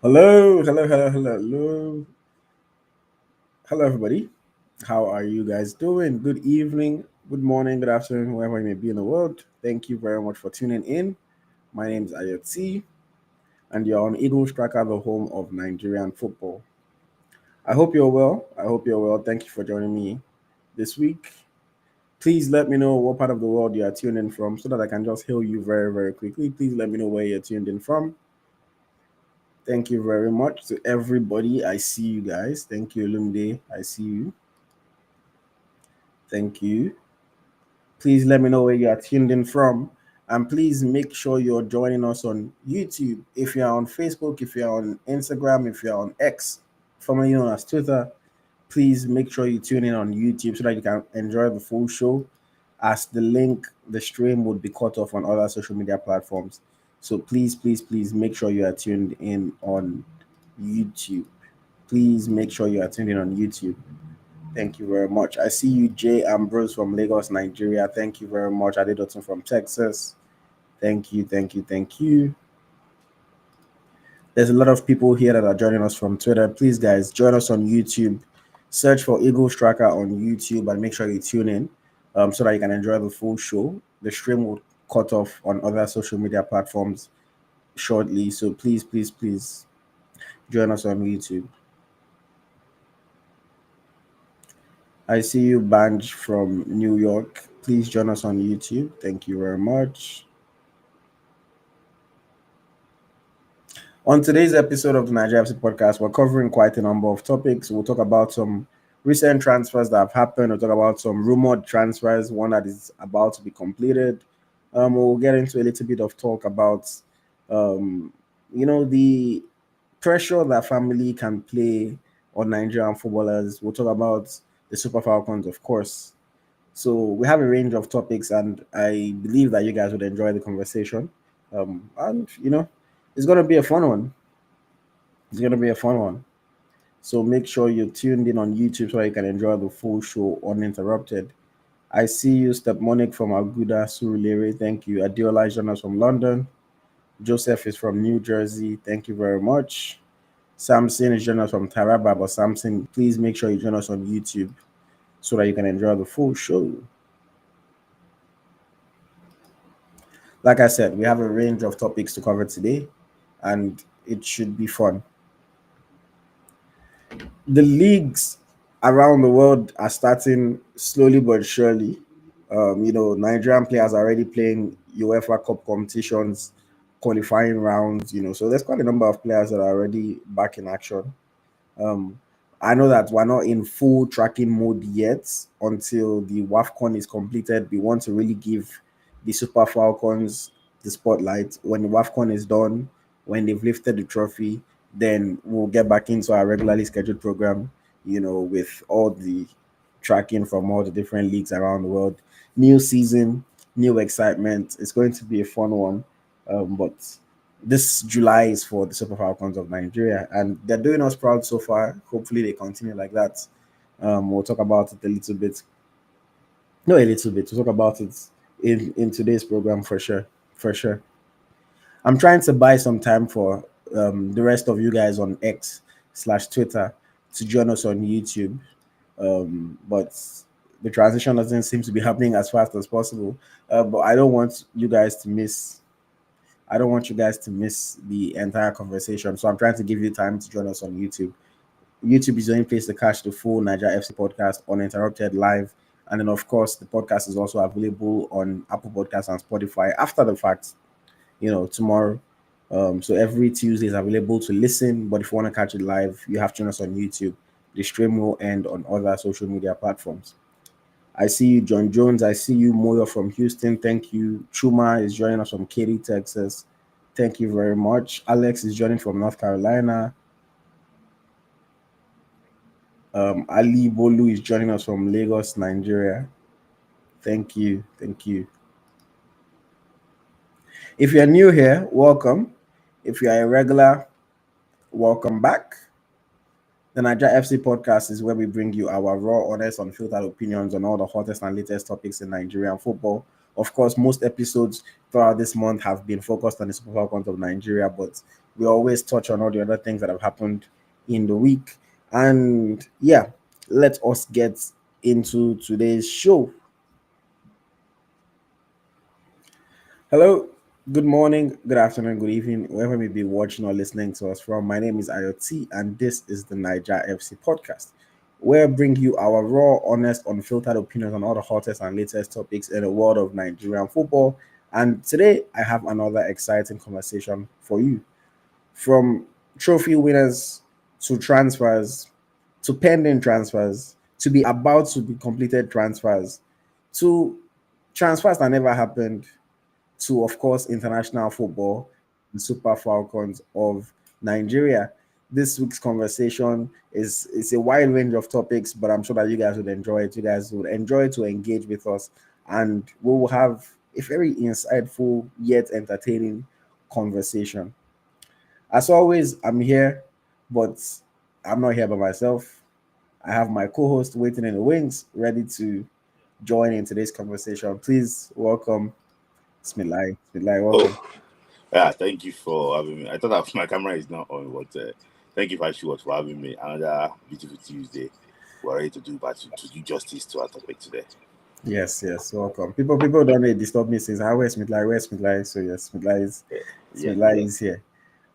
Hello, everybody. How are you guys doing? Good evening, good morning, good afternoon, wherever you may be in the world. Thank you very much for tuning in. My name is AyoT, and you're on Eagles Tracker, the home of Nigerian football. I hope you're well. I hope you're well. Thank you for joining me this week. Please let me know what part of the world you are tuned in from so that I can just hail you very, very quickly. Please let me know where you're tuned in from. Thank you very much to everybody. I see you guys. Thank you, Lumde. I see you. Thank you. Please let me know where you are tuned in from. And please make sure you're joining us on YouTube. If you're on Facebook, if you're on Instagram, if you're on X, formerly known as Twitter, please make sure you tune in on YouTube so that you can enjoy the full show. As the stream would be cut off on other social media platforms. So please make sure you are tuned in on YouTube. Please make sure you are tuned in on YouTube. Thank you very much. I see you, Jay Ambrose from Lagos, Nigeria. Thank you very much. Adedoton from Texas. Thank you. There's a lot of people here that are joining us from Twitter. Please, guys, join us on YouTube. Search for Eagles Tracker on YouTube and make sure you tune in so that you can enjoy the full show. The stream will cut off on other social media platforms shortly. So please join us on YouTube. I see you, Banj from New York. Please join us on YouTube. Thank you very much. On today's episode of the Naija FC Podcast, we're covering quite a number of topics. We'll talk about some recent transfers that have happened. We'll talk about some rumored transfers, one that is about to be completed. We'll get into a little bit of talk about, the pressure that family can play on Nigerian footballers. We'll talk about the Super Falcons, of course. So we have a range of topics, and I believe that you guys would enjoy the conversation. It's gonna be a fun one. It's gonna be a fun one. So make sure you're tuned in on YouTube so you can enjoy the full show uninterrupted. I see you, Step Monic from Aguda, Surulere. Thank you. Adiola is joining us from London. Joseph is from New Jersey. Thank you very much. Samson is joining us from Taraba, but Samson, please make sure you join us on YouTube so that you can enjoy the full show. Like I said, we have a range of topics to cover today, and it should be fun. The leagues around the world are starting slowly but surely. Nigerian players are already playing UEFA Cup competitions, qualifying rounds. So there's quite a number of players that are already back in action. Um, I know that we're not in full tracking mode yet until the WAFCON is completed. We want to really give the Super Falcons the spotlight. When the WAFCON is done, when they've lifted the trophy, then we'll get back into our regularly scheduled program, with all the tracking from all the different leagues around the world. New season, new excitement. It's going to be a fun one. But this July is for the Super Falcons of Nigeria, and they're doing us proud so far. Hopefully, they continue like that. We'll talk about it a little bit. No, a little bit. We'll talk about it in today's program for sure. For sure. I'm trying to buy some time for the rest of you guys on X/Twitter to join us on YouTube. But the transition doesn't seem to be happening as fast as possible. But I don't want you guys to miss. I don't want you guys to miss the entire conversation. So I'm trying to give you time to join us on YouTube. YouTube is the only place to catch the full Naija FC podcast uninterrupted live. And then, of course, the podcast is also available on Apple Podcasts and Spotify after the fact, tomorrow. So every Tuesday is available to listen. But if you want to catch it live, you have to join us on YouTube. The stream will end on other social media platforms. I see you, John Jones. I see you, Moyo from Houston. Thank you. Chuma is joining us from Katy, Texas. Thank you very much. Alex is joining from North Carolina. Ali Bolu is joining us from Lagos, Nigeria. Thank you. Thank you. If you're new here, welcome. If you are a regular, welcome back. The Naija FC Podcast is where we bring you our raw, honest, unfiltered opinions on all the hottest and latest topics in Nigerian football. Of course, most episodes throughout this month have been focused on the Super Falcons of Nigeria, but we always touch on all the other things that have happened in the week. And yeah, let us get into today's show. Hello, good morning, good afternoon, good evening, wherever you may be watching or listening to us from. My name is AyoT, and this is the Naija FC Podcast, where I bring you our raw, honest, unfiltered opinions on all the hottest and latest topics in the world of Nigerian football. And today, I have another exciting conversation for you. From trophy winners to transfers to pending transfers to be about to be completed transfers to transfers that never happened to, of course, international football, the Super Falcons of Nigeria. This week's conversation is a wide range of topics, but I'm sure that you guys would enjoy it. You guys would enjoy to engage with us, and we will have a very insightful yet entertaining conversation. As always, I'm here, but I'm not here by myself. I have my co-host waiting in the wings, ready to join in today's conversation. Please welcome Smith Layi. Smith Layi, welcome. Oh, yeah, thank you for having me. I thought that my camera is not on, but thank you for having me. Another beautiful Tuesday. We're ready to do justice to our topic today. Yes, welcome. People don't really disturb me since where's Smith Layi? Where's Smith Layi? So yes, Yeah, Smith Layi is here.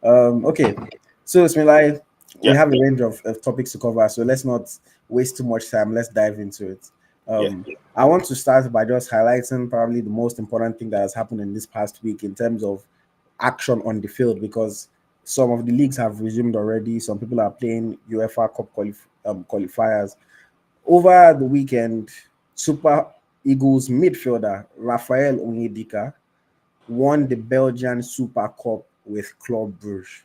Okay. So Smith Layi, we yeah, have a range of topics to cover, so let's not waste too much time. Let's dive into it. yeah. I want to start by just highlighting probably the most important thing that has happened in this past week in terms of action on the field, because some of the leagues have resumed already. Some people are playing UEFA Cup qualifiers. Over the weekend, Super Eagles midfielder Raphael Onyedika won the Belgian Super Cup with Club Brugge.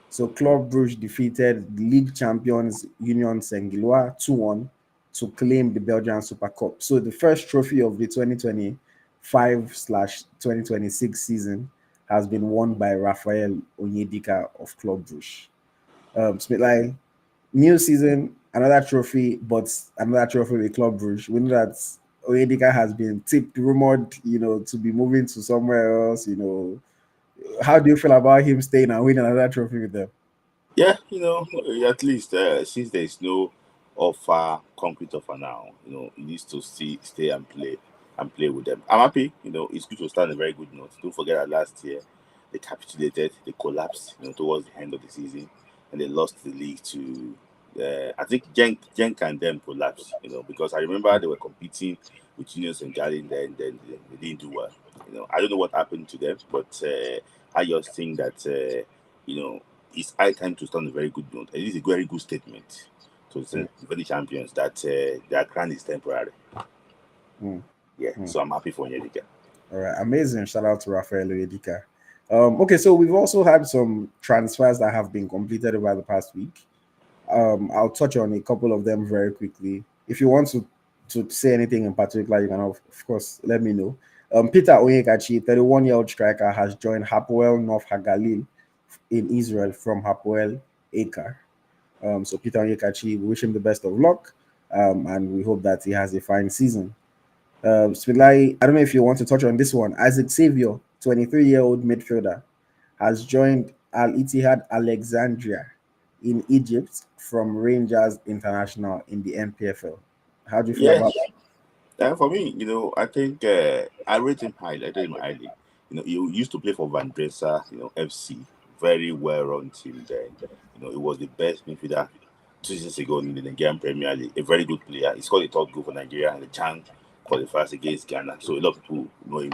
So Club Brugge defeated the league champions Union Saint-Gilloise 2-1 to claim the Belgian Super Cup. So the first trophy of the 2025/2026 season has been won by Raphael Onyedika of Club Brugge. Smith Layi, new season, another trophy, but another trophy with Club Brugge. We know that Onyedika has been tipped, rumored, to be moving to somewhere else. How do you feel about him staying and winning another trophy with them? Yeah, at least since there is no offer, concrete offer now, he needs to stay and play with them. I'm happy, it's good to start on a very good note. Don't forget that last year they capitulated, they collapsed, towards the end of the season, and they lost the league to. I think Genk and them collapsed, because I remember they were competing with Union and Galin, then they didn't do well. I don't know what happened to them, but I just think that it's high time to stand a very good note. It is a very good statement to the very champions that their crown is temporary. Mm. Yeah, Mm. so I'm happy for Onyedika. All right, amazing. Shout out to Raphael Onyedika. Okay, so we've also had some transfers that have been completed over the past week. I'll touch on a couple of them very quickly. If you want to say anything in particular, you can of course let me know. Peter Onyekachi, 31-year-old striker, has joined Hapoel Nof HaGalil in Israel from Hapoel Acre. So Peter Onyekachi, we wish him the best of luck, and we hope that he has a fine season. Smilai, I don't know if you want to touch on this one. Isaac Saviour, 23-year-old midfielder, has joined Al Ittihad Alexandria in Egypt from Rangers International in the NPFL. How do you feel about Yes. For me, I think I rate him highly. I rate him highly. He used to play for Van Dressa, FC, very well run team then. He was the best midfielder 2 seasons ago in the Nigerian Premier League. A very good player. He scored a third goal for Nigeria and the Chan qualifiers against Ghana. So a lot of people know him,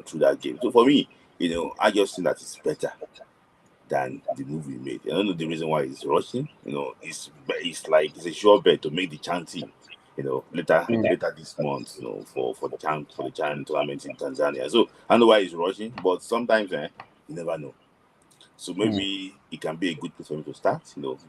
through that game. So for me, I just think that it's better than the move he made. I don't know the reason why he's rushing. It's like it's a sure bet to make the Chan team. it? Later this month, for the Chan tournament in Tanzania. So I don't know why he's rushing, but sometimes you never know. So Mm, maybe it can be a good place for him to start.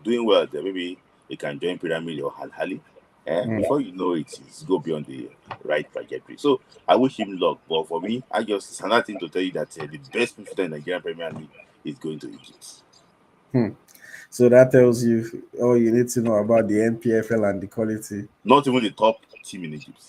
Doing well there. Maybe he can join Pyramid or Al Hali. mm. Before you know it, he's go beyond the right trajectory. So I wish him luck. But for me, I just it's another thing to tell you that the best midfielder in the Nigerian Premier League is going to Egypt. Hmm. So that tells you all you need to know about the NPFL and the quality, Not even the top team in Egypt.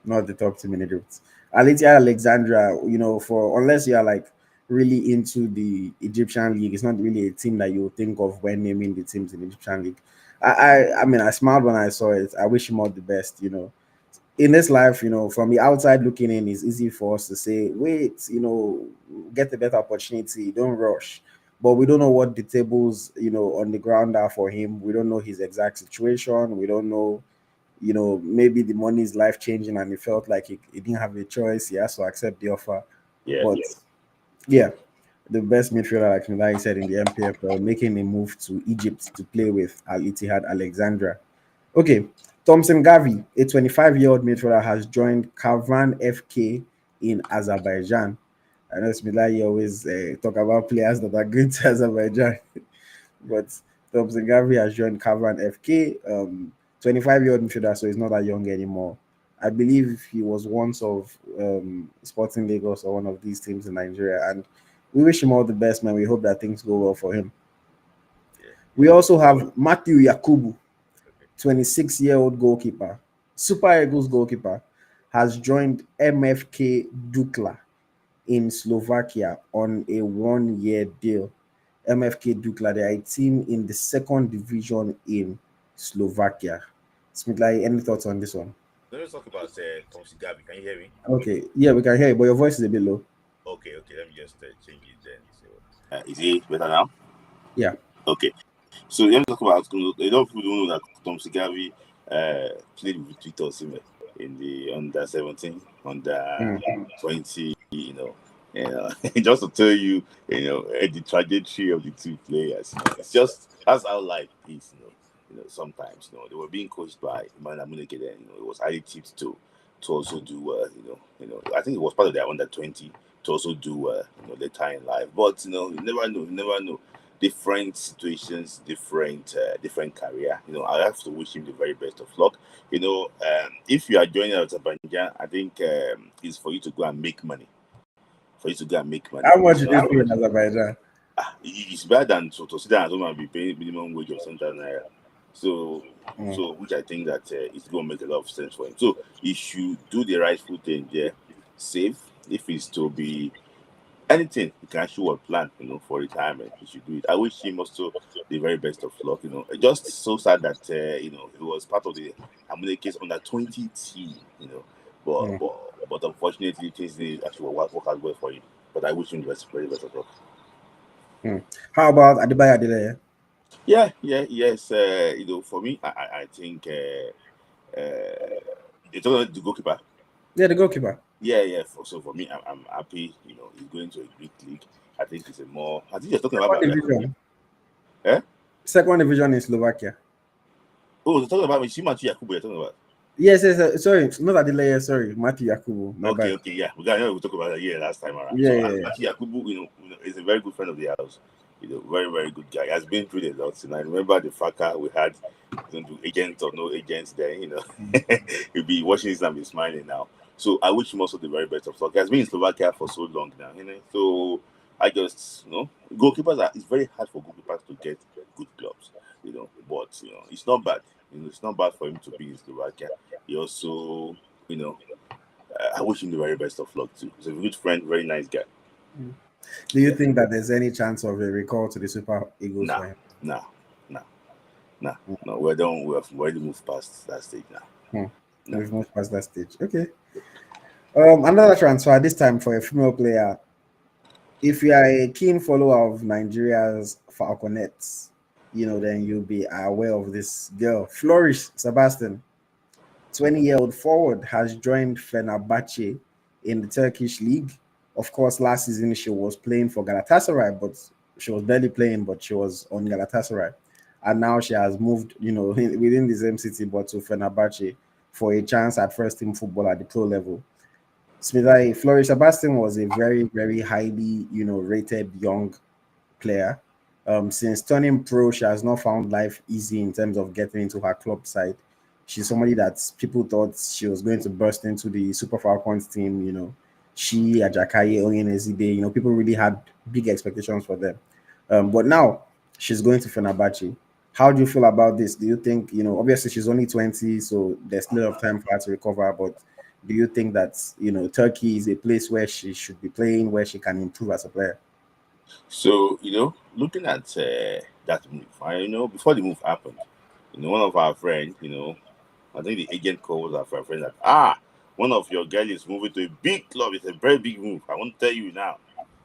not the top team in Egypt. Ittihad Alexandria, for unless you are like really into the Egyptian league, it's not really a team that you would think of when naming the teams in the Egyptian league. I mean, I smiled when I saw it. I wish him all the best. In this life, from the outside looking in, it's easy for us to say, wait, get a better opportunity, don't rush. But we don't know what the tables, on the ground are for him. We don't know his exact situation. We don't know, maybe the money is life changing and he felt like he didn't have a choice. He has to accept the offer. Yeah. But yeah, the best midfielder, like he said in the MPFL, making a move to Egypt to play with Al Ittihad Alexandria. Okay, Thompson Gavi, a 25-year-old midfielder, has joined Kavan FK in Azerbaijan. I know Smith Layi always talk about players that are going to Azerbaijan, but Thompson Gavi has joined Kavan FK. 25-year-old midfielder, so he's not that young anymore. I believe he was once of Sporting Lagos or one of these teams in Nigeria, and we wish him all the best, man. We hope that things go well for him. We also have Matthew Yakubu, 26-year-old goalkeeper, Super Eagles goalkeeper, has joined MFK Dukla in Slovakia on a 1-year deal. MFK Dukla, they are a team in the second division in Slovakia. Smith, any thoughts on this one? Let's talk about Thompson Gavi. Can you hear me? Okay, yeah, we can hear you, but your voice is a bit low. Okay. Let me just change it then. So, is it better now? Yeah. Okay. So let me talk about. A lot of people don't know that Thompson Gavi played with Victor Osimhen in the under 17, under 20. Just to tell you, the trajectory of the two players. It's just that's how life is. Sometimes they were being coached by Emmanuel Amuneke. Then it was highly tipped to also do I think it was part of their under 20 to also do later in life. But you never know. Different situations, different career. I have to wish him the very best of luck. If you are joining Azerbaijan, I think it's for you to go and make money. How much do they pay in Azerbaijan? It's better than to sit down at home and be paying minimum wage of Central Naira. So which I think that it's going to make a lot of sense for him. So he should do the right thing there, save. If it's to be anything, he can show a plan, for retirement. He should do it. I wish him also the very best of luck. Just so sad that he was part of the Amuneke's under 20 team. But unfortunately, things didn't actually work out well for him. But I wish him the very best of luck. How about Adebayo Adeleye? Yes. For me, I think you're talking about the goalkeeper. Yeah, the goalkeeper. Yeah. So for me, I'm happy. He's going to a big league. I think it's a more. I think you're talking about division. Eh? Second division in Slovakia. Oh, you're talking about Matthew Yakubu. You're talking about. Yes. Sorry, not Adeleye. Sorry, Matthew Yakubu. Okay. Yeah, we talk about that last time around. Yeah. Matthew Yakubu, is a very good friend of the house. Very, very good guy. He has been through a lot. And I remember the fracas we had, agents or no agents there, he'll be watching this and be smiling now. So I wish him also the very best of luck. He has been in Slovakia for so long now, So I just, goalkeepers it's very hard for goalkeepers to get good clubs, but, it's not bad. It's not bad for him to be in Slovakia. He also, I wish him the very best of luck too. He's a good friend, very nice guy. Do you think that there's any chance of a recall to the Super Eagles for him? No. We're done. We have already moved past that stage now. No. We've moved past that stage. Okay. Another transfer, this time for a female player. If you are a keen follower of Nigeria's Falconets, then you'll be aware of this girl. Flourish, Sabastine, 20-year-old forward, has joined Fenerbahce in the Turkish league. Of course, last season she was playing for Galatasaray, but she was barely playing, but she was on Galatasaray. And now she has moved, within the same city, but to Fenerbahce for a chance at first team football at the pro level. Flourish Sabastine was a very, very highly, rated young player. Since turning pro, she has not found life easy in terms of getting into her club side. She's somebody that people thought she was going to burst into the Super Falcons team, She, Ajakaye, Onyedika, people really had big expectations for them. But now she's going to Fenerbahce. How do you feel about this? Do you think, obviously she's only 20, so there's still a lot of time for her to recover, but Do you think that Turkey is a place where she should be playing, where she can improve as a player? So, looking at that move, before the move happened, one of our friends, I think the agent calls our friend that, one of your girls is moving to a big club. It's a very big move. I want to tell you now,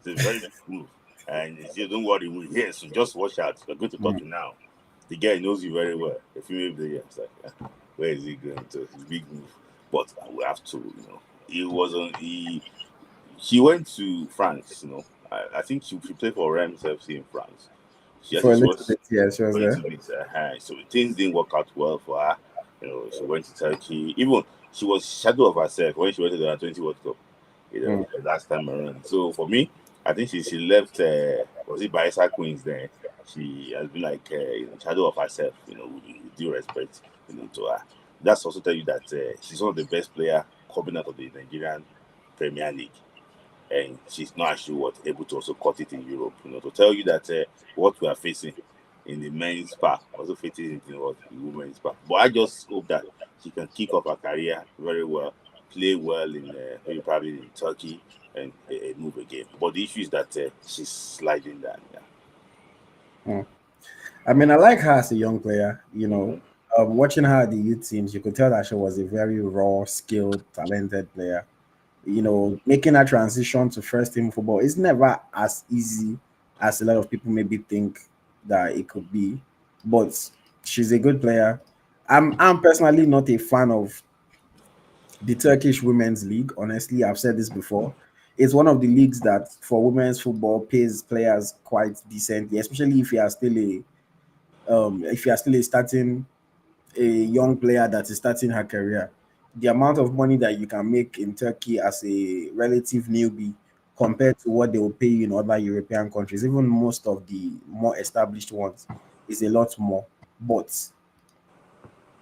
it's a very big move. And he said, don't worry, we're here. So just watch out. We're going to Mm. Turkey now. The guy knows you very well. The female player, it's like, where is he going to? His big move. But we have to, he wasn't, he went to France, I think she played for Reims FC in France. I For think a she little was bit, yeah, she was a there. little bit so things didn't work out well for her. She went to Turkey. Even she was shadow of herself when she went to the 20 World Cup, Mm. last time around. So for me, I think she left was it Baisa Queens there. She has been like shadow of herself, with due respect, to her. That's also tell you that she's one of the best player coming out of the Nigerian Premier League, and she's not actually able to also cut it in Europe. To tell you that what we are facing in the men's part also facing in what the women's part. But I just hope that she can kick off her career very well, play well in maybe probably in Turkey and move again. But the issue is that she's sliding down. Yeah. Mm. I mean, I like her as a young player. Hmm. Watching her at the youth teams, you could tell that she was a very raw, skilled, talented player. Making a transition to first team football is never as easy as a lot of people maybe think that it could be. But she's a good player. I'm personally not a fan of the Turkish Women's League. Honestly, I've said this before. It's one of the leagues that for women's football pays players quite decently, especially if you are still a young player that is starting her career. The amount of money that you can make in Turkey as a relative newbie compared to what they will pay you in other European countries, even most of the more established ones, is a lot more. But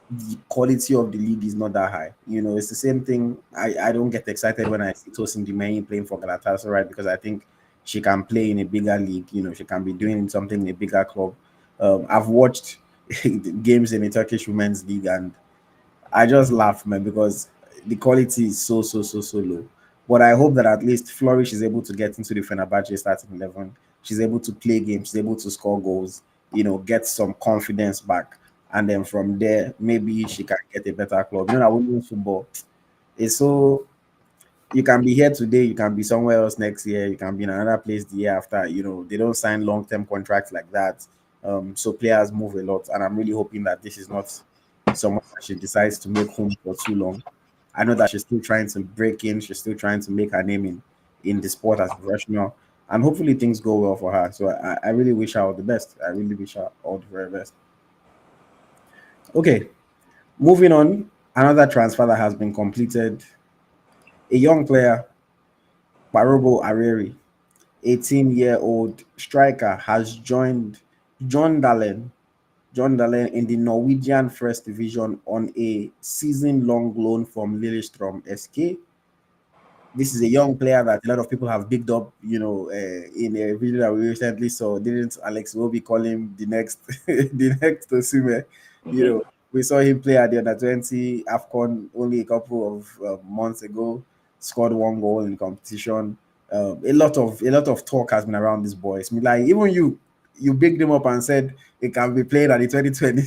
the quality of the league is not that high. It's the same thing. I don't get excited when I see Tosin Demeyi playing for Galatasaray because I think she can play in a bigger league. She can be doing something in a bigger club. I've watched games in the Turkish Women's League and I just laugh, man, because the quality is so low. But I hope that at least Flourish is able to get into the Fenerbahce starting 11. She's able to play games, she's able to score goals, get some confidence back. And then from there, maybe she can get a better club. That women's football is so you can be here today, you can be somewhere else next year, you can be in another place the year after. They don't sign long-term contracts like that. So players move a lot, and I'm really hoping that this is not someone that she decides to make home for too long. I know that she's still trying to break in, she's still trying to make her name in the sport as a professional, and hopefully things go well for her. So I really wish her all the best. I really wish her all the very best. Okay, moving on. Another transfer that has been completed. A young player, Barobo Areri, 18-year-old striker, has joined John Dalen John Dalen in the Norwegian First Division on a season-long loan from Lillestrøm SK. This is a young player that a lot of people have picked up, in a video that we recently saw. Didn't Alex Iwobi call him the next, the next Osimhen? Hmm. We saw him play at the under 20 AFCON only a couple of months ago. Scored one goal in the competition. A lot of talk has been around this boy. It's like even you picked him up and said it can be played at the 2020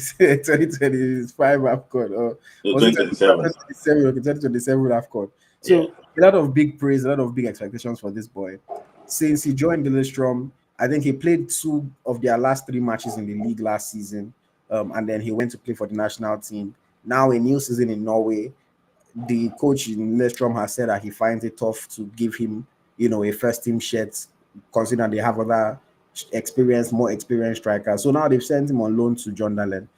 2025 AFCON, or So was it 2027. 2027 or 2027 AFCON? Yeah. So a lot of big praise, a lot of big expectations for this boy. Since he joined Lillestrøm, I think he played two of their last three matches in the league last season, and then he went to play for the national team. Now a new season in Norway. The coach in Lillestrøm has said that he finds it tough to give him, a first team shirt, considering they have more experienced strikers. So now they've sent him on loan to John Dalen.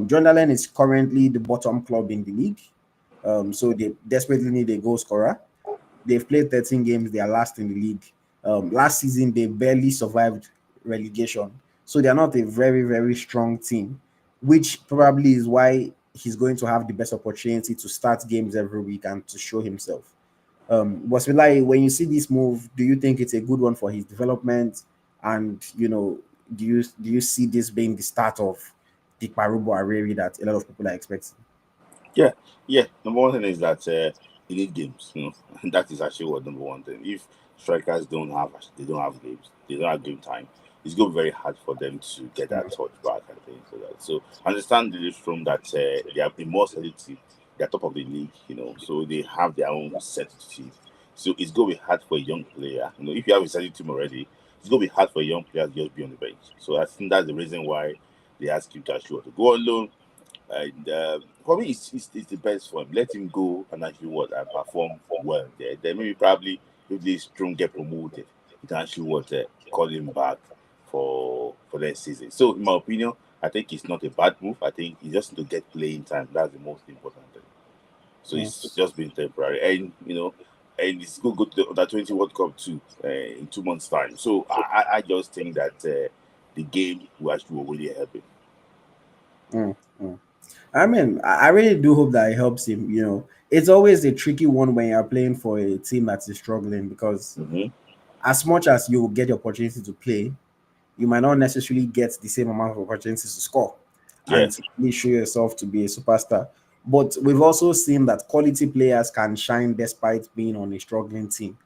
John Dalen is currently the bottom club in the league. So they desperately need a goal scorer. They've played 13 games. They are last in the league. Last season, they barely survived relegation. So they are not a very, very strong team, which probably is why he's going to have the best opportunity to start games every week and to show himself. But like, when you see this move, do you think it's a good one for his development? And do you see this being the start of the Parubo Areri that a lot of people are expecting? Yeah, yeah. Number one thing is that you need games, and that is actually what number one thing. If strikers don't have games, they don't have game time, it's going to be very hard for them to get that touch back and things like that. So I understand the from that they have been more selective. They're top of the league, so they have their own set team. So it's going to be hard for a young player. If you have a certain team already, it's going to be hard for a young player to just be on the bench. So I think that's the reason why they ask him to actually to go on loan. And for me, it's the best for him. Let him go and actually perform well there. Then maybe probably if this strong get promoted, you can actually call him back for next season. So in my opinion, I think it's not a bad move. I think he just need to get playing time. That's the most important thing. So it's just been temporary, and and it's going to go to the under 20 World Cup too in 2 months' time. So I just think that the game will actually really help him. I mean, I really do hope that it helps him. It's always a tricky one when you're playing for a team that is struggling because as much as you get the opportunity to play, you might not necessarily get the same amount of opportunities to score and to really show yourself to be a superstar. But we've also seen that quality players can shine despite being on a struggling team.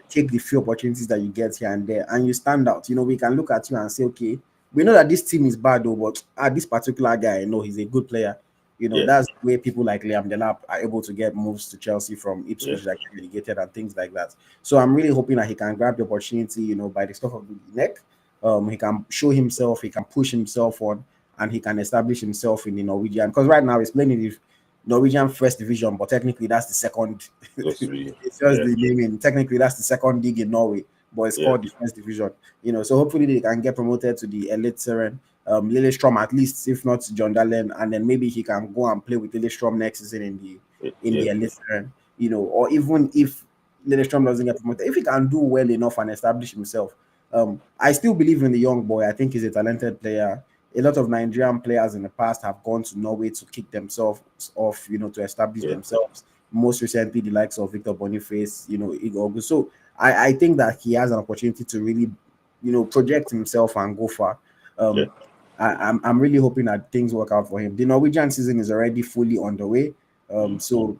Take the few opportunities that you get here and there, and you stand out. We can look at you and say, okay, we know that this team is bad, though, but this particular guy, he's a good player. That's where people like Liam Delap are able to get moves to Chelsea from Ipswich that get relegated and things like that. So I'm really hoping that he can grab the opportunity, by the stuff of the neck. He can show himself, he can push himself on, and he can establish himself in the Norwegian. Because right now he's playing in the Norwegian first division, but technically that's the second. It's just the naming. Technically that's the second league in Norway, but it's called the first division. So hopefully they can get promoted to the Eliteserien. Lillestrøm at least, if not John Dalen, and then maybe he can go and play with Lillestrøm next season in the Eliteserien. Or even if Lillestrøm doesn't get promoted, if he can do well enough and establish himself. I still believe in the young boy. I think he's a talented player. A lot of Nigerian players in the past have gone to Norway to kick themselves off, to establish themselves. Most recently, the likes of Victor Boniface, Igor. So I think that he has an opportunity to really, project himself and go far. I'm really hoping that things work out for him. The Norwegian season is already fully underway. So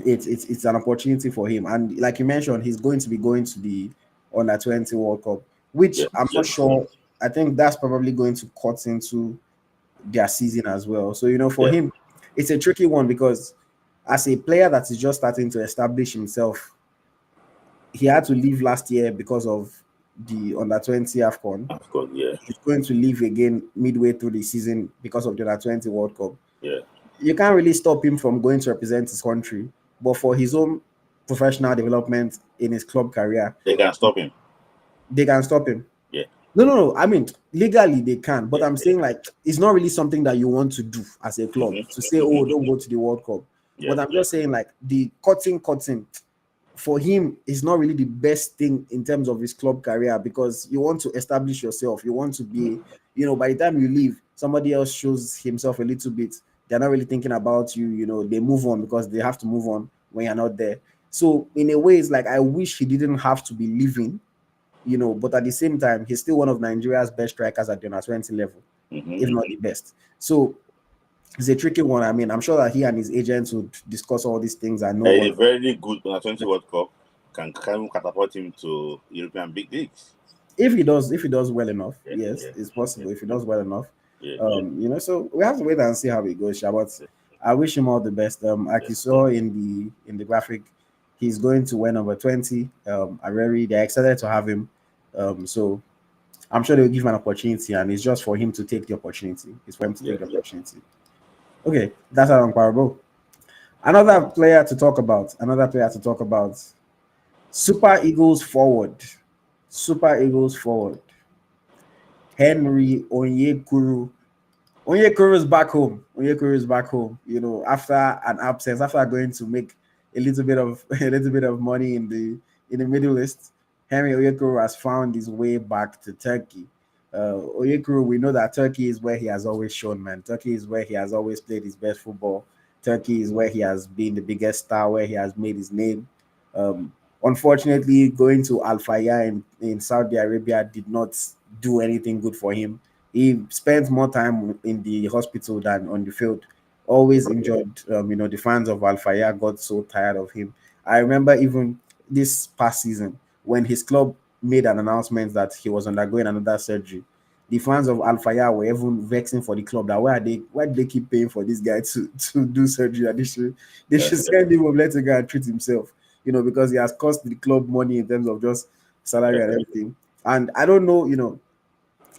it's an opportunity for him. And like you mentioned, he's going to be going to the Under 20 World Cup, which I'm not sure. I think that's probably going to cut into their season as well. So, for him, it's a tricky one because as a player that is just starting to establish himself, he had to leave last year because of the Under 20 AFCON. He's going to leave again midway through the season because of the Under 20 World Cup. You can't really stop him from going to represent his country, but for his own professional development in his club career, they can stop him. No. I mean, legally they can, but I'm saying like it's not really something that you want to do as a club to say, oh, don't go to the World Cup. But I'm just saying like the cutting for him is not really the best thing in terms of his club career because you want to establish yourself. You want to be, by the time you leave, somebody else shows himself a little bit. They're not really thinking about you. They move on because they have to move on when you're not there. So in a way, it's like I wish he didn't have to be leaving. But at the same time, he's still one of Nigeria's best strikers at the under 20 level, if not the best. So it's a tricky one. I mean, I'm sure that he and his agents would discuss all these things and know. A very good under 20 World Cup can catapult him to European big leagues. If he does well enough, it's possible. If he does well enough, so we have to wait and see how it goes. But I wish him all the best. Like you saw in the graphic, he's going to wear number 20. They're excited to have him. So I'm sure they'll give him an opportunity, and it's just for him to take the opportunity. It's for him to take the opportunity. Okay, that's our unparable. Another player to talk about. Super Eagles forward. Henry Onyekuru. Onyekuru is back home. After an absence, after going to make a little bit of money in the Middle East, Henry Onyekuru has found his way back to Turkey. Onyekuru, we know that Turkey is where he has always shown, man. Turkey is where he has always played his best football. Turkey is where he has been the biggest star, where he has made his name. Unfortunately, going to Al Fayha in Saudi Arabia did not do anything good for him. He spent more time in the hospital than on the field. always injured. The fans of Al Fayed got so tired of him. I remember even this past season when his club made an announcement that he was undergoing another surgery. The fans of Al Fayed were even vexing for the club that why do they keep paying for this guy to do surgery? That they should send him home, let him go and treat himself. Because he has cost the club money in terms of just salary and everything. And I don't know,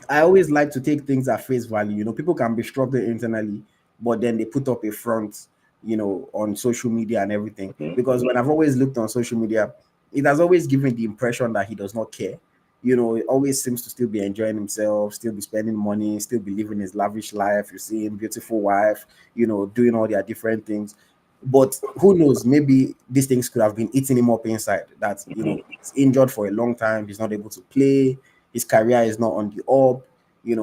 I always like to take things at face value. People can be struggling internally, but then they put up a front, on social media and everything. Because when I've always looked on social media, it has always given the impression that he does not care. It always seems to still be enjoying himself, still be spending money, still be living his lavish life. You see him, beautiful wife, doing all their different things. But who knows? Maybe these things could have been eating him up inside. That he's injured for a long time. He's not able to play. His career is not on the up.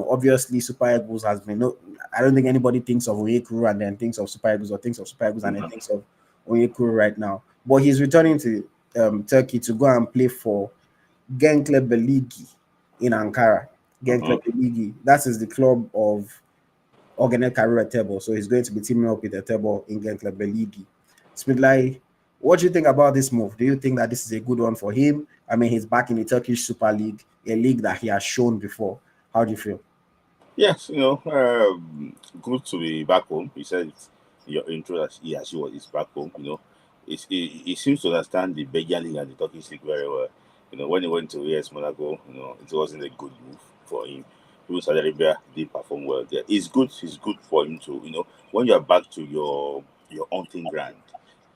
Obviously, Super Eagles has been. No, I don't think anybody thinks of Onyekuru and then thinks of Super Eagles or thinks of Super Eagles and then thinks of Onyekuru right now. But he's returning to Turkey to go and play for Gençler Belgi in Ankara. Gençler Belgi. That is the club of Organet Karura Tebo. So he's going to be teaming up with the Tebo in Gençler Belgi. Smith Layi, what do you think about this move? Do you think that this is a good one for him? I mean, he's back in the Turkish Super League, a league that he has shown before. How do you feel? Yes, good to be back home. He said in your intro that he actually was back home. He seems to understand the Belgian league and the Turkish league very well. When he went to AS Monaco, it wasn't a good move for him. Even Saudi Arabia did perform well there. It's good for him to, when you're back to your hunting ground,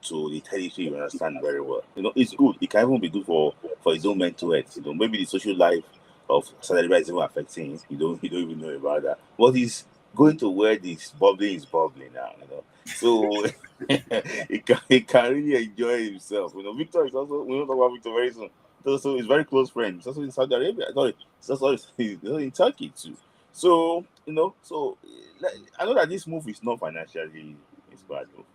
to the territory you understand very well. It's good. It can even be good for his own mental health. Maybe the social life of Saudi Arabia is even affecting him. You don't even know about that. But he's going to where this bubbling is bubbling now. So he can really enjoy himself. Victor is also, we don't talk about Victor very soon. So he's very close friend. He's also in Saudi Arabia. Sorry, he's in Turkey too. So I know that this move is not financially it's bad move.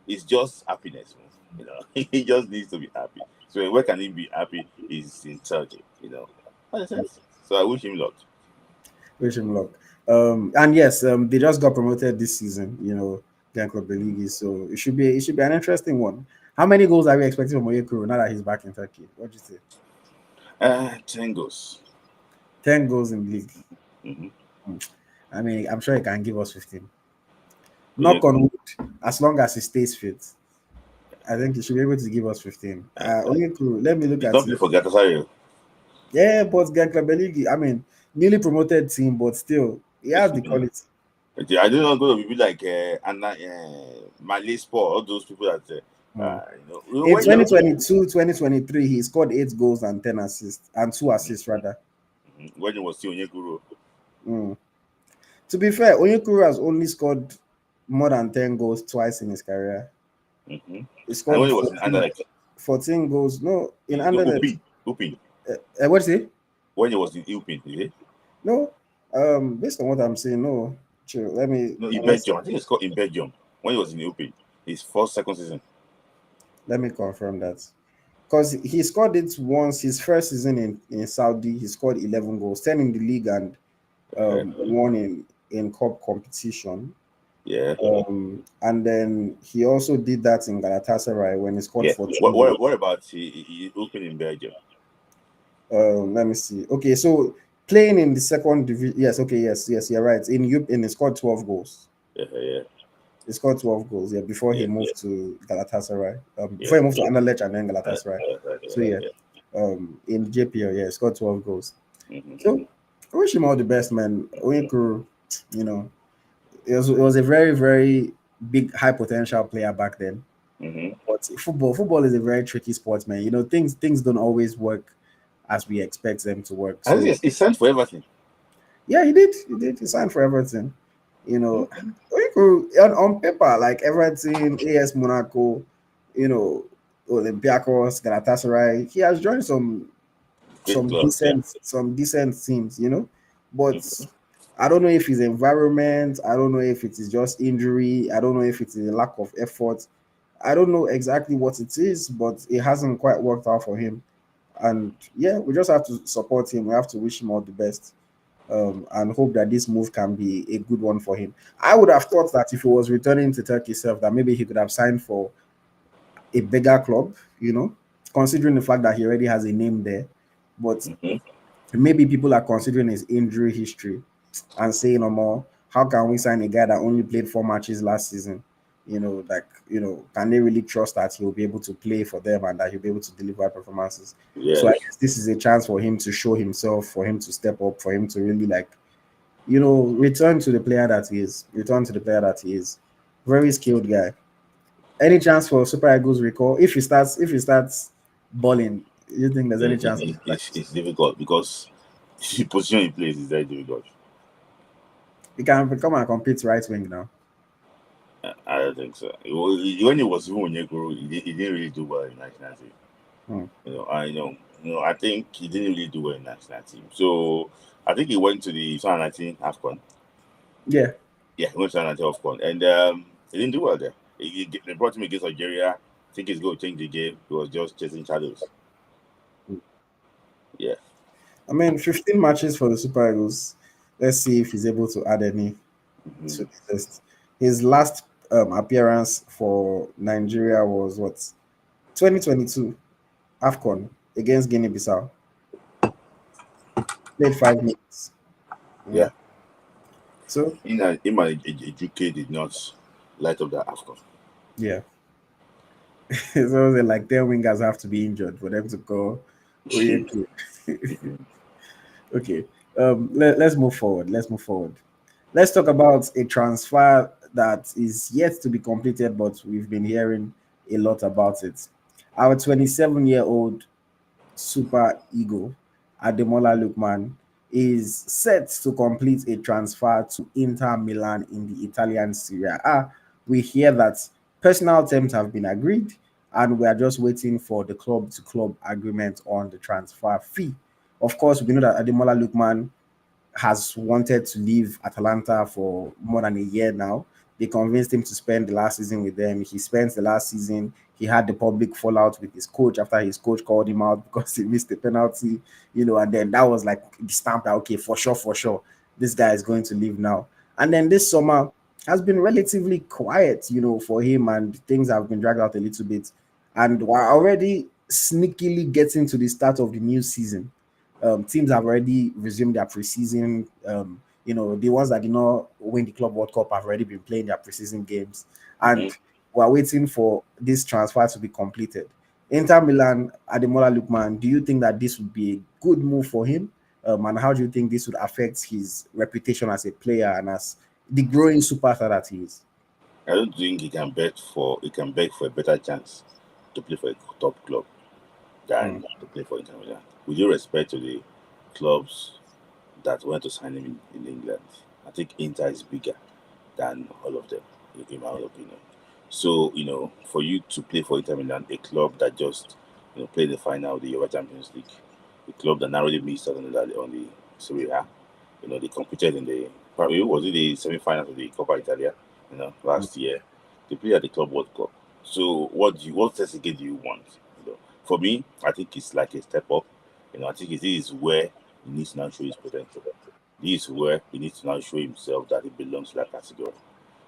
It's just happiness move. He just needs to be happy. So where can he be happy? Is in Turkey. Makes sense. So I wish him luck. Wish him luck. And yes, they just got promoted this season. Genk of the league. So it should be an interesting one. How many goals are we expecting from Onyekuru now that he's back in Turkey? What do you say? 10 goals. 10 goals in the league. Mm-hmm. I mean, I'm sure he can give us 15. Yeah. Knock on wood, as long as he stays fit. I think he should be able to give us 15. Onyekuru, let me look He's at not playing it. for Galatasaray. Yeah, but Genk Belgi, I mean, newly promoted team, but still, he has the quality. I don't know going to be like Malay Sport, all those people that In 2022, 2023, he scored 8 goals and 10 assists, and 2 assists rather. When it was still Onyekuru. To be fair, Onyekuru has only scored more than 10 goals twice in his career. He scored And when it was in Anderlecht. 14 goals. No, in Anderlecht. Upin. What's it? When it was in Upin, is it? No. Based on what I'm saying, no. Chill. Let me. No, in Belgium. I think it's called in Belgium. When it was in Upin, his second season. Let me confirm that. Because he scored it once, his first season in Saudi, he scored 11 goals, 10 in the league and 1 in cup competition. Yeah. And then he also did that in Galatasaray when he scored 14 goals. What about he opened in Belgium? Let me see. Okay, so playing in the second division. Yes, okay, yes, you're right. In he scored 12 goals. Yeah. He scored 12 goals, before he moved to Galatasaray. Before he moved to Anderlecht and then Galatasaray. In JPL, he scored 12 goals. So I wish him all the best, man. Onyekuru, it was a very, very big, high potential player back then. But football is a very tricky sport, man. Things don't always work as we expect them to work. So he signed for Everton. Yeah, he did. He signed for Everton. On paper, like Everton, AS Monaco, Olympiacos, Galatasaray, he has joined some decent teams, but I don't know if it's environment, I don't know if it is just injury, I don't know if it is a lack of effort. I don't know exactly what it is, but it hasn't quite worked out for him. And yeah, we just have to support him. We have to wish him all the best. and hope that this move can be a good one for him. I would have thought that if he was returning to Turkey itself, that maybe he could have signed for a bigger club, considering the fact that he already has a name there. But Mm-hmm. maybe people are considering his injury history and saying, no more, how can we sign a guy that only played 4 matches last season? Can they really trust that he'll be able to play for them and that he'll be able to deliver performances? So I Yes. guess this is a chance for him to show himself, for him to step up, for him to really return to the player that he is. Return to the player that he is. Very skilled guy. Any chance for Super Eagles recall? If he starts balling, you think there's any chance of Super It's difficult because the position he plays is very difficult. he can come and compete right wing now? I don't think so. When he was even Onyekuru, he didn't really do well in national team. Hmm. I think he didn't really do well in national team. So I think he went to the 2019 AFCON. Yeah. Yeah, he went to 2019 AFCON, and he didn't do well there. They brought him against Algeria. I think he's going to change the game. He was just chasing shadows. Yeah. I mean, 15 matches for the Super Eagles. Let's see if he's able to add any Mm-hmm. to the list. His last appearance for Nigeria was what? 2022 AFCON against Guinea-Bissau. Played 5 minutes. Yeah. Mm. So, Ejike did not light up that AFCON. yeah. So like 10 wingers have to be injured for them to call Onyekuru. Okay. Let's move forward. Let's talk about a transfer that is yet to be completed, but we've been hearing a lot about it. Our 27-year-old Super Eagle, Ademola Lookman, is set to complete a transfer to Inter Milan in the Italian Serie A. We hear that personal terms have been agreed, and we are just waiting for the club to club agreement on the transfer fee. Of course, we know that Ademola Lookman has wanted to leave Atalanta for more than a year now. They convinced him to spend the last season with them. He spent the last season. He had the public fallout with his coach after his coach called him out because he missed the penalty, and then that was like the stamp that, okay, for sure, this guy is going to leave now. And then this summer has been relatively quiet, for him, and things have been dragged out a little bit. And we're already sneakily getting to the start of the new season. Teams have already resumed their preseason. The ones that did not win the Club World Cup have already been playing their preseason games, and Mhm. we're waiting for this transfer to be completed. Inter Milan, Ademola Lookman, do you think that this would be a good move for him? And how do you think this would affect his reputation as a player and as the growing superstar that he is? I don't think he can beg for a better chance to play for a top club Mm, than to play for Inter Milan. With due respect to the clubs that went to sign him in England, I think Inter is bigger than all of them, in my own opinion. So, for you to play for Inter Milan, a club that just played the final of the UEFA Champions League, a club that narrowly missed out on the Serie A, they competed in the probably was it the semi-finals of the Coppa Italia, mm, last year. They played at the Club World Cup. So what certificate do you want? For me, I think it's like a step up. I think this is where he needs to now show his potential. This is where he needs to now show himself that he belongs to that category.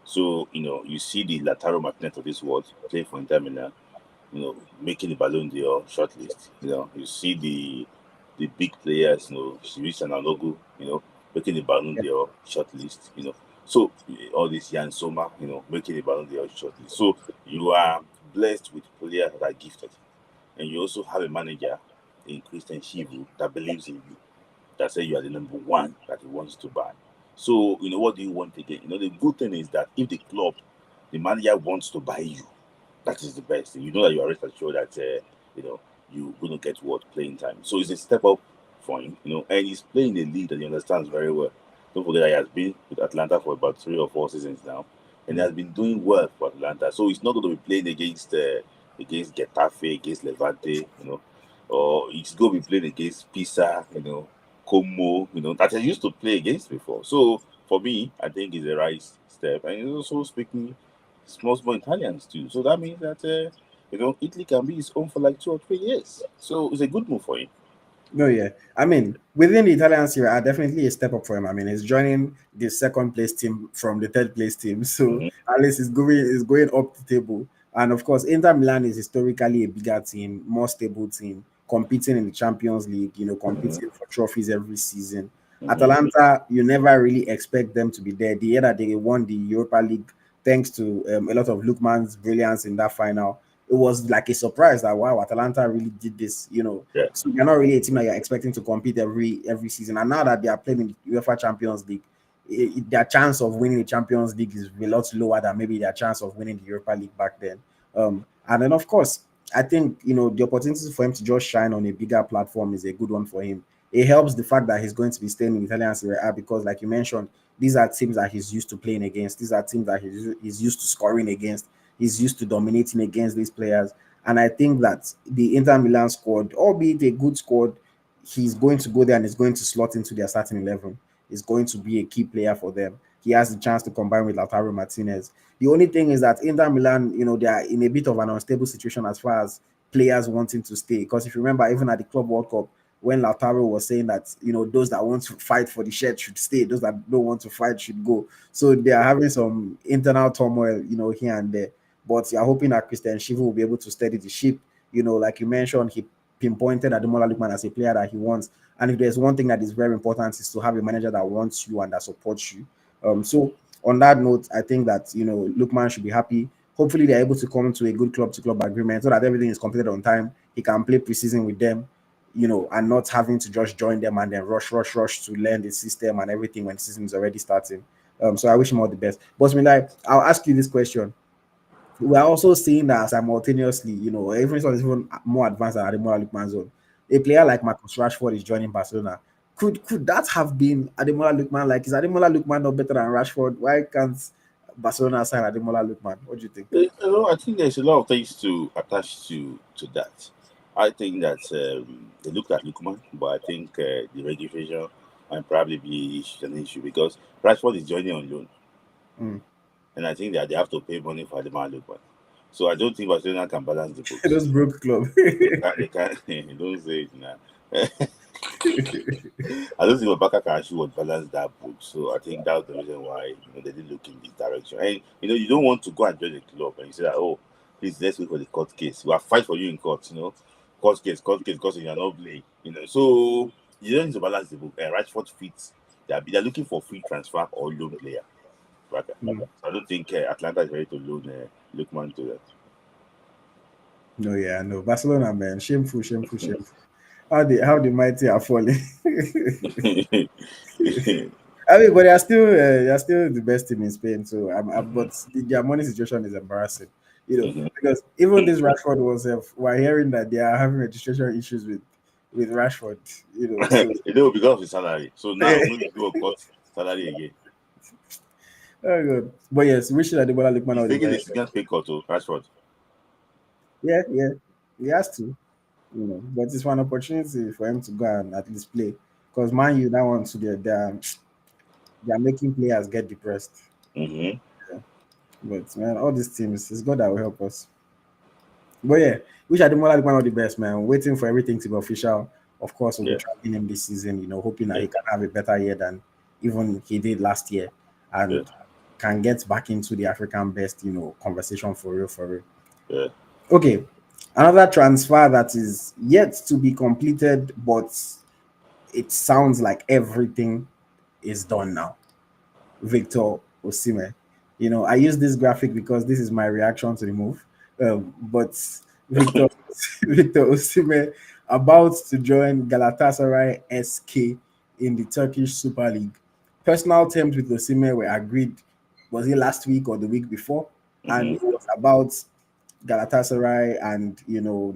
So, you see the Lautaro Martinez of this world play for Inter Milan, making the Ballon d'Or shortlist. You see the big players, Shirish and Alogu, making the Ballon yeah, d'Or shortlist. So all this Jan Soma, making the Ballon d'Or shortlist. So you are blessed with players that are gifted, and you also have a manager in Christian Shivu that believes in you, that say you are the number one that he wants to buy. So, what do you want again? The good thing is that if the manager wants to buy you, that is the best thing. You know that you are rest assured that, you're going to get what playing time. So it's a step up for him, and he's playing a league that he understands very well. Don't forget that he has been with Atlanta for about 3 or 4 seasons now, and he mm, has been doing well for Atlanta. So he's not going to be playing against Getafe, against Levante, or he's going to be playing against Pisa, Como, that I used to play against before. So for me, I think it's the right step. And he's also speaking small Italians too. So that means that Italy can be his own for like 2 or 3 years. So it's a good move for him. No, yeah. I mean, within the Italian Serie A, definitely a step up for him. I mean, he's joining the second place team from the third place team, so Hmm. at least he's going up the table. And of course, Inter Milan is historically a bigger team, more stable team, competing in the Champions League. Hmm. Competing for trophies every season. Hmm. Atalanta, you never really expect them to be there. The year that they won the Europa League, thanks to a lot of Lookman's brilliance in that final, it was like a surprise that wow, Atalanta really did this. Yeah. So they're not really a team that you're expecting to compete every season. And now that they are playing in the UEFA Champions League, their chance of winning the Champions League is a lot lower than maybe their chance of winning the Europa League back then. And then of course, I think the opportunity for him to just shine on a bigger platform is a good one for him. It helps the fact that he's going to be staying in Italian Serie A because, like you mentioned, these are teams that he's used to playing against. These are teams that he's used to scoring against. He's used to dominating against these players. And I think that the Inter Milan squad, albeit a good squad, he's going to go there and is going to slot into their starting 11. He's going to be a key player for them. He has the chance to combine with Lautaro Martinez. The only thing is that Inter Milan, they are in a bit of an unstable situation as far as players wanting to stay. Because if you remember, even at the Club World Cup, when Lautaro was saying that, those that want to fight for the shirt should stay, those that don't want to fight should go. So they are having some internal turmoil, here and there. But you're hoping that Christian Shivu will be able to steady the ship. Like you mentioned, he pinpointed Ademola Lookman as a player that he wants. And if there's one thing that is very important is to have a manager that wants you and that supports you. So on that note, I think that Lookman should be happy. Hopefully they're able to come to a good club to club agreement so that everything is completed on time. He can play preseason with them, and not having to just join them and then rush to learn the system and everything when the season is already starting. So I wish him all the best. But like, I'll ask you this question. We are also seeing that simultaneously, every one is even more advanced than Ademola Lookman's own. A player like Marcus Rashford is joining Barcelona. Could that have been Ademola Lookman? Like, is Ademola Lookman not better than Rashford? Why can't Barcelona sign Ademola Lookman? What do you think? I think there's a lot of things to attach to that. I think that they looked at Lukman, but I think the registration might probably be an issue because Rashford is joining on loan, Mm. and I think that they have to pay money for the man Lukman. So I don't think Barcelona can balance the books. Those broke club. They can't. Don't say it now. I don't think Rebecca can actually would balance that book. So I think that's the reason why they didn't look in this direction. And you don't want to go and join the club and you say that, oh, please let's wait for the court case. We'll fight for you in court, court case, because you're not playing. So you don't need to balance the book. And Rashford fits. They're looking for free transfer or loan player. Right? Mm. I don't think Atlanta is ready to loan Lookman to that. No, yeah, no. Barcelona, man. Shameful, shameful, shameful. How the mighty are falling. I mean, but they are still the best team in Spain. So, Mhm. but their money situation is embarrassing. Mhm. Because even this Rashford was, we're hearing that they are having registration issues with Rashford. So Because of his salary. So now maybe he will cut salary again. oh good. But yes, wishing Ademola Lookman He's all the taking a best. significant pay cut to Rashford. Yeah, yeah, he has to. But it's one opportunity for him to go and at least play. Because Man U, that one to they're making players get depressed. Mm-hmm. Yeah. But man, all these teams, it's God that will help us. But yeah, wish Ademola Lookman all the best, man. Waiting for everything to be official. Of course, we'll be Yeah, tracking him this season, hoping that yeah, he can have a better year than even he did last year yeah, and can get back into the African best, conversation for real, for real. yeah. Okay. Another transfer that is yet to be completed, but it sounds like everything is done now. Victor Osimhen. I use this graphic because this is my reaction to the move. But Victor Victor Osimhen about to join Galatasaray SK in the Turkish Super League. Personal terms with Osimhen were agreed. Was it last week or the week before? And Mm-hmm. it was about Galatasaray and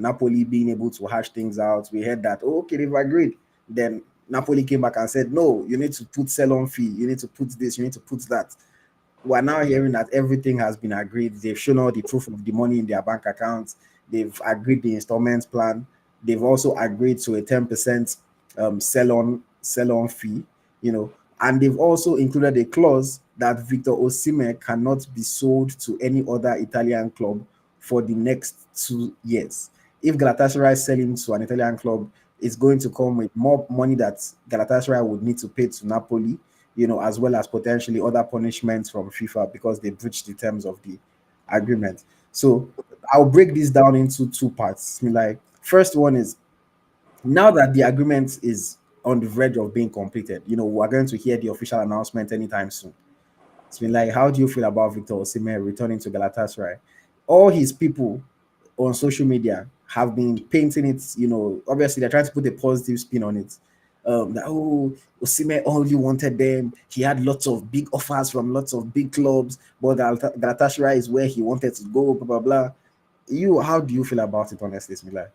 Napoli being able to hash things out. We heard that okay, they've agreed. Then Napoli came back and said, no, you need to put sell-on fee, you need to put this, you need to put that. We're now hearing that everything has been agreed. They've shown all the proof of the money in their bank accounts. They've agreed the installments plan. They've also agreed to a 10% sell on fee, and they've also included a clause that Victor Osimhen cannot be sold to any other Italian club for the next 2 years. If Galatasaray sell him to an Italian club, it's going to come with more money that Galatasaray would need to pay to Napoli, as well as potentially other punishments from FIFA because they breached the terms of the agreement. So I'll break this down into two parts. Like, first one is, now that the agreement is on the verge of being completed, we're going to hear the official announcement anytime soon. It's been like, how do you feel about Victor Osimhen returning to Galatasaray? All his people on social media have been painting it, obviously they're trying to put a positive spin on it. That, oh, Osimhen only wanted them. He had lots of big offers from lots of big clubs, but Galatasaray is where he wanted to go, blah, blah, blah. How do you feel about it, honestly, Smilai?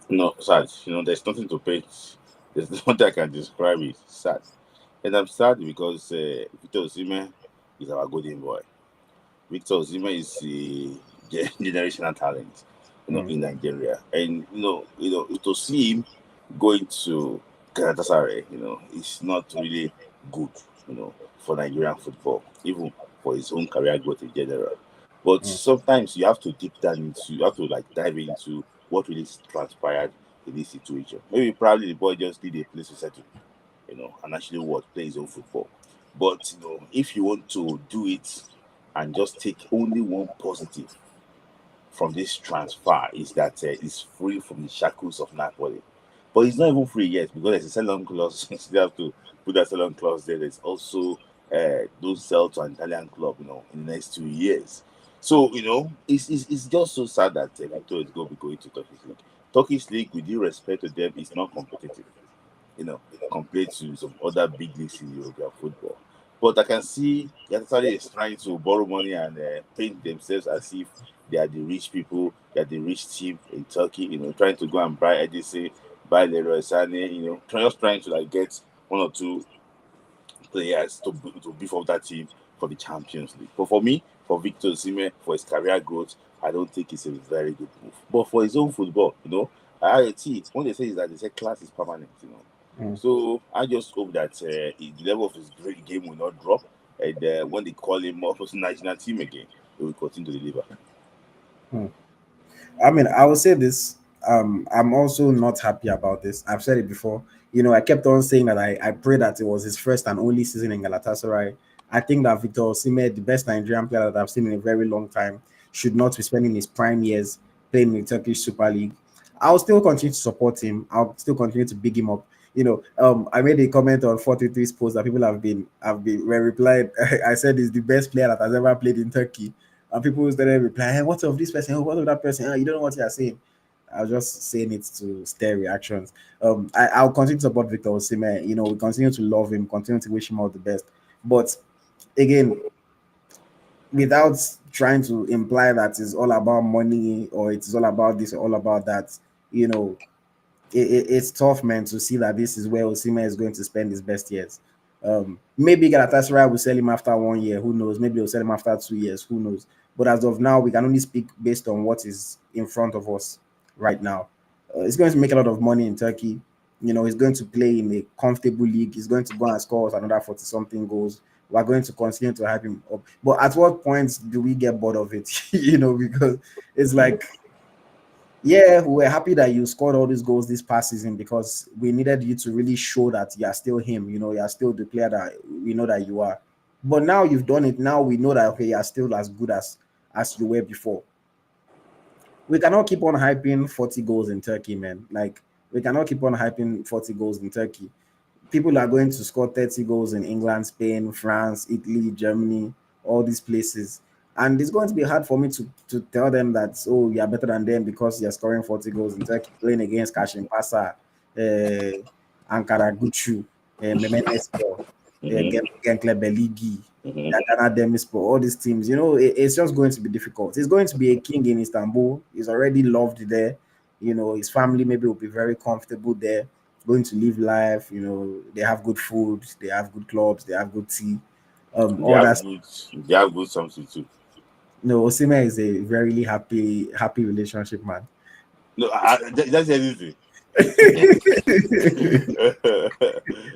No, sad. There's nothing to pay. There's nothing I can describe it. Sad. And I'm sad because Victor Osimhen is our golden boy. Victor Osimhen is a generational talent, Mm, in Nigeria. And to see him going to Galatasaray, it's not really good, for Nigerian football, even for his own career growth in general. But mm, sometimes you have to you have to like dive into what really transpired in this situation. Maybe probably the boy just need a place to settle, and actually play his own football. But if you want to do it and just take only one positive from this transfer, is that he's free from the shackles of Napoli. But he's not even free yet because there's a sell-on clause. You still have to put that sell-on clause there. There's also those sell to an Italian club, in the next 2 years. So it's just so sad that Victor is going to be going to Turkish league. Turkish league, with due respect to them, is not competitive, you know, compared to some other big leagues in European football. But I can see Galatasaray is trying to borrow money and paint themselves as if they are the rich people, they are the rich team in Turkey, trying to go and buy EDC, buy Leroy Sané, just trying to like get one or two players to beef up that team for the Champions League. But for me, for Victor Osimhen, for his career growth, I don't think it's a very good move. But for his own football, IoT, what they say is that they say class is permanent. mm, So I just hope that the level of his great game will not drop, and when they call him up for the national team again, he will continue to deliver. mm. I mean, I will say this. I'm also not happy about this. I've said it before. I kept on saying that I pray that it was his first and only season in Galatasaray. I think that Victor Osimhen, the best Nigerian player that I've seen in a very long time, should not be spending his prime years playing in the Turkish Super League. I'll still continue to support him. I'll still continue to big him up. I made a comment on 43's post that people have been were replied. I said he's the best player that has ever played in Turkey. And people started replying, hey, what of this person? Oh, what of that person? Oh, you don't know what you're saying. I was just saying it to stare reactions. I'll continue to support Victor Osimhen. We continue to love him, continue to wish him all the best. But again, without trying to imply that it's all about money or it's all about this or all about that, you know, it's tough, man, to see that this is where Osimhen is going to spend his best years. Maybe Galatasaray will sell him after 1 year. Who knows? Maybe they'll sell him after 2 years. Who knows? But as of now, we can only speak based on what is in front of us right now. He's going to make a lot of money in Turkey. He's going to play in a comfortable league. He's going to go and score another 40 something goals. We're going to continue to hype him up. But at what point do we get bored of it? Because it's like, yeah, we were happy that you scored all these goals this past season because we needed you to really show that you are still him. You are still the player that we know that you are. But now you've done it. Now we know that, okay, you are still as good as you were before. We cannot keep on hyping 40 goals in Turkey, man. Like, we cannot keep on hyping 40 goals in Turkey. People are going to score 30 goals in England, Spain, France, Italy, Germany, all these places. And it's going to be hard for me to tell them that, oh, you're better than them because you're scoring 40 goals in Turkey, playing against Kashim Pasa, Ankara Gucu, Memenespo, Mm-hmm. Genkle Beligi, Mm-hmm. Adana Demispo, all these teams. It's just going to be difficult. He's going to be a king in Istanbul. He's already loved there. His family maybe will be very comfortable there, going to live life. They have good food, they have good clubs, they have good tea. They All have that. good, they have good something too. No, Osimhen is a very happy relationship man. No, that's anything.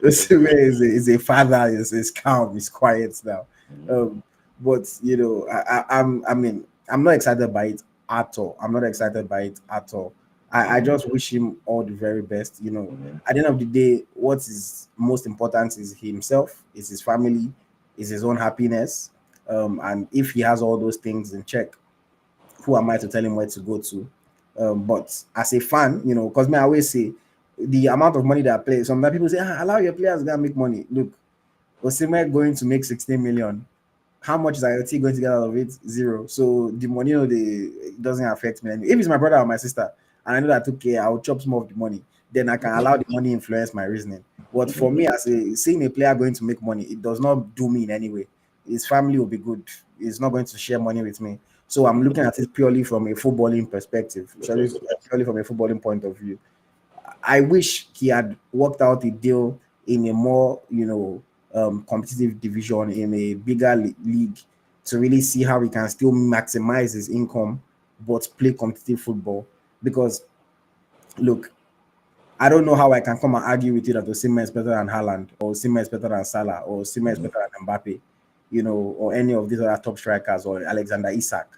Osimhen is a father. Is calm. Is quiet now. Um, but I mean, I'm not excited by it at all. I'm not excited by it at all. I just wish him all the very best. Mhm. At the end of the day, what is most important is himself, is his family, is his own happiness. And if he has all those things in check, who am I to tell him where to go to? But as a fan, because me I always say the amount of money that I play. Some people say, allow your players to make money. Look, Osimhen going to make 16 million. How much is IoT going to get out of it? Zero. So the money, it doesn't affect me. If it's my brother or my sister, and I know that okay, I'll chop some of the money, then I can allow the money influence my reasoning. But for me, as seeing a player going to make money, it does not do me in any way. His family will be good. He's not going to share money with me. So I'm looking at it purely from a footballing perspective, purely from a footballing point of view. I wish he had worked out a deal in a more, competitive division in a bigger league to really see how he can still maximize his income but play competitive football. Because look, I don't know how I can come and argue with you that Osimhen is better than Haaland, or Osimhen is better than Salah, or Osimhen is Mhm. better than Mbappe, or any of these other top strikers, or Alexander Isak,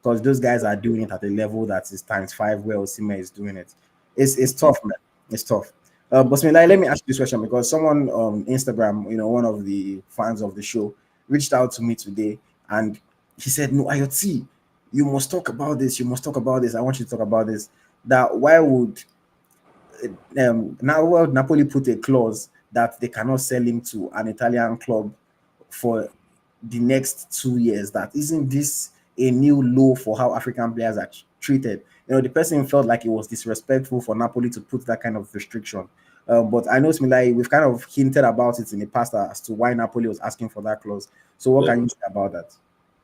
because those guys are doing it at a level that is times five where Osimhen is doing it. It's tough, man. It's tough. But Smilai, let me ask you this question because someone on Instagram, one of the fans of the show, reached out to me today and he said, "No, IoT, you must talk about this. You must talk about this. I want you to talk about this. That why would now well, Napoli put a clause that they cannot sell him to an Italian club for the next 2 years. That isn't this a new law for how African players are treated? The person felt like it was disrespectful for Napoli to put that kind of restriction. But I know, Smilai, we've kind of hinted about it in the past as to why Napoli was asking for that clause. So, what Yeah. can you say about that?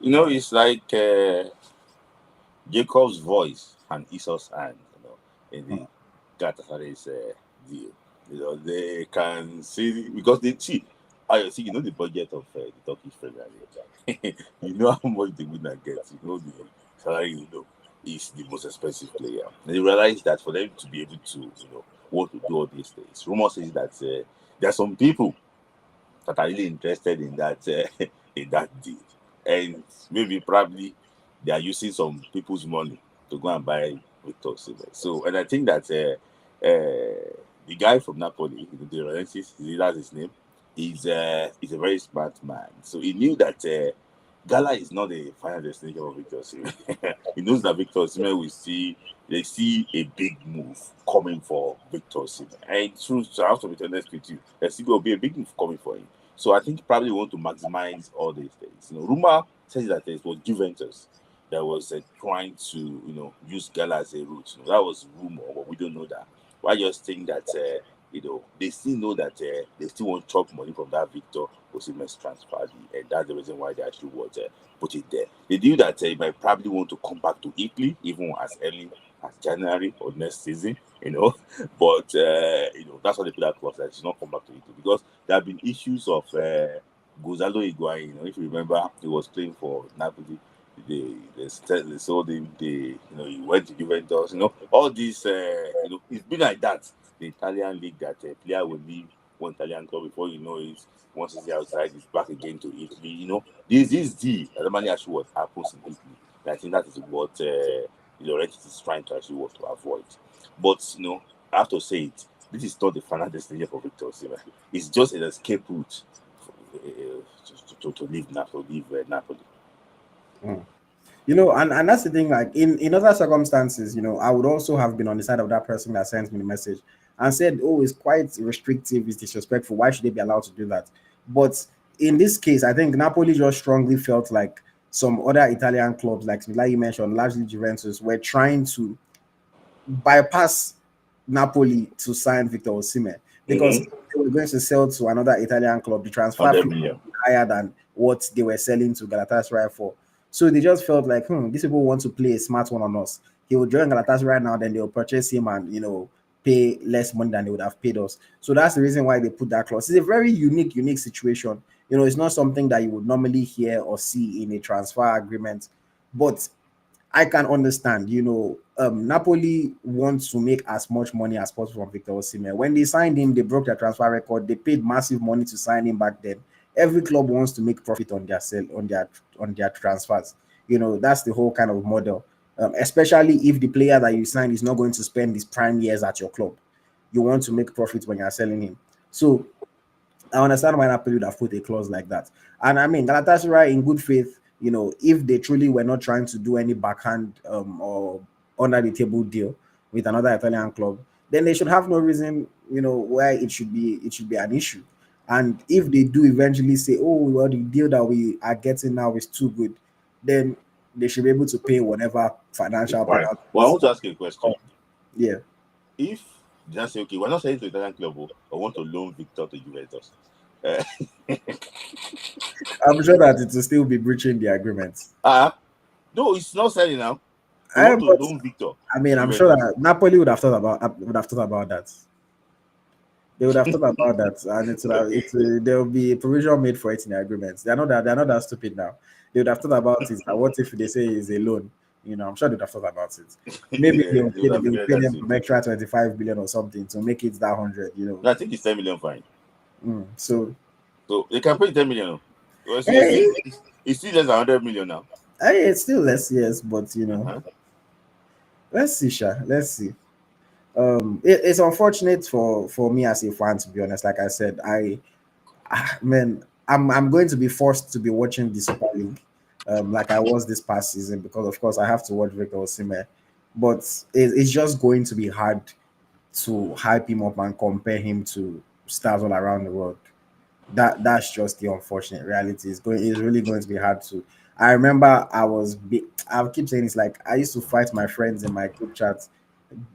It's like Jacob's voice and Esau's hand, in the Galatasaray's deal. They can see because they see. I see, the budget of the Turkish Premier League. You know how much the winner gets. You know the salary. Is the most expensive player. And they realize that for them to be able to, want to do all these things. Rumor says that there are some people that are really interested in that in that deal, and maybe probably they are using some people's money to go and buy Victor Osimhen. So, and I think that the guy from Napoli, the Laurentiis, that's his name, is a very smart man. So he knew that Gala is not the final destination of Victor Osimhen. He knows that Victor Osimhen will see they see a big move coming for Victor Osimhen. And true, so I have to be honest with you, there still will be a big move coming for him. So I think probably want to maximize all these things. Rumor says that it was Juventus that was trying to, use Gala as a route. That was rumor, but we don't know that. But I just think that, they still know that they still want to chop money from that Victor Osimhen's transfer deal, and that's the reason why they actually want put it there. They knew that he might probably want to come back to Italy even as early as January or next season, but that's why they put that clause that he's not come back to Italy because there have been issues of Gonzalo Higuain. If you remember, he was playing for Napoli. They sold him. He went to Juventus. All this. It's been like that. The Italian league that player will leave one Italian club before you know it. Once he's outside, he's back again to Italy. This the normally actually what happens in Italy. And I think that is what Laurentiis is trying to actually want to avoid. But I have to say it. This is not the final destination for Victor Osimhen. It's just an escape route to leave Napoli. Mm. And that's the thing, like in other circumstances, I would also have been on the side of that person that sent me the message and said, oh, it's quite restrictive, it's disrespectful, why should they be allowed to do that? But in this case, I think Napoli just strongly felt like some other Italian clubs, like you mentioned, largely Juventus, were trying to bypass Napoli to sign Victor Osimhen because Mm-hmm. if they were going to sell to another Italian club, the transfer 100 fee million. would be higher than what they were selling to Galatasaray for. So they just felt like, these people want to play a smart one on us. He will join Galatasaray now, then they'll purchase him and pay less money than they would have paid us. So that's the reason why they put that clause. It's a very unique situation. It's not something that you would normally hear or see in a transfer agreement. But I can understand, Napoli wants to make as much money as possible from Victor Osimhen. When they signed him, they broke their transfer record. They paid massive money to sign him back then. Every club wants to make profit on their sale, on their transfers. That's the whole kind of model. especially if the player that you sign is not going to spend his prime years at your club. You want to make profits when you're selling him. So I understand why Napoli would have put a clause like that. And I mean, Galatasaray, in good faith, if they truly were not trying to do any backhand or under the table deal with another Italian club, then they should have no reason, why it should be an issue. And if they do eventually say, oh, well, the deal that we are getting now is too good, then they should be able to pay whatever financial Fine. penalty. Well, I want to ask you a question. Yeah. If they say, okay, we're not selling to Italian club, I want to loan Victor to Juventus. I'm sure that it will still be breaching the agreement. No, it's not selling now. They I want to loan Victor. I mean, I'm sure that Napoli would have thought about that. They would have thought about that, and there will be a provision made for it in the agreements. They're not that stupid now. They would have thought about it. And what if they say it's a loan? I'm sure they'd have thought about it. Maybe they'll pay them some extra 25 billion or something to make it that 100. I think it's 10 million fine. So they can pay 10 million. It's still less than 100 million now. It's still less, yes, but let's see, Sha. Let's see. It's unfortunate for me as a fan, to be honest. Like I said, I'm going to be forced to be watching the Super League, like I was this past season, because of course I have to watch Victor Osimhen. But it's just going to be hard to hype him up and compare him to stars all around the world. That's just the unfortunate reality. It's really going to be hard to. I remember I keep saying, it's like I used to fight my friends in my group chat,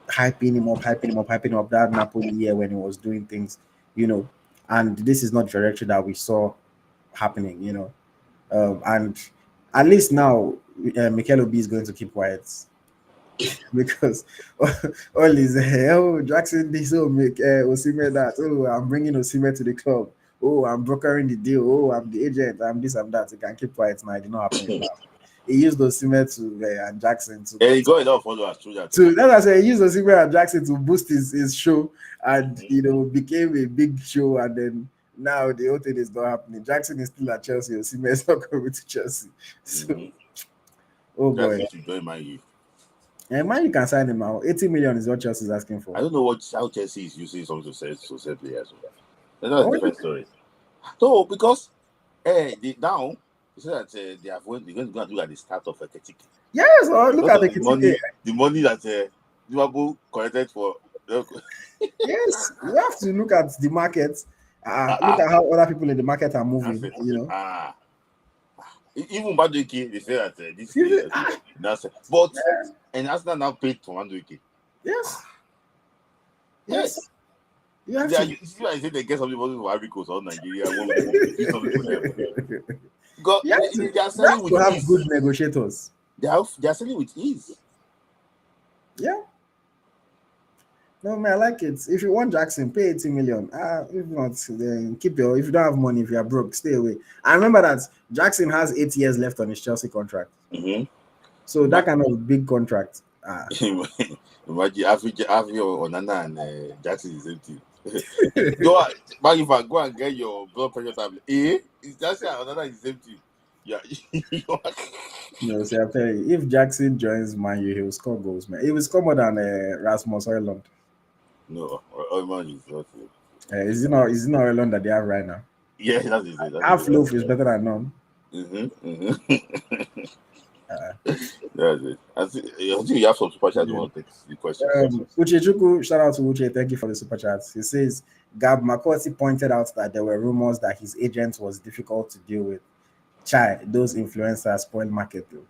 hyping him up that Napoli year when he was doing things, and this is not the trajectory that we saw happening, and at least now Mikel Obi is going to keep quiet because all is Jackson this, make Osimhen that, I'm bringing Osimhen to the club, I'm brokering the deal, I'm the agent, I'm this, I'm that. You can keep quiet now. It did not happen. He used Osimhen to and Jackson to. Yeah, he got enough followers through that. So that's why I say he used Osimhen and Jackson to boost his show, and became a big show. And then now the whole thing is not happening. Jackson is still at Chelsea. Osimhen is not coming to Chelsea. So, oh boy. And Man, you can sign him now. 80 million is what Chelsea is asking for. I don't know how Chelsea is using something to sell players. That's a different story. So because now. You said that they're going to go and look at the start of a Ketiki. Yes, look at the money. The money that Liverpool collected for. Yes, you have to look at the market. Look at how other people in the market are moving. Even Madueke, they say that this is that's it. But and Arsenal now paid for Madueke. Yes. Yes. You have to. You see why I say they get something for Ivory Coast or Nigeria. God, they are selling with ease. Good negotiators. They are selling with ease. Yeah. No, man, I like it. If you want Jackson, pay 80 million. If not, then keep your. If you don't have money, if you are broke, stay away. I remember that Jackson has 8 years left on his Chelsea contract. So that kind of big contract. Imagine Onana and Jackson is empty. Go and get your blood pressure tablet. That's Onana is empty. Yeah. No, see, I'm telling you, if Jackson joins Man U, he will score goals, man. He will score more than Rasmus Højlund. No, Højlund is not. Is it not Højlund that they have right now? Yeah, that's it. Half loaf is better than none. That's it. I think you have some super chat. You want to take the question? Uchechukwu, shout out to Uche. Thank you for the super chat. He says Gab Makosi pointed out that there were rumors that his agent was difficult to deal with. Chai, those influencers spoil market though.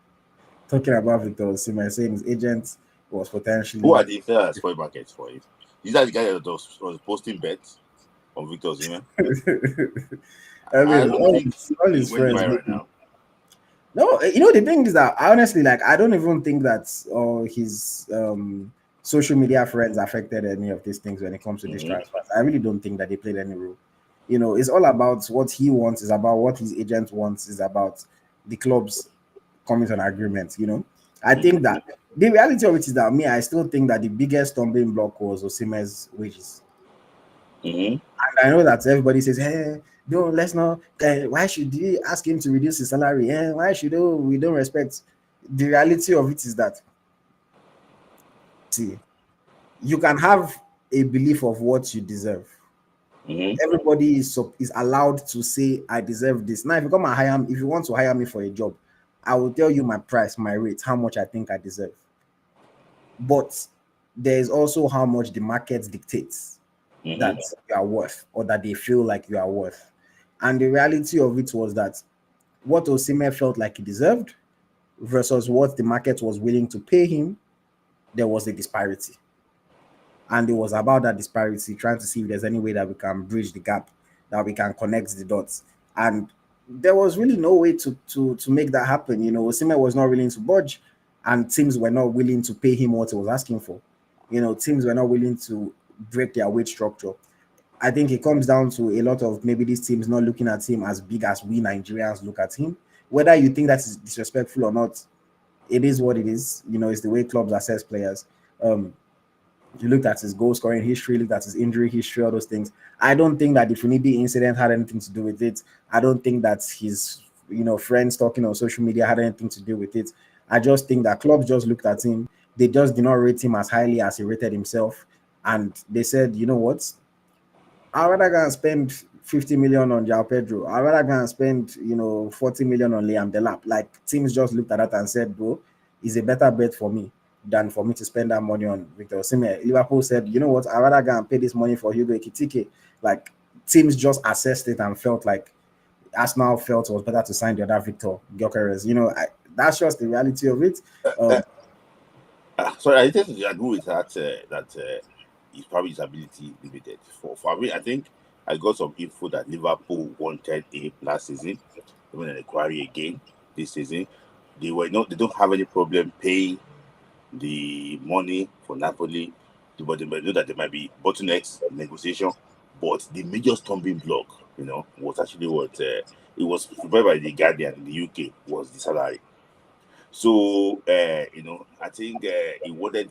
Talking about Victor Osimhen, saying his agent was potentially. Who are the influencers that spoil markets for it? Is that the guy that was posting bets on Victor Osimhen? I mean, all his friends right now. No, the thing is that honestly, like, I don't even think that his social media friends affected any of these things when it comes to these transfers. I really don't think that they played any role. It's all about what he wants, is about what his agent wants, is about the clubs coming to an agreement. I think that the reality of it is that I still think that the biggest stumbling block was Osimhen's wages. And I know that everybody says, hey, no, let's not. Why should you ask him to reduce his salary? Why should we don't respect? The reality of it is that See, you can have a belief of what you deserve. Mm-hmm. Everybody is allowed to say, I deserve this. Now, if you come and hire me, if you want to hire me for a job, I will tell you my price, my rate, how much I think I deserve. But there is also how much the market dictates Mm-hmm. that you are worth, or that they feel like you are worth. And the reality of it was that what Osimhen felt like he deserved versus what the market was willing to pay him, there was a disparity. And it was about that disparity, trying to see if there's any way that we can bridge the gap, that we can connect the dots. And there was really no way to make that happen. Osimhen was not willing to budge, and teams were not willing to pay him what he was asking for. Teams were not willing to break their wage structure. I think it comes down to a lot of maybe these teams not looking at him as big as we Nigerians look at him. Whether you think that is disrespectful or not, it is what it is. It's the way clubs assess players. You looked at his goal scoring history, looked at his injury history, all those things. I don't think that the Funibi incident had anything to do with it. I don't think that his friends talking on social media had anything to do with it. I just think that clubs just looked at him. They just did not rate him as highly as he rated himself. And they said, you know what? I'd rather go and spend 50 million on João Pedro. I'd rather go and spend, 40 million on Liam Delap. Like, teams just looked at that and said, bro, it's a better bet for me than for me to spend that money on Victor Osimhen. Liverpool said, you know what, I'd rather go and pay this money for Hugo Ekitike. Like, teams just assessed it and felt like Arsenal felt it was better to sign the other Victor Gyökeres. That's just the reality of it. Sorry, I tend to agree with that. It's probably his ability limited. For me, I think I got some info that Liverpool wanted him last season. They want to acquire again this season. They don't have any problem paying the money for Napoli, but they might know that there might be bottlenecks in negotiation. But the major stumbling block, was actually what it was prepared by the Guardian in the UK, was the salary. So I think he wanted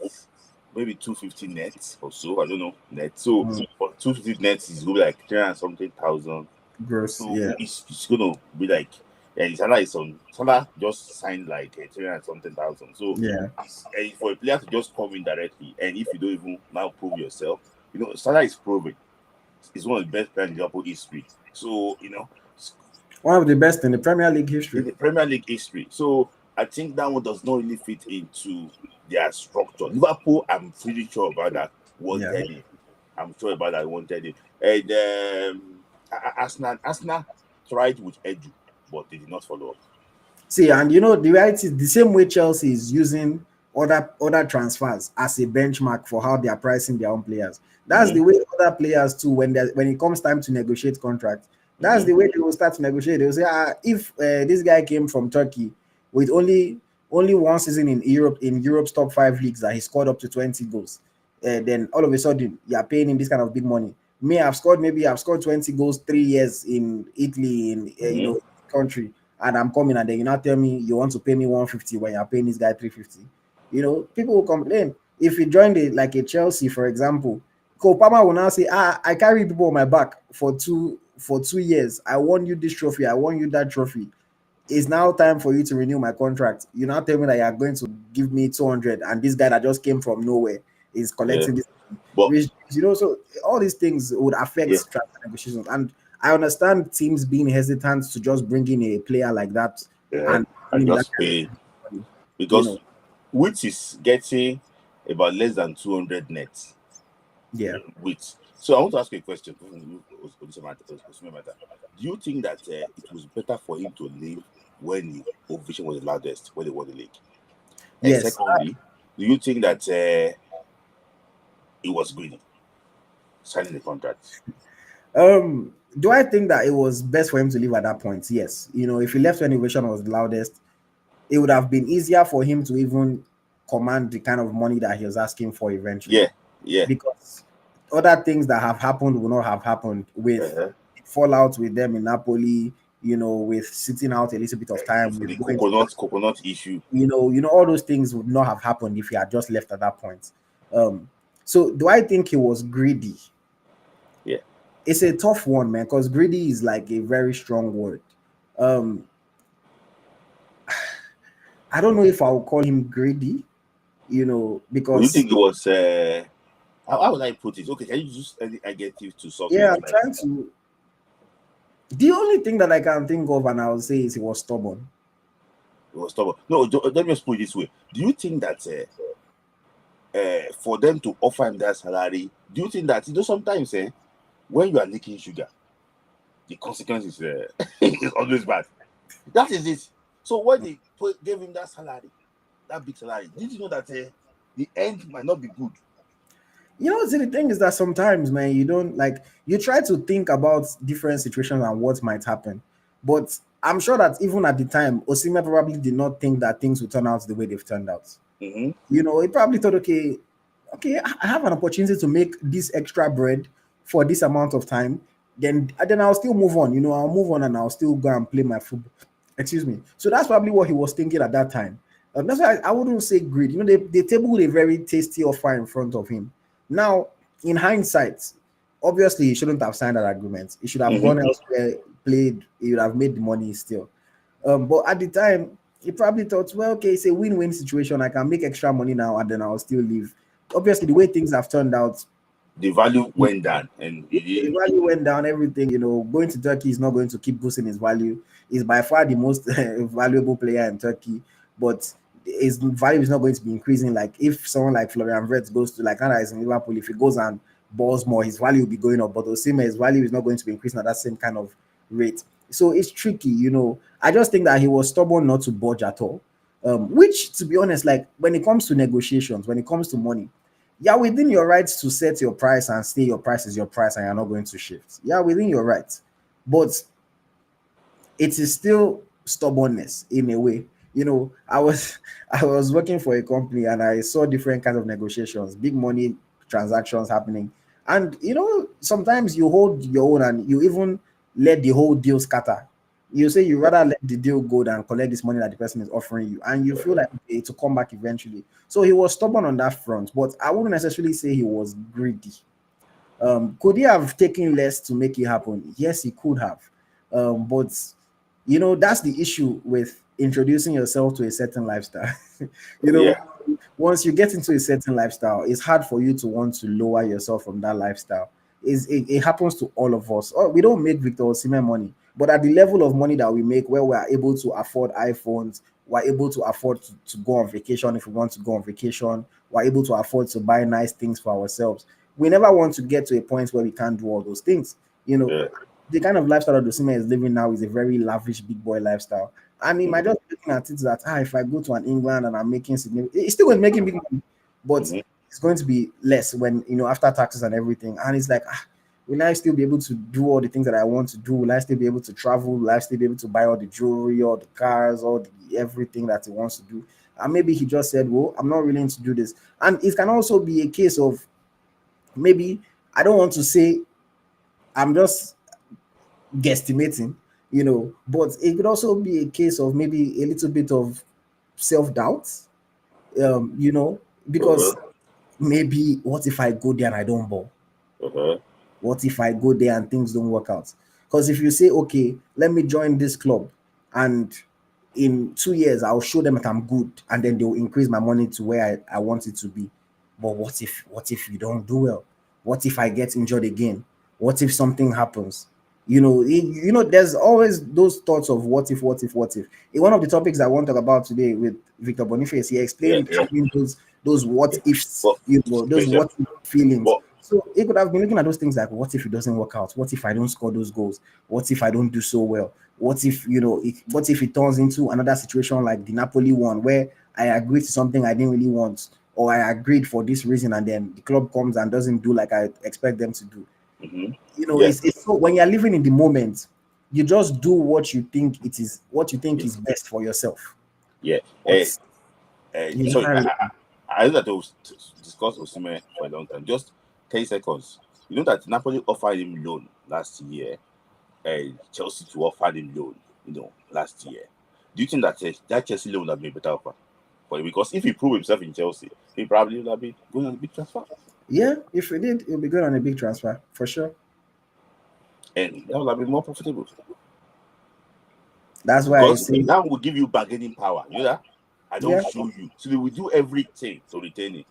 maybe 250 nets or so. I don't know net. So for 250 nets is going to be like 300-something thousand. Gross, So yeah. it's going to be like, and Salah just signed like 300-something thousand. So Yeah. and for a player to just come in directly, and if you don't even now prove yourself, Salah is proven. It's one of the best players in Liverpool history. So One of the best in the Premier League history. in the Premier League history. So I think that one does not really fit into their structure. Liverpool, I'm pretty sure about that. Wanted him. I'm sure about that. Wanted him. And Arsenal tried with Edu, but they did not follow up. See, and the reality is the same way Chelsea is using other transfers as a benchmark for how they are pricing their own players. That's the way other players too, when it comes time to negotiate contracts, that's the way they will start to negotiate. They will say, if this guy came from Turkey with only one season in Europe's top 5 leagues that he scored up to 20 goals, then all of a sudden you are paying him this kind of big money. I've scored 20 goals 3 years in Italy, in country, and I'm coming, and then you now tell me you want to pay me 150 when you're paying this guy 350. People will complain. If he joined a Chelsea, for example, Cole Palmer will now say, I carried the ball on my back for 2 years. I won you this trophy. I won you that trophy. It's now time for you to renew my contract. You now tell me that you are going to give me 200, and this guy that just came from nowhere is collecting this. But, so all these things would affect transfer negotiations. And I understand teams being hesitant to just bring in a player like that and just pay, because which is getting about less than 200 nets. Yeah. So I want to ask you a question. Do you think that it was better for him to leave when the Vision was the loudest, when they won the league? And Yes. Secondly, do you think that it was greedy signing the contract? Do I think that it was best for him to leave at that point? Yes. If he left when Vision was the loudest, it would have been easier for him to even command the kind of money that he was asking for eventually. Yeah. Because other things that have happened will not have happened with fallout with them in Napoli, with sitting out a little bit of time. With the coconut issue. All those things would not have happened if he had just left at that point. So do I think he was greedy? Yeah. It's a tough one, man, because greedy is like a very strong word. I don't know if I would call him greedy. But you because think it was how would I put it? Okay, can you use any adjective to something yeah, was I'm like trying to. The only thing that I can think of, and I would say, is he was stubborn. it was stubborn? No, let me just put it this way. Do you think that for them to offer him that salary, do you think that sometimes when you are licking sugar, the consequence is is always bad. That is it. So when they gave him that salary, that big salary, did you know that the end might not be good? See, the thing is that sometimes, man, you don't you try to think about different situations and what might happen. But I'm sure that even at the time, Osimhen probably did not think that things would turn out the way they've turned out. Mm-hmm. He probably thought, okay, I have an opportunity to make this extra bread for this amount of time. Then I'll still move on. I'll move on and I'll still go and play my football. Excuse me. So that's probably what he was thinking at that time. That's why I wouldn't say greed. They tabled a very tasty offer in front of him. Now, in hindsight, obviously he shouldn't have signed that agreement. He should have gone Mm-hmm. elsewhere, played. He would have made the money still. But at the time, he probably thought, well, okay, it's a win-win situation. I can make extra money now, and then I'll still leave. Obviously, the way things have turned out, The value went down, and the value went down. Everything, going to Turkey is not going to keep boosting his value. He's by far the most valuable player in Turkey, but his value is not going to be increasing. Like if someone like Florian Wirtz goes to now that is in Liverpool, if he goes and balls more, his value will be going up. But Osimhen, his value is not going to be increasing at that same kind of rate. So it's tricky. I just think that he was stubborn not to budge at all. Which, to be honest, like when it comes to negotiations, when it comes to money, yeah, within your rights to set your price and say your price is your price and you're not going to shift. Yeah, within your rights. But it is still stubbornness in a way. I was I was working for a company and I saw different kinds of negotiations, big money transactions happening. And sometimes you hold your own and you even let the whole deal scatter. You say you rather let the deal go than collect this money that the person is offering you, and you feel like okay, to come back eventually. So he was stubborn on that front, but I wouldn't necessarily say he was greedy. Could he have taken less to make it happen? Yes, he could have. But that's the issue with introducing yourself to a certain lifestyle. you know, yeah. once you get into a certain lifestyle, it's hard for you to want to lower yourself from that lifestyle. It happens to all of us. Oh, we don't make Victor Osimhen money, but at the level of money that we make, where we are able to afford iPhones, we're able to afford to go on vacation if we want to go on vacation, we're able to afford to buy nice things for ourselves. We never want to get to a point where we can't do all those things. Yeah. The kind of lifestyle that Osimhen is living now is a very lavish big boy lifestyle. And he might just be looking at it that if I go to an England and I'm making significant, it's still going to make him big money, but Mm-hmm. it's going to be less when after taxes and everything. And it's like, will I still be able to do all the things that I want to do? Will I still be able to travel? Will I still be able to buy all the jewelry, all the cars, everything that he wants to do? And maybe he just said, well, I'm not willing to do this. And it can also be a case of maybe I don't want to say I'm just guesstimating, but it could also be a case of maybe a little bit of self-doubt, because Uh-huh. maybe what if I go there and I don't ball? Uh-huh. What if I go there and things don't work out? Because if you say, okay, let me join this club and in 2 years I'll show them that I'm good and then they'll increase my money to where I want it to be. But what if you don't do well? What if I get injured again? What if something happens? There's always those thoughts of what if. In one of the topics I want to talk about today with Victor Boniface, he Yeah, explained yeah. those what ifs, But those what if feelings. but So he could have been looking at those things like, what if it doesn't work out? What if I don't score those goals? What if I don't do so well? What if, what if it turns into another situation like the Napoli one where I agreed to something I didn't really want, or I agreed for this reason and then the club comes and doesn't do like I expect them to do. mm-hmm. Yeah, It's so when you're living in the moment, you just do what you think what you think yeah, is best for yourself. yeah. But you Sorry, can't really, I know that they will discuss Osimhen for a long time. Just 10 seconds. You know that Napoli offered him loan last year, and Chelsea to offer him loan. Last year. Do you think that that Chelsea loan would have been a better offer for him? Because if he proved himself in Chelsea, he probably would have been going on a big transfer, yeah, if we did, it'll be good on a big transfer for sure. and that would have been more profitable. That's why I Because say that will give you bargaining power. You know that? I don't show you. So they will do everything to retain it.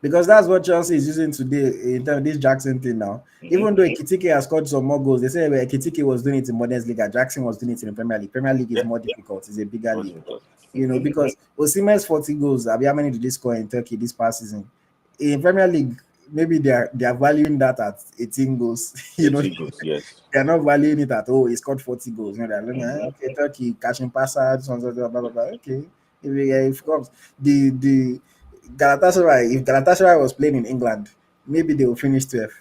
Because that's what Chelsea is using today in terms of this Jackson thing now. Even though Ekitike has scored some more goals, they say Ekitike was doing it in Bundesliga, Jackson was doing it in the Premier League. Premier League is more difficult. It's a bigger league. Because Osimhen's 40 goals, how many did they score in Turkey this past season? In Premier League, maybe they are valuing that at 18 goals. 18 goals, yes. They are not valuing it at he scored 40 goals. They're looking at okay, Turkey catching passes, blah blah blah. Okay, if it comes the Galatasaray, if Galatasaray was playing in England, maybe they will finish 12th.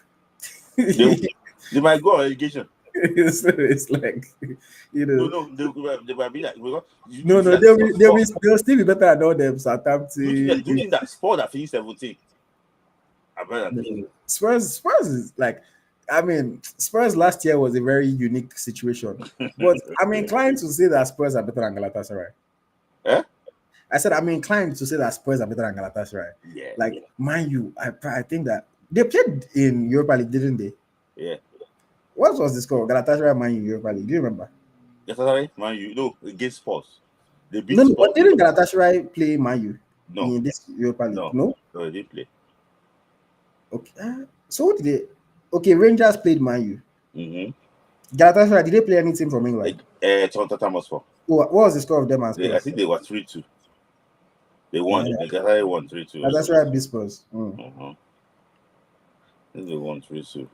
They might go on relegation. So it's like, No, they might be like, they'll still be better than all them. Southampton. Do you think that Spurs that finished 17th? Spurs is like, Spurs last year was a very unique situation. But I'm inclined to say that Spurs are better than Galatasaray. I said I'm inclined to say that Spurs are better than Galatasaray. Yeah. Like, Man U, I think that they played in Europa League, didn't they? Yeah. What was the score? Galatasaray, Man U, Europa League. Do you remember? Galatasaray, Man U. No, against Spurs. They beat No, Spurs. but didn't Galatasaray play Man U? No. In this Europa League? No, they didn't play. Okay. So what did they? Okay, Rangers played Man U. Galatasaray, did they play anything from England? Tottenham Hotspur. What was the score of them and Spurs? I think they were 3-2. They won. Galatasaray won 3-2. Galatasaray beat Spurs. I think they won 3-2.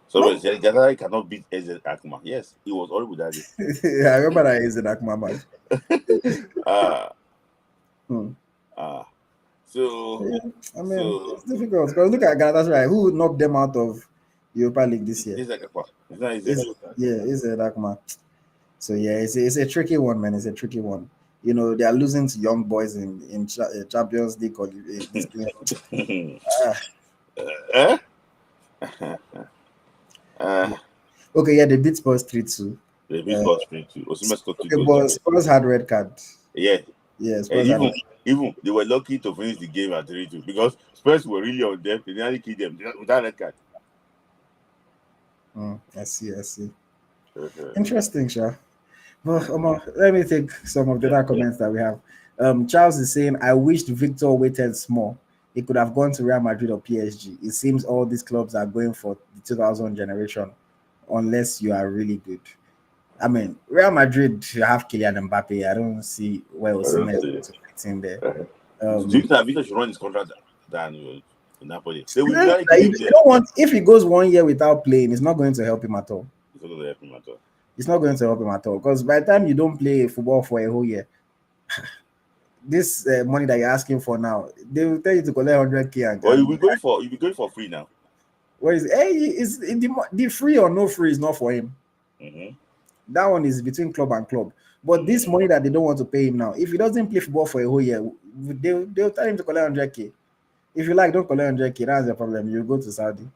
So Galatasaray cannot beat AZ Alkmaar. Yes, he was horrible that day. Yeah, I remember that AZ Alkmaar match. It's difficult because look at Galatasaray, who knocked them out of Europa League this year. AZ Alkmaar. So it's a tricky one, man. It's a tricky one. They are losing to young boys in Champions League. Okay, they beat Spurs 3-2. They beat Spurs 3-2. Osimhen scored 2 goals. Spurs had red card. Yeah. Spurs even they were lucky to finish the game at 3-2 because Spurs were really on them. They nearly killed them without red card. I see. Interesting, sure. Well, let me take some of the other comments that we have. Charles is saying, I wished Victor waited small. He could have gone to Real Madrid or PSG. It seems all these clubs are going for the 2000 generation unless you are really good. Real Madrid, you have Kylian Mbappe. I don't see where Osimhen is to fit in there. Do you think Victor should run his contract than Napoli? If he goes 1 year without playing, it's not going to help him at all. It's not going to help him at all because by the time you don't play football for a whole year, this money that you're asking for now, they will tell you to collect 100K. You'll be going for free now. What is the free or no free is not for him. That one is between club and club. But this money that they don't want to pay him now, if he doesn't play football for a whole year, they'll tell him to collect 100K. If you don't collect 100K, that's the problem. You go to Saudi.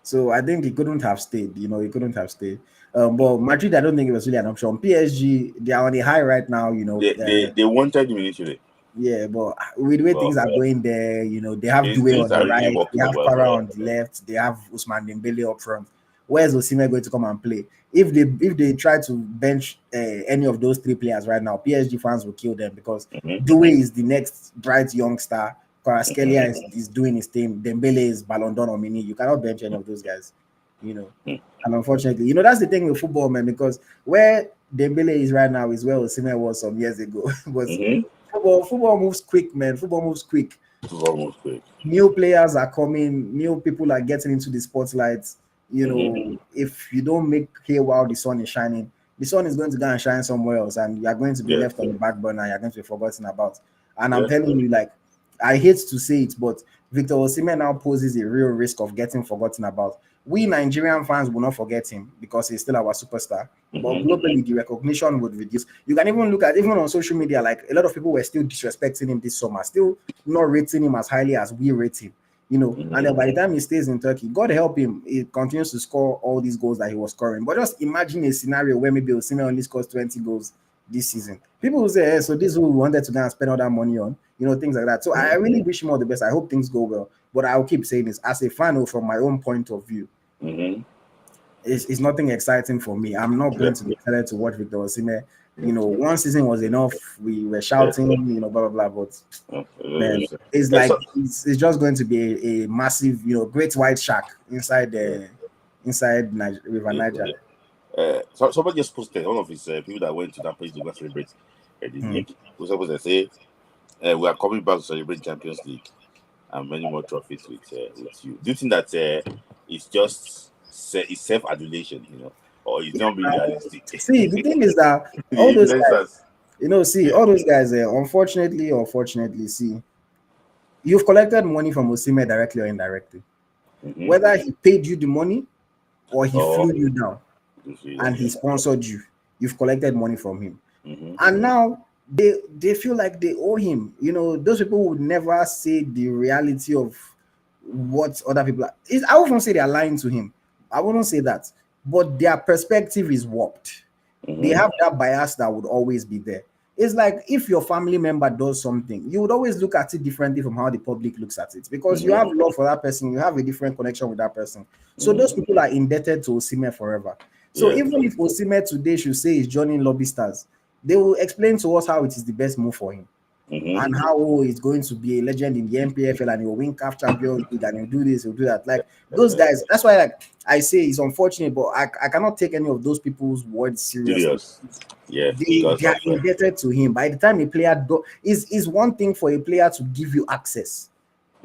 So I think he couldn't have stayed. He couldn't have stayed. But Madrid, I don't think it was really an option. PSG, they are on a high right now. They wanted him initially. Yeah, but with the way things are going there, they have Due on the right, they have Para on the left, they have Ousmane Dembele up front. Where's Osimhen going to come and play? If they try to bench any of those three players right now, PSG fans will kill them because Due is the next bright young star. Kvaratskhelia is doing his thing. Dembele is Ballon d'Or nominee. You cannot bench any of those guys, And unfortunately, that's the thing with football, man, because where Dembele is right now is where Osimhen was some years ago. But football moves quick, man. Football moves quick. New players are coming. New people are getting into the spotlight. If you don't make hay while the sun is shining, the sun is going to go and shine somewhere else, and you are going to be left on the back burner. You're going to be forgotten about. And I'm telling you, I hate to say it, but Victor Osimhen now poses a real risk of getting forgotten about. We Nigerian fans will not forget him because he's still our superstar. But globally, the recognition would reduce. You can even look at, even on social media, a lot of people were still disrespecting him this summer, still not rating him as highly as we rate him. And then by the time he stays in Turkey, God help him, he continues to score all these goals that he was scoring. But just imagine a scenario where maybe Osimhen only scores 20 goals this season. People will say, so this is who we wanted to go and spend all that money on, things like that. So I really wish him all the best. I hope things go well. But I'll keep saying this as a fan from my own point of view. it's nothing exciting for me. I'm not going to be excited to watch Victor Osimhen. One season was enough. We were shouting, blah blah blah. But man, it's like it's just going to be a massive, great white shark inside River Niger. So somebody just posted one of his people that went to that place to go celebrate the league. Was supposed to say, "We are coming back to celebrate Champions League and many more trophies with you." Do you think that it's just it's self-adulation, or it's not being realistic? See, the thing is that all those guys, all those guys, unfortunately, see, you've collected money from Osimhen directly or indirectly. Whether he paid you the money or he flew you down and he sponsored you, you've collected money from him. And now they feel like they owe him. Those people would never say the reality of what other people are. I wouldn't say they're lying to him. I wouldn't say that. But their perspective is warped. They have that bias that would always be there. It's like if your family member does something, you would always look at it differently from how the public looks at it, because you have love for that person, you have a different connection with that person. So those people are indebted to Osimhen forever. So even if Osimhen today should say he's joining Lobby Stars, they will explain to us how it is the best move for him. And how he's going to be a legend in the MPFL and he'll win CAF Champions League and he'll do this, he'll do that. Like those guys, that's why I say it's unfortunate, but I cannot take any of those people's words seriously. They are indebted to him. By the time a player is one thing for a player to give you access.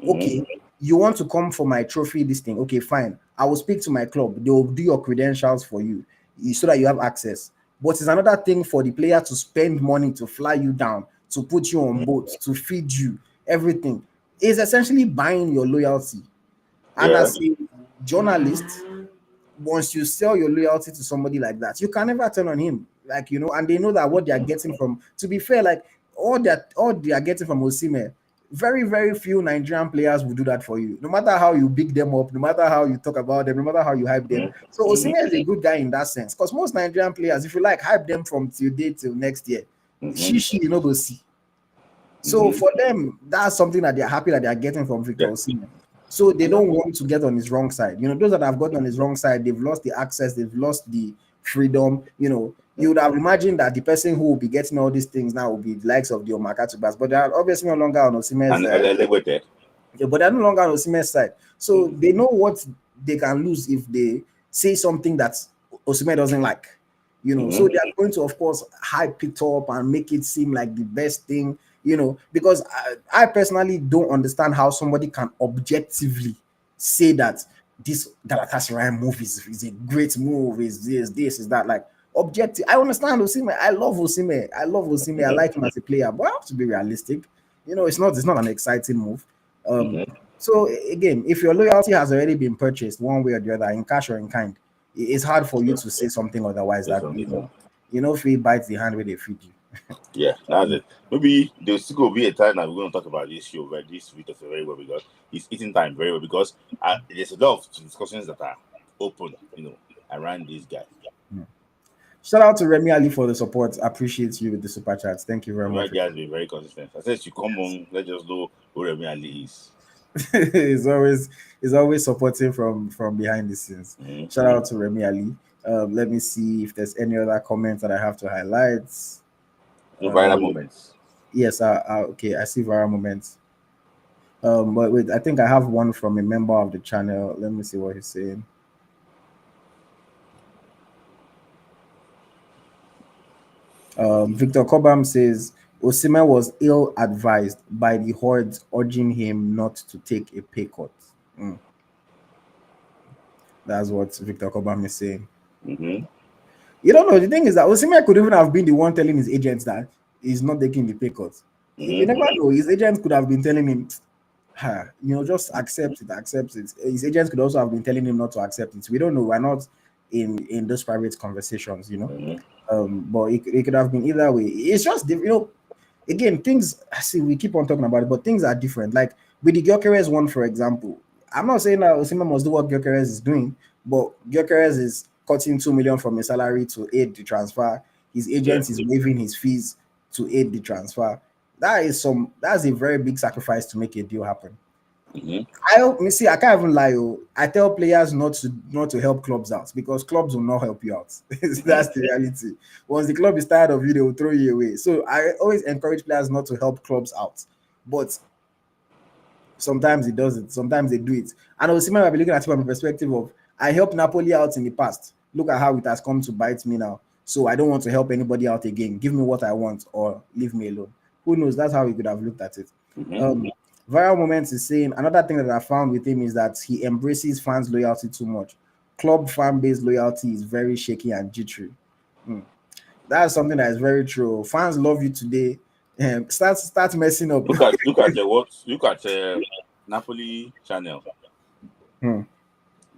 Okay, you want to come for my trophy, this thing. Okay, fine. I will speak to my club. They will do your credentials for you so that you have access. But it's another thing for the player to spend money to fly you down, to put you on boats, to feed you, everything. Is essentially buying your loyalty. And as a journalist, once you sell your loyalty to somebody like that, you can never turn on him. And they know that what they are getting from, to be fair, like all they are getting from Osimhen, very, very few Nigerian players will do that for you. No matter how you big them up, no matter how you talk about them, no matter how you hype them. So Osimhen is a good guy in that sense. Because most Nigerian players, if you hype them from today till next year, you know go see. So for them, that's something that they're happy that they are getting from Victor Osimhen. So they don't want to get on his wrong side. Those that have gotten on his wrong side, they've lost the access, they've lost the freedom. You would have imagined that the person who will be getting all these things now will be the likes of the Omakatubas, but they are obviously no longer on Osimhen's side. But they're no longer on Osimhen's side. So they know what they can lose if they say something that Osimhen doesn't like. So they are going to, of course, hype it up and make it seem like the best thing. Because I personally don't understand how somebody can objectively say that this Galatasaray move is a great move, is this, is that. Like, objective. I understand Osimhen. I love Osimhen. I like him as a player, but I have to be realistic. It's not an exciting move. So again, if your loyalty has already been purchased one way or the other, in cash or in kind, it's hard for you to say something otherwise. That if he bites the hand where they feed you. Yeah, that's it. Maybe there's still going to be a time that we're going to talk about this show, but this week very well, because it's eating time very well, because there's a lot of discussions that are open, around these guys. Shout out to Remy Ali for the support. Appreciate you with the super chats. Thank you very much. You guys been very consistent. I said you come on, let's just know who Remy Ali is. He's always supporting from behind the scenes. Shout out to Remy Ali. Let me see if there's any other comments that I have to highlight. Viral moments. Yes, okay, I see viral moments. But wait, I think I have one from a member of the channel. Let me see what he's saying. Victor Cobham says Osimhen was ill-advised by the hordes urging him not to take a pay cut. That's what Victor Cobham is saying. You don't know. The thing is that Osimhen could even have been the one telling his agents that he's not taking the pay cut. You never know. His agents could have been telling him, just accept it. His agents could also have been telling him not to accept it. We don't know. We're not in those private conversations, but it could have been either way. It's just, again, things, we keep on talking about it, but things are different. Like with the Gyökeres one, for example, I'm not saying that Osimhen must do what Gyökeres is doing, but Gyökeres is cutting 2 million from his salary to aid the transfer. His agent is waiving his fees to aid the transfer. That's a very big sacrifice to make a deal happen. Mm-hmm. I can't even lie. I tell players not to help clubs out because clubs will not help you out. That's the reality. Once the club is tired of you, they will throw you away. So I always encourage players not to help clubs out. But sometimes it does it. Sometimes they do it. And Osimhen might be looking at it from a perspective of I helped Napoli out in the past. Look at how it has come to bite me now. So I don't want to help anybody out again. Give me what I want or leave me alone. Who knows? That's how he could have looked at it. Mm-hmm. Um, Viral Moments is saying another thing that I found with him is that he embraces fans' loyalty too much. Club fan base loyalty is very shaky and jittery. Hmm. That's something that is very true. Fans love you today. Start messing up. Look at Napoli channel. Hmm.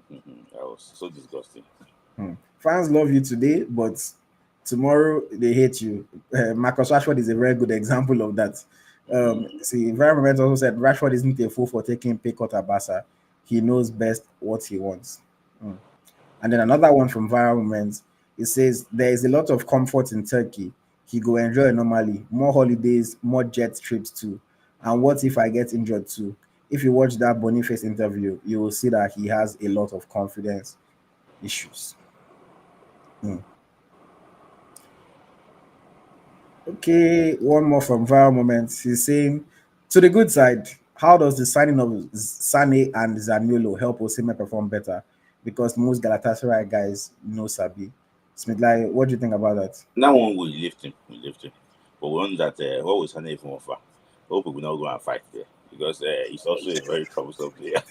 That was so disgusting. Fans love you today, but tomorrow they hate you. Marcus Rashford is a very good example of that. See, Environment also said Rashford isn't a fool for taking pay cut at Barca. He knows best what he wants. Hmm. And then another one from Viral Moments, it says there is a lot of comfort in Turkey. He go enjoy normally, more holidays, more jet trips too. And what if I get injured too? If you watch that Boniface interview, you will see that he has a lot of confidence issues. Hmm. Okay, one more from Viral Moments. He's saying, to the good side, how does the signing of Sane and Zaniolo help Osimhen perform better? Because most Galatasaray guys know Sabi. Smith Layi, what do you think about that? That one will lift him. We lift him. But one that what was her name from offer? Hope we will not go and fight there because he's also a very troublesome player.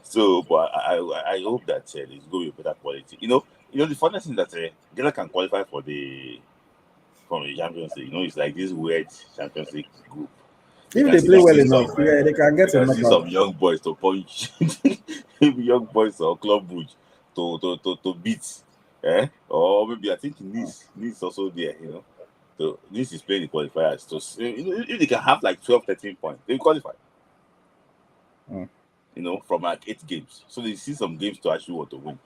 So, but I hope that there's going to be better quality. The funny thing that Ghana can qualify from the Champions League. It's like this weird Champions League group. If they play well See enough, some, yeah, they can you get a can see knockout. some young boys to punch, maybe young boys or club bridge to beat, or maybe I think Nice also there. So Nice is playing the qualifiers. So if they can have like 12, 13 points, they will qualify. Mm. From like 8 games, so they see some games to actually want to win.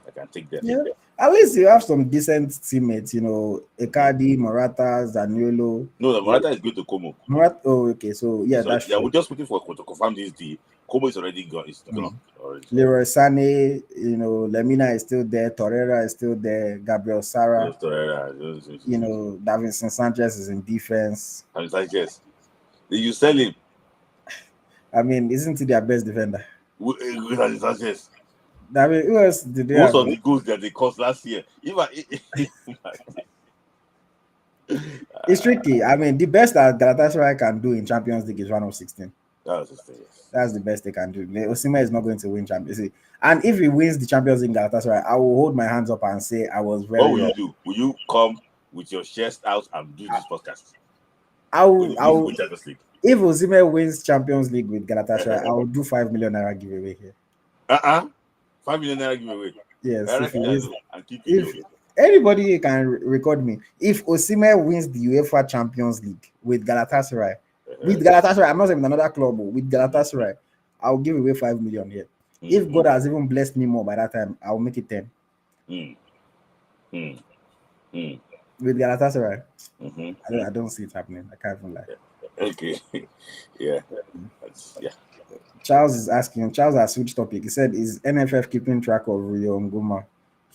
I can take them. Yeah, at least you have some decent teammates, Icardi, Morata, Zaniolo. No, the Morata is going to Como. Morata, oh, okay, so yeah, So that's yeah, true. we're just waiting for to confirm this deal. Como is already gone. It's gone already. Leroy Sane, Lemina is still there, Torreira is still there, Gabriel Sara, Davinson Sanchez is in defense. Sanchez. You sell him. I mean, isn't he their best defender? With Sanchez. I mean, who else did they Most have? of the goals that they cost last year. It's tricky. I mean, the best that Galatasaray can do in Champions League is round of 16. That was yes. That's the best they can do. Osimhen is not going to win Champions League. And if he wins the Champions League in Galatasaray, I will hold my hands up and say I was very What will you do? Will you come with your chest out and do this podcast? I will, win Champions League. If Osimhen wins Champions League with Galatasaray, I will do 5 million naira giveaway here. 5 million naira giveaway. Yes. If anybody can record me. If Osimhen wins the UEFA Champions League with Galatasaray, I'm not saying with another club, but with Galatasaray, I'll give away 5 million here. If God has even blessed me more by that time, I'll make it 10. With Galatasaray, I don't see it happening. I can't even lie. Okay. Yeah. Charles has switched topic. He said, is NFF keeping track of Rio Nguma?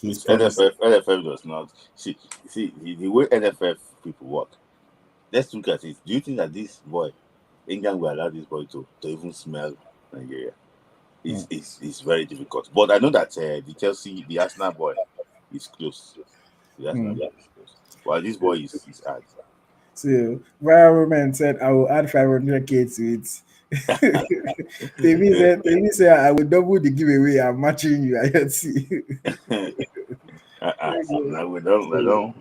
NFF does not. See the way NFF people work. Let's look at it. Do you think that this boy, England will allow this boy to even smell Nigeria? It's very difficult. But I know that the Arsenal boy is close. The Arsenal boy is close. Well, this boy is hard. So, Viral Woman said, I will add 500k to it. Temi said, I will double the giveaway. I'm matching you. AyoT. We don't.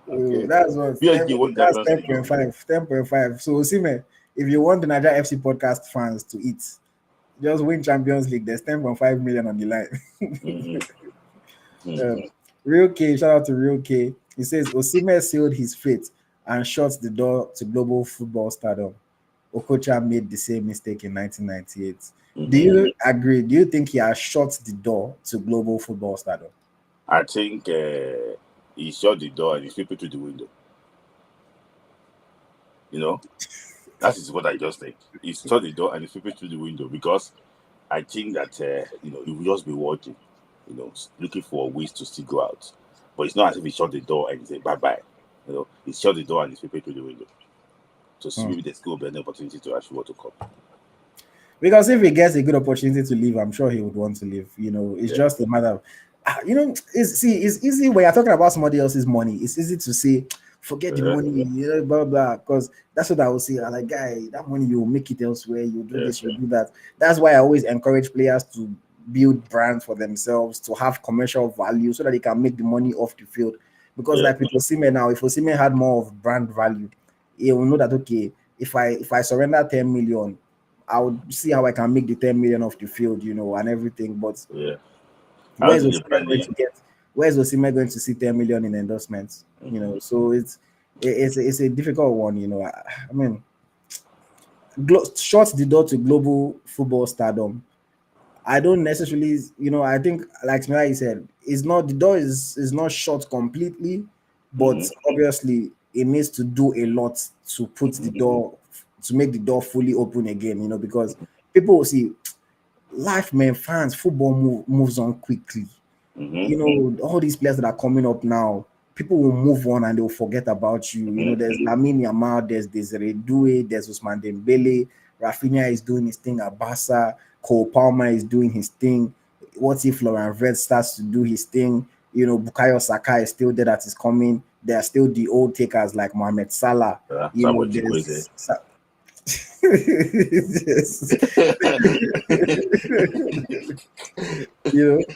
Okay. That's what. That's 10.5. 10.5. So, Osimhen, if you want the Naija FC podcast fans to eat, just win Champions League. There's 10.5 million on the line. Real K, shout out to Real K. He says Osimhen sealed his fate and shut the door to global football stardom. Okocha made the same mistake in 1998. Do you agree? Do you think he has shut the door to global football stardom? I think he shut the door and he's peeping through the window. That is what I just think. He shut the door and he's peeping through the window because I think that he will just be watching, looking for ways to still go out. But it's not as if he shut the door and he said bye bye. He shut the door and he's peeping through the window to see maybe there's going to be an opportunity to actually want to come. Because if he gets a good opportunity to leave, I'm sure he would want to leave. It's just a matter of, it's easy when you're talking about somebody else's money. It's easy to say, forget the money, blah, blah, because that's what I will say. I'm like, guy, that money, you will make it elsewhere. You do this, you do that. That's why I always encourage players to build brands for themselves, to have commercial value so that they can make the money off the field. Because like with Osimhen now, if Osimhen had more of brand value, he will know that, okay, if I surrender 10 million, I would see how I can make the 10 million off the field, and everything. But where's Osimhen going to see 10 million in endorsements? So it's a difficult one. I mean, shuts the door to global football stardom. I don't necessarily, I think, like Smilai said, the door is not shut completely, but obviously it needs to do a lot to put the door, to make the door fully open again, because people will see life, man, fans, football moves on quickly. All these players that are coming up now, people will move on and they'll forget about you. There's Lamine Yamal, there's Desiree Doué, there's Ousmane Dembele, Rafinha is doing his thing at Barca, Cole Palmer is doing his thing. What if Florian Wirtz starts to do his thing? Bukayo Saka is still there, that is coming. There are still the old takers like Mohamed Salah. There's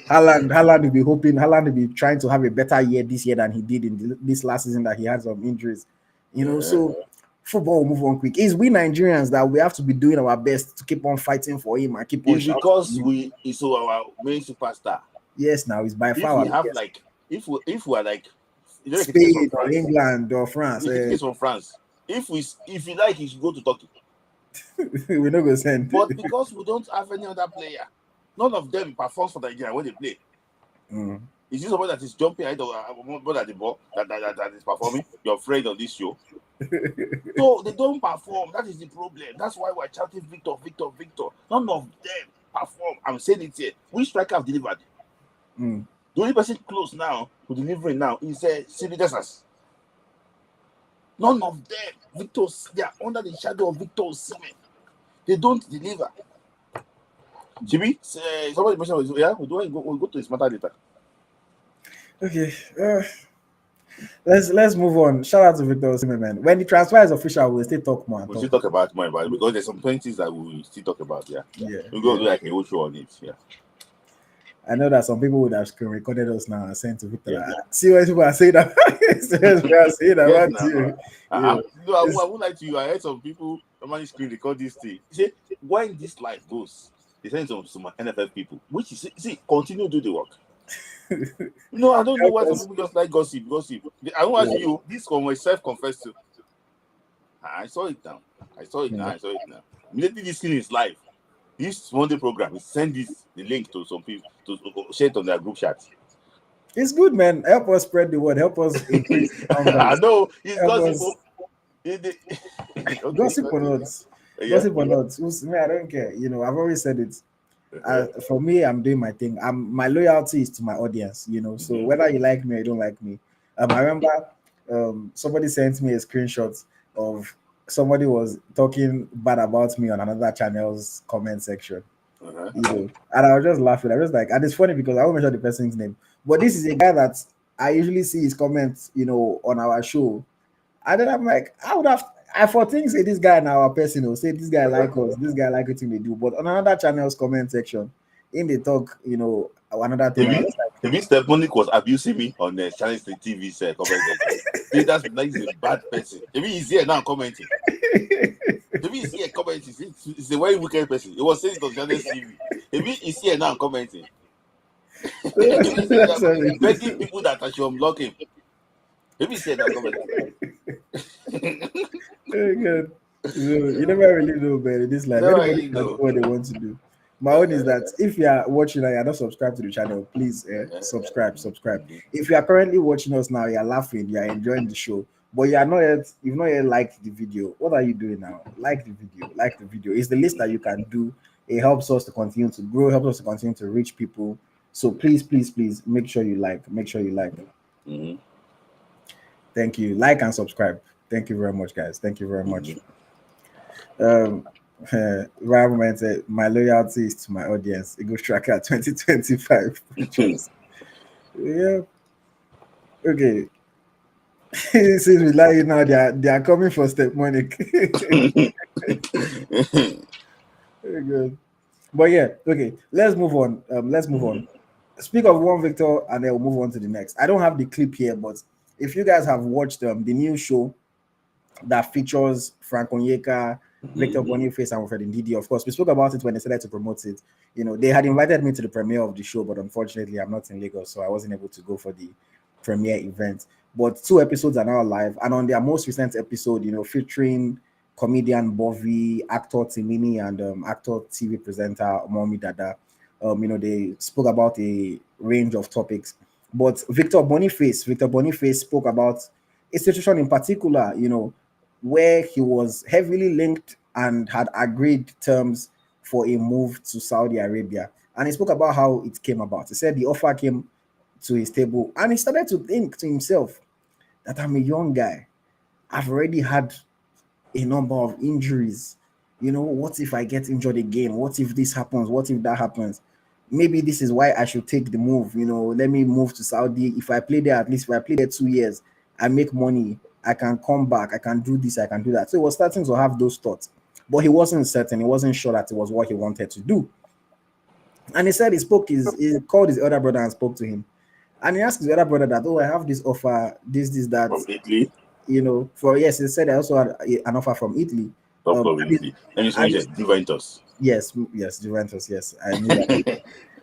Haaland will be hoping, Haaland will be trying to have a better year this year than he did in this last season that he had some injuries. So football will move on quick. It's we Nigerians that we have to be doing our best to keep on fighting for him and keep on shouting. Because he's our main superstar. Yes, now it's by far. If we are like Spain or England or France. It's from France. If you like, you should go to Turkey. We're not going to send. But because we don't have any other player, none of them performs for Nigeria when they play. Is this somebody that is jumping ahead of the ball that is performing? Your friend on this show. So they don't perform. That is the problem. That's why we're shouting Victor, Victor, Victor. None of them perform. I'm saying it here. Which striker have delivered? The only person close now to delivering now is Siri Desas. None of them. They are under the shadow of Victor Osimhen. They don't deliver. Jimmy, somebody mentioned, we'll go to his matter later. Okay. Let's move on. Shout out to Victor Osimhen, man. When the transfer is official, we'll still talk more. We'll still talk about more about it because there's some things that we'll still talk about. We'll go do like a whole show on it. I know that some people would have screen recorded us now and sent to Victor. See what people are saying about you. I won't lie to you. I heard some people normally screen record this thing. Say when this life goes, they send some NFL people, which is continue to do the work. I don't know why some people just like gossip. I don't want you. This one myself confessed to. I saw it now. Immediately this thing is live. This Monday program, we send the link to some people to share it on their group chat. It's good, man. Help us spread the word. Help us increase. I know it's gossip. Gossip or not? Gossip or not? I don't care. I've always said it. For me, I'm doing my thing. My loyalty is to my audience. So whether you like me or you don't like me, I remember somebody sent me a screenshot of somebody was talking bad about me on another channel's comment section. And I was just laughing. I was like, and it's funny because I won't mention the person's name, but this is a guy that I usually see his comments, on our show. And then I'm like, I for things say this guy and our person, say this guy like us, this guy like what they do. But on another channel's comment section, in the talk, another thing. Maybe Stephanie was abusing me on the Challenge TV's comment section. That's a bad person. Maybe he's here now commenting. Maybe he's here commenting. It's a very wicked person. He was saying it on Challenge TV. Maybe he's here now commenting. Begging people that I should unblock him. Maybe he's here now commenting. Very good. You never really know, man. This life, everybody knows what they want to do. My own is that if you are watching and you're not subscribed to the channel, please subscribe. If you are currently watching us now, you're laughing, you're enjoying the show, but you've not yet liked the video. What are you doing now? Like the video, like the video. It's the least that you can do. It helps us to continue to grow, helps us to continue to reach people. So please, please, please make sure you like. Make sure you like. Mm-hmm. Thank you. Like and subscribe. Thank you very much, guys. Thank you very much. Mm-hmm. Environment said, my loyalty is to my audience. It goes tracker 2025 pictures. Yeah. Okay. Since we like now, they are coming for step money. Very good. But yeah, okay. Let's move on. Let's move on. Speak of one Victor, and then we'll move on to the next. I don't have the clip here, but if you guys have watched the new show that features Frank Onyeka, Victor Boniface, and Wilfred Ndidi. Of course, we spoke about it when they started to promote it. You know, they had invited me to the premiere of the show, but unfortunately, I'm not in Lagos, so I wasn't able to go for the premiere event. But 2 episodes are now live, and on their most recent episode, you know, featuring comedian Bovi, actor Timini, and actor TV presenter Momi Dada. You know, they spoke about a range of topics. But Victor Boniface spoke about a situation in particular, you know, where he was heavily linked and had agreed terms for a move to Saudi Arabia. And he spoke about how it came about. He said the offer came to his table, and he started to think to himself that I'm a young guy. I've already had a number of injuries. You know, what if I get injured again? What if this happens? What if that happens? Maybe this is why I should take the move. You know, let me move to Saudi. If I play there, at least if I play there 2 years, I make money. I can come back. I can do this. I can do that. So he was starting to have those thoughts, but he wasn't certain. He wasn't sure that it was what he wanted to do. And he said he called his elder brother and spoke to him. And he asked his elder brother that, oh, I have this offer, this, that. From Italy? You know, yes, he said I also had an offer from Italy. From Italy. And you mentioned Juventus. Yes, Juventus, yes. I knew that.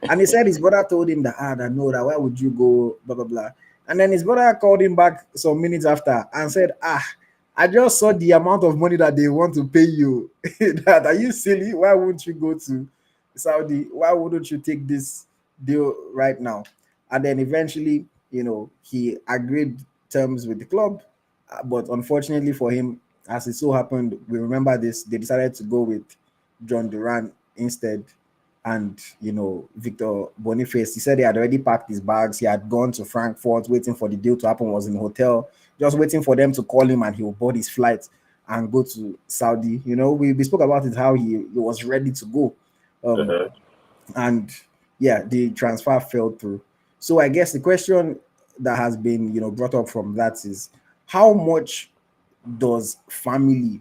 And he said his brother told him that, that no, that why would you go, blah, blah, blah. And then his brother called him back some minutes after and said, I just saw the amount of money that they want to pay you. That are you silly? Why wouldn't you go to Saudi? Why wouldn't you take this deal right now? And then eventually, you know, he agreed terms with the club. But unfortunately for him, as it so happened, we remember this, they decided to go with John Duran instead. And, you know, Victor Boniface, he said he had already packed his bags. He had gone to Frankfurt, waiting for the deal to happen, was in the hotel, just waiting for them to call him, and he will board his flight and go to Saudi. You know, we spoke about it, how he was ready to go. And yeah, the transfer fell through. So I guess the question that has been, you know, brought up from that is, how much does family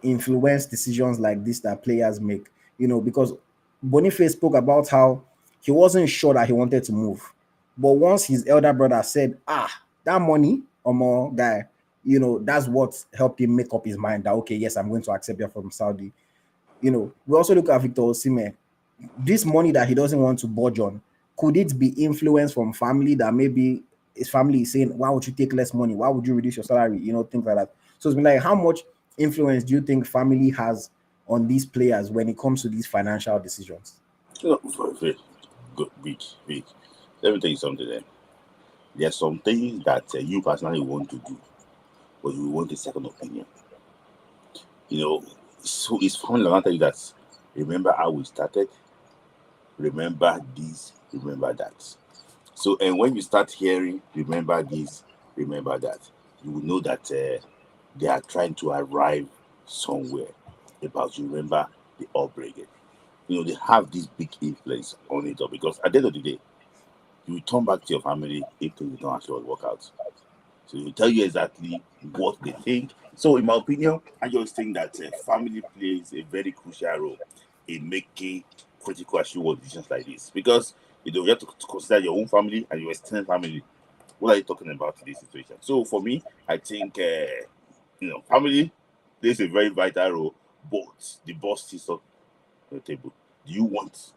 influence decisions like this that players make? You know, because Boniface spoke about how he wasn't sure that he wanted to move. But once his elder brother said, that money, or more guy, you know, that's what helped him make up his mind that, okay, yes, I'm going to accept you from Saudi. You know, we also look at Victor Osimhen. This money that he doesn't want to budge on, could it be influenced from family, that maybe his family is saying, why would you take less money? Why would you reduce your salary? You know, things like that. So it's been like, how much influence do you think family has on these players when it comes to these financial decisions? Good, Vic. Let me tell you something then. There are some things that you personally want to do, but you want a second opinion. You know, so it's family that tell you that, remember how we started, remember this, remember that. So, and when you start hearing, remember this, remember that, you will know that they are trying to arrive somewhere about you. Remember the upbringing. You know, they have this big influence on it all, because at the end of the day, you return back to your family if things don't actually work out. So they will tell you exactly what they think. So, in my opinion, I just think that family plays a very crucial role in making critical assurance decisions like this, because you know, you have to consider your own family and your extended family. What are you talking about in this situation? So, for me, I think you know, family plays a very vital role, but the boss sits on the table. Do you want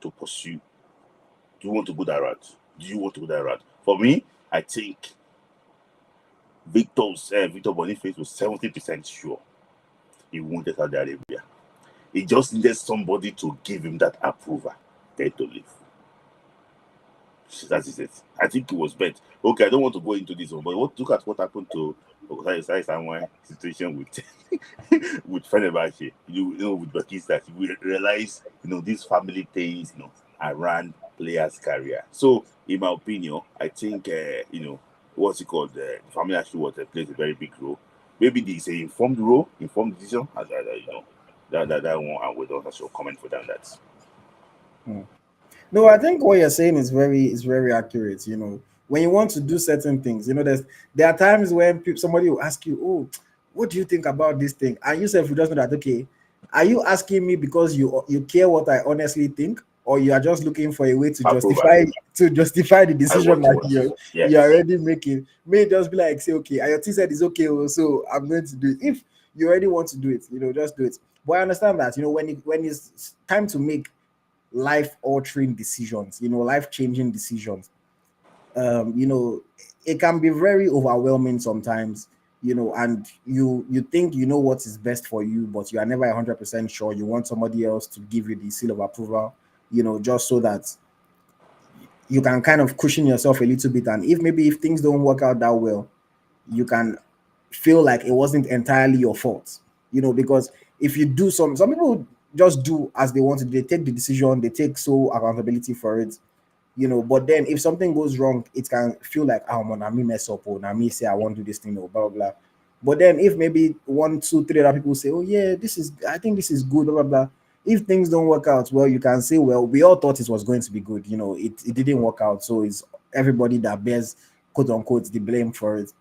to pursue? Do you want to go that route? Do you want to go that route? For me, I think Victor Boniface was 70% sure he wanted Saudi Arabia. He just needed somebody to give him that approval there to leave. That is it. I think it was bet. Okay, I don't want to go into this one, but look at what happened to because that is someone situation with with Fenerbahce, with Bakista, you will realize, these family things, around players' career. So, in my opinion, I think, what's it called? Family actually plays a very big role. Maybe this a informed decision, that one, I would also comment for them that. Hmm. No, I think what you're saying is very accurate. When you want to do certain things, there are times when somebody will ask you, "Oh, what do you think about this thing?" And you say, "You just know that, okay, are you asking me because you care what I honestly think, or you are just looking for a way to Approval. justify the I decision want to that watch. you're Yes. already making?" May just be like, say, "Okay, AyoT said it's okay, oh, so I'm going to do it." If you already want to do it, just do it. But I understand that, when it's time to make life altering decisions, life changing decisions, it can be very overwhelming sometimes, and you think what is best for you, but you are never 100% sure. You want somebody else to give you the seal of approval, just so that you can kind of cushion yourself a little bit. And if things don't work out that well, you can feel like it wasn't entirely your fault, because if you do some people just do as they want to, they take the decision, they take sole accountability for it, but then if something goes wrong, it can feel like, oh man, I me mess up, or I me say I won't do this thing, or blah blah blah. But then if maybe one, two, three other people say, oh yeah, I think this is good, blah blah blah. If things don't work out well, you can say, well, we all thought it was going to be good, it didn't work out, so it's everybody that bears, quote unquote, the blame for it.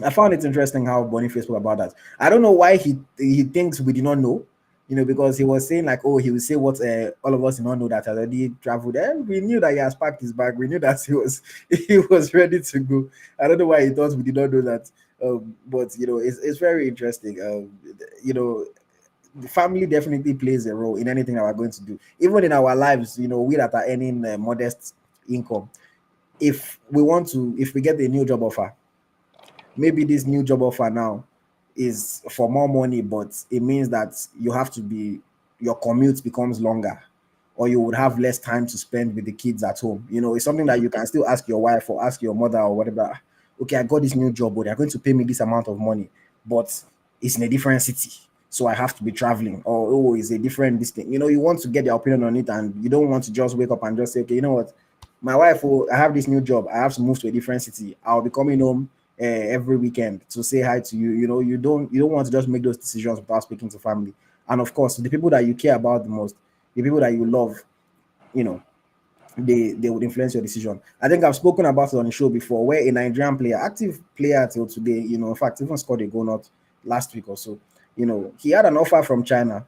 I found it interesting how Boniface spoke about that. I don't know why he thinks we did not know, because he was saying like, oh, he will say what all of us did not know, that has already traveled. And we knew that he has packed his bag. We knew that he was ready to go. I don't know why he thought we did not know that. But it's very interesting. The family definitely plays a role in anything that we're going to do, even in our lives. We that are earning modest income. If we get a new job offer, maybe this new job offer now is for more money, but it means that your commute becomes longer, or you would have less time to spend with the kids at home. It's something that you can still ask your wife or ask your mother or whatever. Okay, I got this new job, but they're going to pay me this amount of money, but it's in a different city, so I have to be traveling. Or, oh, it's a different this thing. You want to get their opinion on it, and you don't want to just wake up and just say, okay, you know what, my wife, oh, I have this new job, I have to move to a different city, I'll be coming home every weekend to say hi to you. You don't want to just make those decisions without speaking to family. And of course, the people that you care about the most, the people that you love, you know, they would influence your decision. I think I've spoken about it on the show before, where a Nigerian player, active player till today, in fact, even scored a goal not last week or so. He had an offer from China,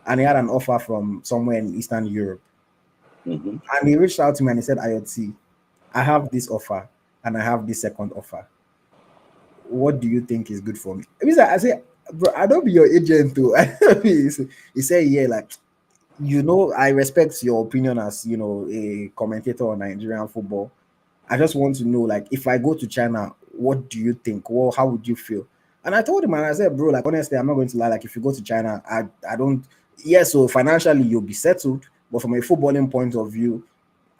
and he had an offer from somewhere in Eastern Europe. Mm-hmm. And he reached out to me and he said, AyoT, I have this offer and I have this second offer. What do you think is good for me? I say, bro, I don't be your agent too. He said, yeah, like, I respect your opinion as, a commentator on Nigerian football. I just want to know, like, if I go to China, what do you think? Well, how would you feel? And I told him, and I said, bro, like, honestly, I'm not going to lie. Like, if you go to China, I don't, yes, so financially you'll be settled, but from a footballing point of view,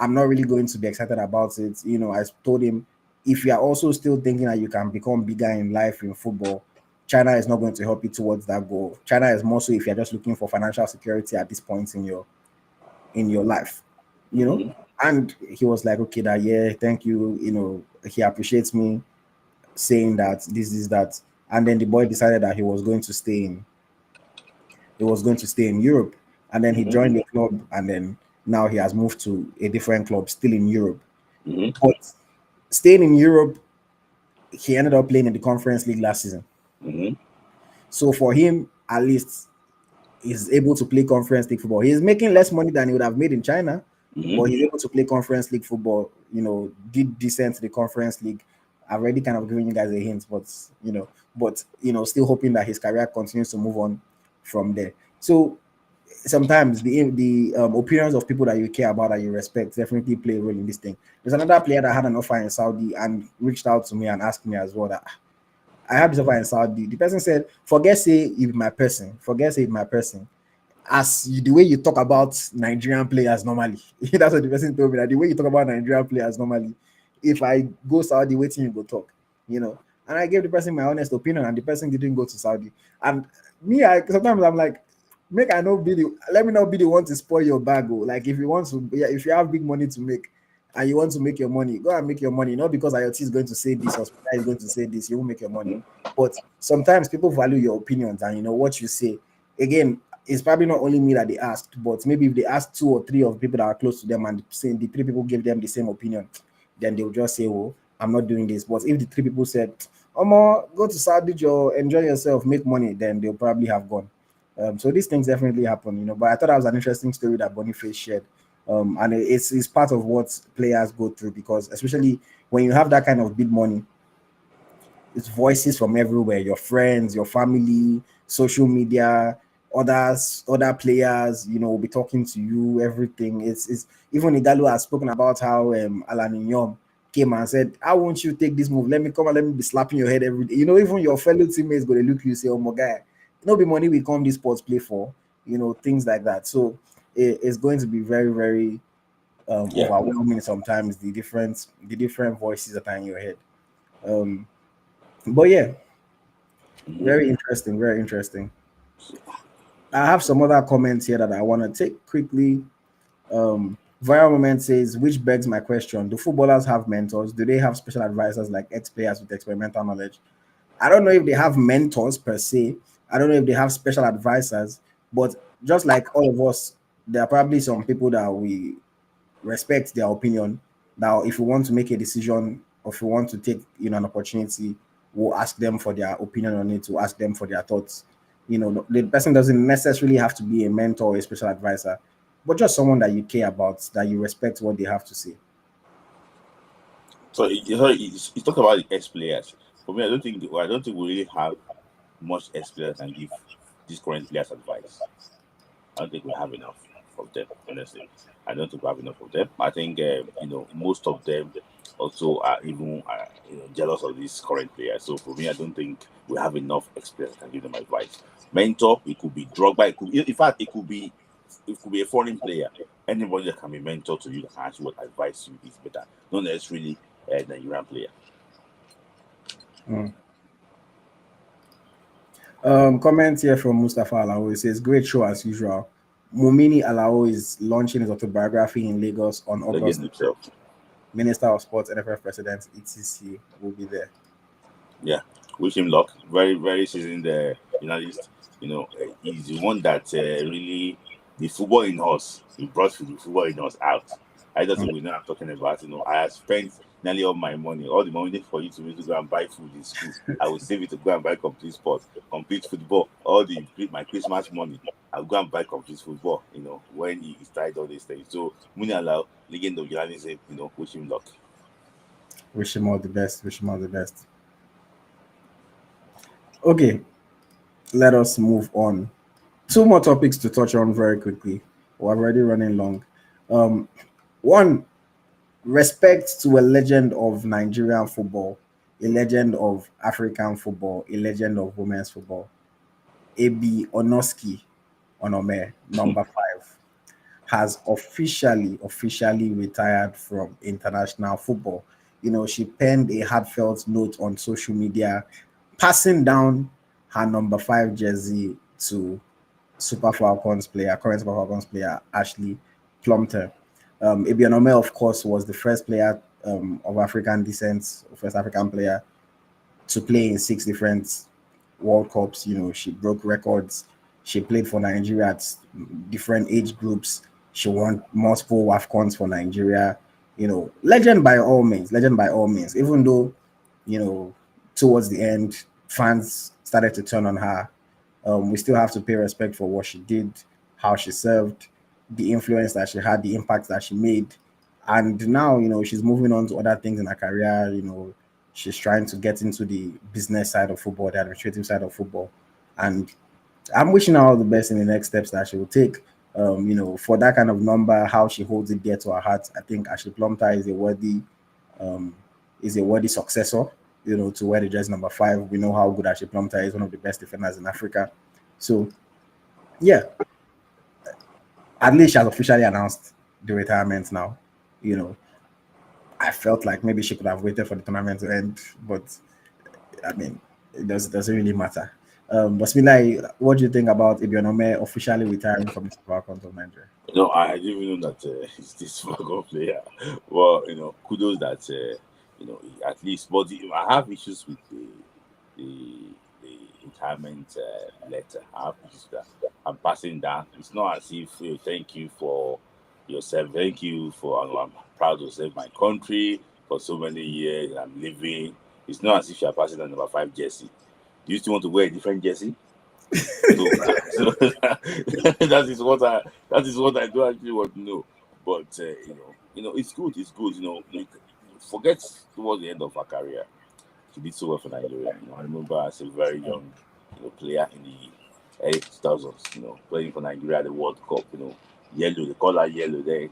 I'm not really going to be excited about it. I told him, if you are also still thinking that you can become bigger in life in football, China is not going to help you towards that goal. China is more so if you're just looking for financial security at this point in your life, you know. Mm-hmm. And he was like, okay, that yeah, thank you. He appreciates me saying that this is that. And then the boy decided that he was going to stay in Europe, and then he Mm-hmm. joined the club, and then now he has moved to a different club, still in Europe. Mm-hmm. But staying in Europe, he ended up playing in the Conference League last season. Mm-hmm. So for him, at least, he's able to play Conference League football. He's making less money than he would have made in China, but Mm-hmm. he's able to play Conference League football. Did decent to the Conference League. I've already kind of given you guys a hint, but still hoping that his career continues to move on from there. So sometimes the opinions of people that you care about, that you respect, definitely play a role in this thing. There's another player that had an offer in Saudi and reached out to me and asked me as well that, I have this offer in Saudi. The person said, forget say if my person, forget say if my person. The way you talk about Nigerian players normally, that's what the person told me, that the way you talk about Nigerian players normally, if I go Saudi, waiting you go talk, you know. And I gave the person my honest opinion, and the person didn't go to Saudi. And me, I sometimes I'm like, let me not be the one to spoil your bag. Oh. Like if you want to, yeah, if you have big money to make and you want to make your money, go and make your money. Not because AyoT is going to say this or Spider is going to say this, you won't make your money. But sometimes people value your opinions and what you say. Again, it's probably not only me that they asked, but maybe if they asked 2 or 3 of people that are close to them and saying the 3 people gave them the same opinion, then they'll just say, "Oh, I'm not doing this." But if the 3 people said, "Omo, go to Saudi, enjoy yourself, make money," then they'll probably have gone. So these things definitely happen, But I thought that was an interesting story that Boniface shared, and it's part of what players go through because especially when you have that kind of big money, it's voices from everywhere: your friends, your family, social media, other players, will be talking to you. Everything. It's even Igalo has spoken about how Alan Inyom came and said, "How won't you take this move? Let me come and let me be slapping your head every day." Even your fellow teammates go to look you say, "Oh my guy, be money we come this sports play for." Things like that. So it's going to be very, very Yeah. overwhelming sometimes, the different voices that are in your head. Um, but yeah, Mhm. very interesting, very interesting. I have some other comments here that I want to take quickly. Viral Moment says, which begs my question: do footballers have mentors? Do they have special advisors like ex-players with experimental knowledge? I don't know if they have mentors per se. I don't know if they have special advisors, but just like all of us, there are probably some people that we respect their opinion. Now, if we want to make a decision or if we want to take an opportunity, we'll ask them for their opinion on it, to ask them for their thoughts. The person doesn't necessarily have to be a mentor or a special advisor, but just someone that you care about, that you respect what they have to say. So you talk about the ex players. For me, I don't think we really have much ex players can give these current players advice. I don't think we have enough of them, honestly. I don't think we have enough of them. I think most of them also are even jealous of these current players. So for me, I don't think we have enough experience that can give them advice. Mentor, it could be Drogba. It could, in fact, it could be a foreign player. Anybody that can be mentor to you that can actually what advise you is better. Not necessarily a Nigerian player. Mm. Comment here from Mustafa Alao. It says, great show as usual. Mumini Alao is launching his autobiography in Lagos on Legend August. himself. Minister of Sports, NFF President, etc. will be there. Yeah, wish him luck. Very, very seasoned journalist. He's the one that really the football in us. He brought the football in us out. I don't think we know what I'm talking about. I have spent nearly all my money, all the money for you to go and buy food in school. I will save it to go and buy complete sports, complete football. All my Christmas money, I'll go and buy complete football. When he started all these things. So Muni Allow, legend of journalism. Wish him luck. Wish him all the best. Wish him all the best. Okay, let us move on. 2 more topics to touch on very quickly. We're already running long. One, respect to a legend of Nigerian football, a legend of African football, a legend of women's football. AB Onoski Onome, number 5, has officially retired from international football. She penned a heartfelt note on social media, passing down her number 5 jersey to current Super Falcons player, Ashley Plumpton. Ibianome, of course, was the first player of African descent, first African player to play in 6 different World Cups. She broke records. She played for Nigeria at different age groups. She won multiple WAFCONs for Nigeria. Legend by all means, legend by all means. Even though, you know, towards the end, fans started to turn on her. We still have to pay respect for what she did, how she served, the influence that she had, the impact that she made. And now, she's moving on to other things in her career. She's trying to get into the business side of football, the administrative side of football. And I'm wishing her all the best in the next steps that she will take. For that kind of number, how she holds it dear to her heart, I think Ashley Plumter um, is a worthy successor. To wear the jersey number 5. We know how good Ashley Plumter is, one of the best defenders in Africa. So, yeah, at least she has officially announced the retirement now. You know, I felt like maybe she could have waited for the tournament to end, but I mean, it doesn't really matter. But Smith Layi, what do you think about Ibionome officially retiring from the Super Falcons of Nigeria? I didn't even know that he's this football player. Well, kudos that at least. But I have issues with the retirement letter. I have issues with that. I'm passing that. It's not as if thank you for yourself. Thank you for. I'm proud to serve my country for so many years. I'm living. It's not as if you're passing the number 5 jersey. Do you still want to wear a different jersey? So that is what I do actually want to know. But it's good. It's good. Forget towards the end of her career, she did so well for Nigeria. I remember as a very young player in the early 2000s. Playing for Nigeria at the World Cup. Yellow. They call her yellow there.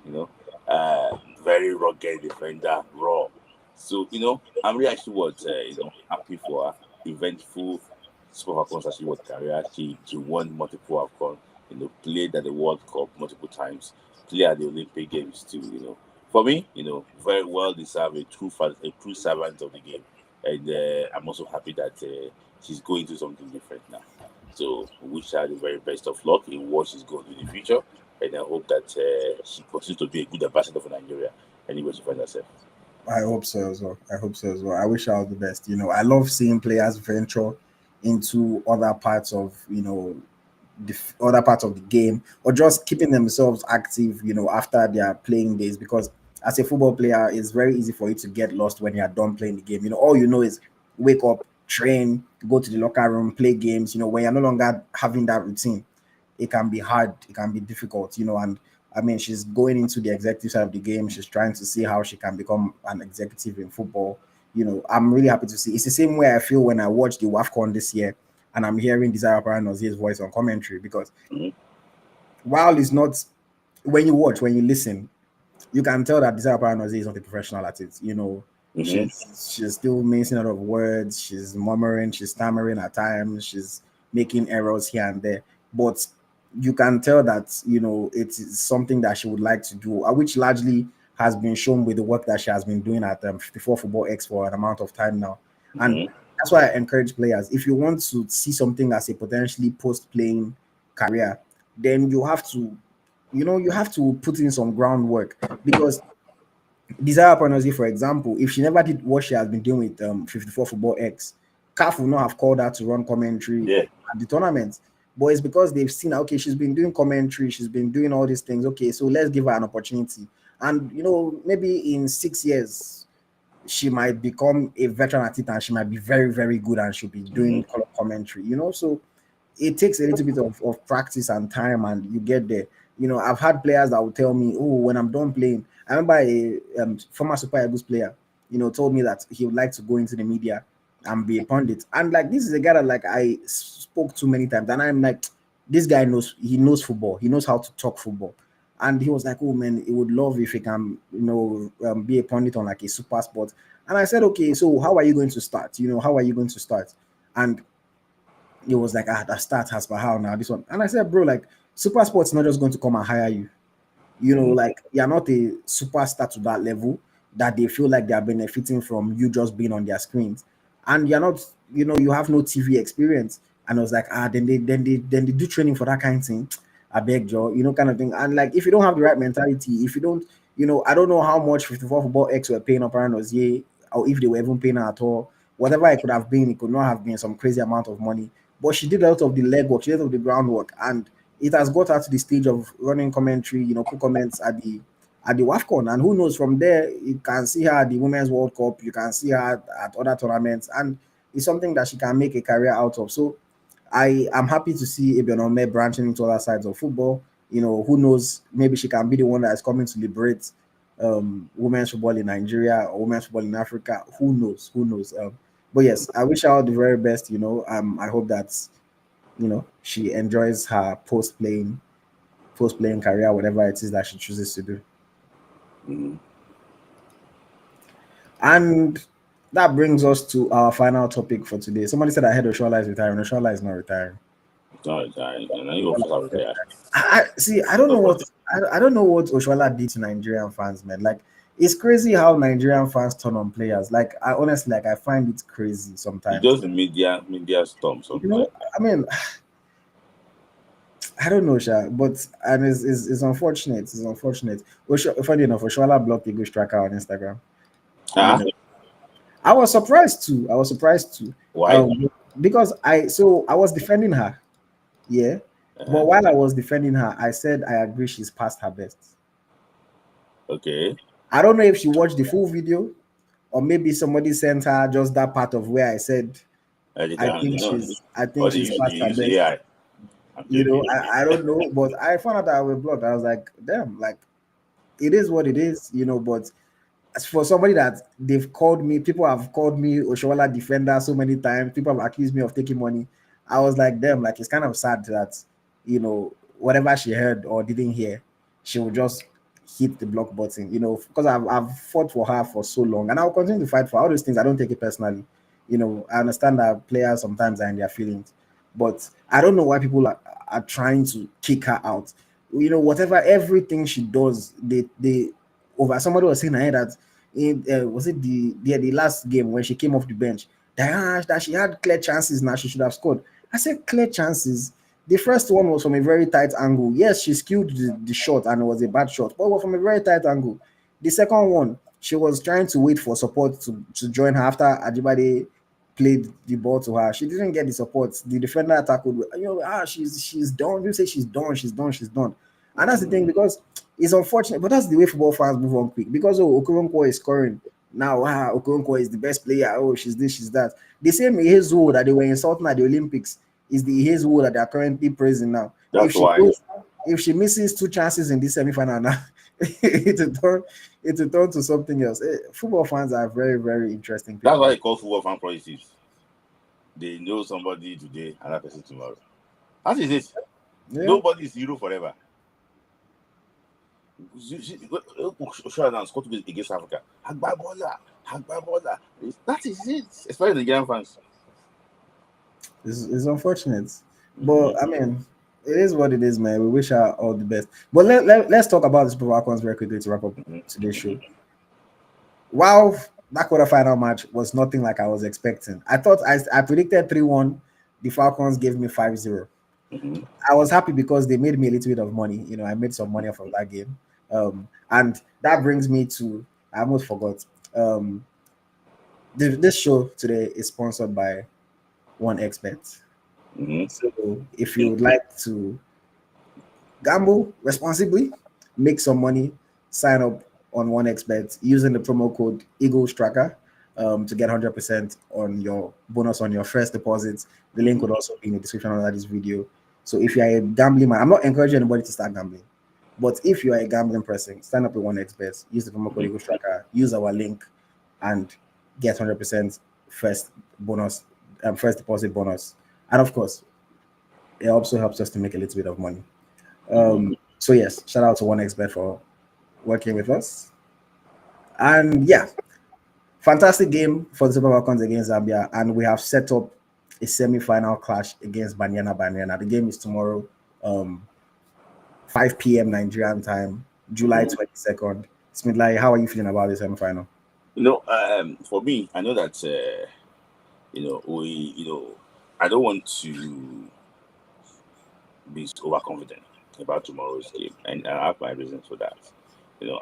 Very rugged defender, raw. So I'm really actually happy for her. Eventful Super Falcons actually what career. She won multiple AFCON, played at the World Cup multiple times, played at the Olympic Games too, For me, very well deserved, a true servant of the game. And I'm also happy that she's going to something different now. So we wish her the very best of luck in what she's going to do in the future. And I hope that she continues to be a good ambassador for Nigeria anywhere she finds herself. I hope so as well. I hope so as well. I wish her all the best. I love seeing players venture into other parts of the other parts of the game, or just keeping themselves active after their playing days, because as a football player it's very easy for you to get lost when you're done playing the game. All is wake up, train, go to the locker room, play games. When you're no longer having that routine, it can be hard, it can be difficult. And I mean, she's going into the executive side of the game. She's trying to see how she can become an executive in football. I'm really happy to see. It's the same way I feel when I watched the WAFCON this year and I'm hearing Desire Paranoz's voice on commentary, because Mhm. while it's not, when you watch, when you listen, you can tell that Desire Paranozi is not a professional at it. Mhm. She's still missing a lot of words. She's murmuring. She's stammering at times. She's making errors here and there. But you can tell that it is something that she would like to do, which largely has been shown with the work that she has been doing at 54 Football X for an amount of time now. And Mhm. that's why I encourage players, if you want to see something as a potentially post-playing career, then you have to put in some groundwork, because Desire Panosy, for example, if she never did what she has been doing with 54 Football X, CAF would not have called her to run commentary Yeah. at the tournament. But it's because they've seen, okay, she's been doing commentary, she's been doing all these things. Okay, so let's give her an opportunity. And maybe in 6 years, she might become a veteran at it, and she might be very, very good, and she'll be Mhm. doing color commentary. So it takes a little bit of practice and time, and you get there. I've had players that will tell me, oh, when I'm done playing, I remember a former Super Eagles player, told me that he would like to go into the media and be a pundit. And like, this is a guy that like I spoke to many times, and I'm like, this guy knows football. He knows how to talk football. And he was like, oh man, he would love if he can, be a pundit on like a super sport. And I said, okay, so how are you going to start? How are you going to start? And it was like, that start has for how now this one. And I said, bro, like, super sports not just going to come and hire you. Mhm. Like, you're not a superstar to that level that they feel like they are benefiting from you just being on their screens. And you're not, you have no TV experience. And I was like, then they do training for that kind of thing. I beg you, kind of thing. And like, if you don't have the right mentality, if you don't, I don't know how much 54 Football X were paying up around us, yeah, or if they were even paying her at all. Whatever it could have been, it could not have been some crazy amount of money. But she did a lot of the legwork, she did a lot of the groundwork, and it has got her to the stage of running commentary, co-comments at the WAFCON. And who knows, from there, you can see her at the Women's World Cup, you can see her at other tournaments, and it's something that she can make a career out of. So I am happy to see Ebionome branching into other sides of football. Who knows, maybe she can be the one that is coming to liberate women's football in Nigeria or women's football in Africa. Who knows? Who knows? But yes, I wish her all the very best. I hope that she enjoys her post playing career, whatever it is that she chooses to do. Mhm. And that brings us to our final topic for today. Somebody said I heard Oshola is retiring. Oshola is not retiring. No, and I hope she's out there. I see. I don't know what Oshola did to Nigerian fans, man. Like, It's crazy how Nigerian fans turn on players. Like I honestly, like I find it crazy It's sometimes. just the media storm You sometimes. know, I mean, I don't know, Sha, but and it's unfortunate. It's unfortunate. Funny enough, Oshoala blocked the Ghost Tracker on Instagram. You Ah, know, I was surprised too. I was surprised too. why? Um, because I was defending her, yeah. But Uh-huh. while I was defending her, I said I agree she's past her best. Okay. I don't know if she watched the full video or maybe somebody sent her just that part of where I said They can, I or think they she's use, past they her use best. AI. I'm You joking. know, I don't know, but I found out that I was blocked. I was like, damn, like it is what it is, you know. But as for somebody that they've called me, people have called me Oshawala defender so many times. People have accused me of taking money. I was like, damn, like it's kind of sad that you know whatever she heard or didn't hear, she will just hit the block button. You know, because I've fought for her for so long, and I'll continue to fight for her. All those things. I don't take it personally. You know, I understand that players sometimes are in their feelings, but I don't know why people are trying to kick her out. You know, whatever everything she does, they over. Somebody was saying ahead that in was it the last game when she came off the bench that she had clear chances now she should have scored. I said clear chances. The first one was from a very tight angle. Yes, she skewed the shot and it was a bad shot, but it was from a very tight angle. The second one, she was trying to wait for support to join her after Ajibade played the ball to her. She didn't get the support. The defender tackled. You know, she's done. You say she's done. She's done. She's done. And that's the thing because it's unfortunate, but that's the way football fans move on quick. Because Okoronkwo is scoring now. Okoronkwo is the best player. Oh, she's this, she's that. The same Ihezuo that they were insulting at the Olympics is the Ihezuo that they are currently praising now. That's why. If she misses two chances in this semi-final now, it will turn to something else. Football fans are very, very interesting That's people. why they call football fan policies. They know somebody today, another person tomorrow. That is it. Yeah. Nobody is hero forever. Sure, Scott against Africa. Hagbabola, Hagbabola. That is it. Especially the Nigerian fans. It's unfortunate. Mm-hmm. But I mean, it is what it is, man. We wish her all the best. But let's talk about the Super Falcons very quickly to wrap up today's show. Wow, that quarterfinal match was nothing like I was expecting. I thought I predicted 3-1. The Falcons gave me 5-0. Mm-hmm. I was happy because they made me a little bit of money. You know, I made some money off of that game. And that brings me to I almost forgot. This show today is sponsored by One Expert. Mm-hmm. So if you would like to gamble responsibly, make some money, sign up on One Expert using the promo code Eagles Tracker to get 100% on your bonus on your first deposit. The link would also be in the description under this video. So if you are a gambling man, I'm not encouraging anybody to start gambling, but if you are a gambling person, sign up with One Expert, use the promo code Eagles Tracker, use our link, and get 100% first bonus, first deposit bonus, and of course, it also helps us to make a little bit of money. Mm-hmm. So yes, shout out to One Expert for working with us. And yeah, fantastic game for the Super Falcons against Zambia, and we have set up a semi-final clash against Banyana. The game is tomorrow, um, 5 p.m. Nigerian time, July Mm-hmm. 22nd. Smith Layi, how are you feeling about this semi-final? For me, I know that I don't want to be overconfident about tomorrow's game, and I have my reasons for that.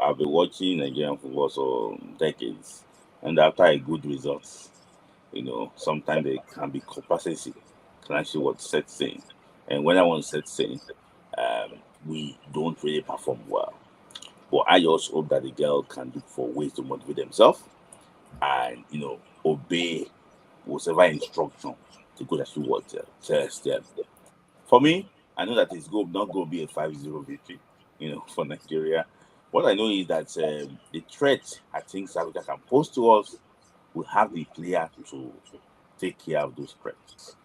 I've been watching Nigerian football for decades, and after a good results, sometimes there can be complacency, can actually what sets in, and when I want sets in, we don't really perform well. But I also hope that the girl can look for ways to motivate themselves and obey whatever instruction to go that what tells them. For me, I know that it's not going to be a 5-0 victory, for Nigeria. What I know is that the threat I think South Africa can pose to us will have the player to take care of those threats.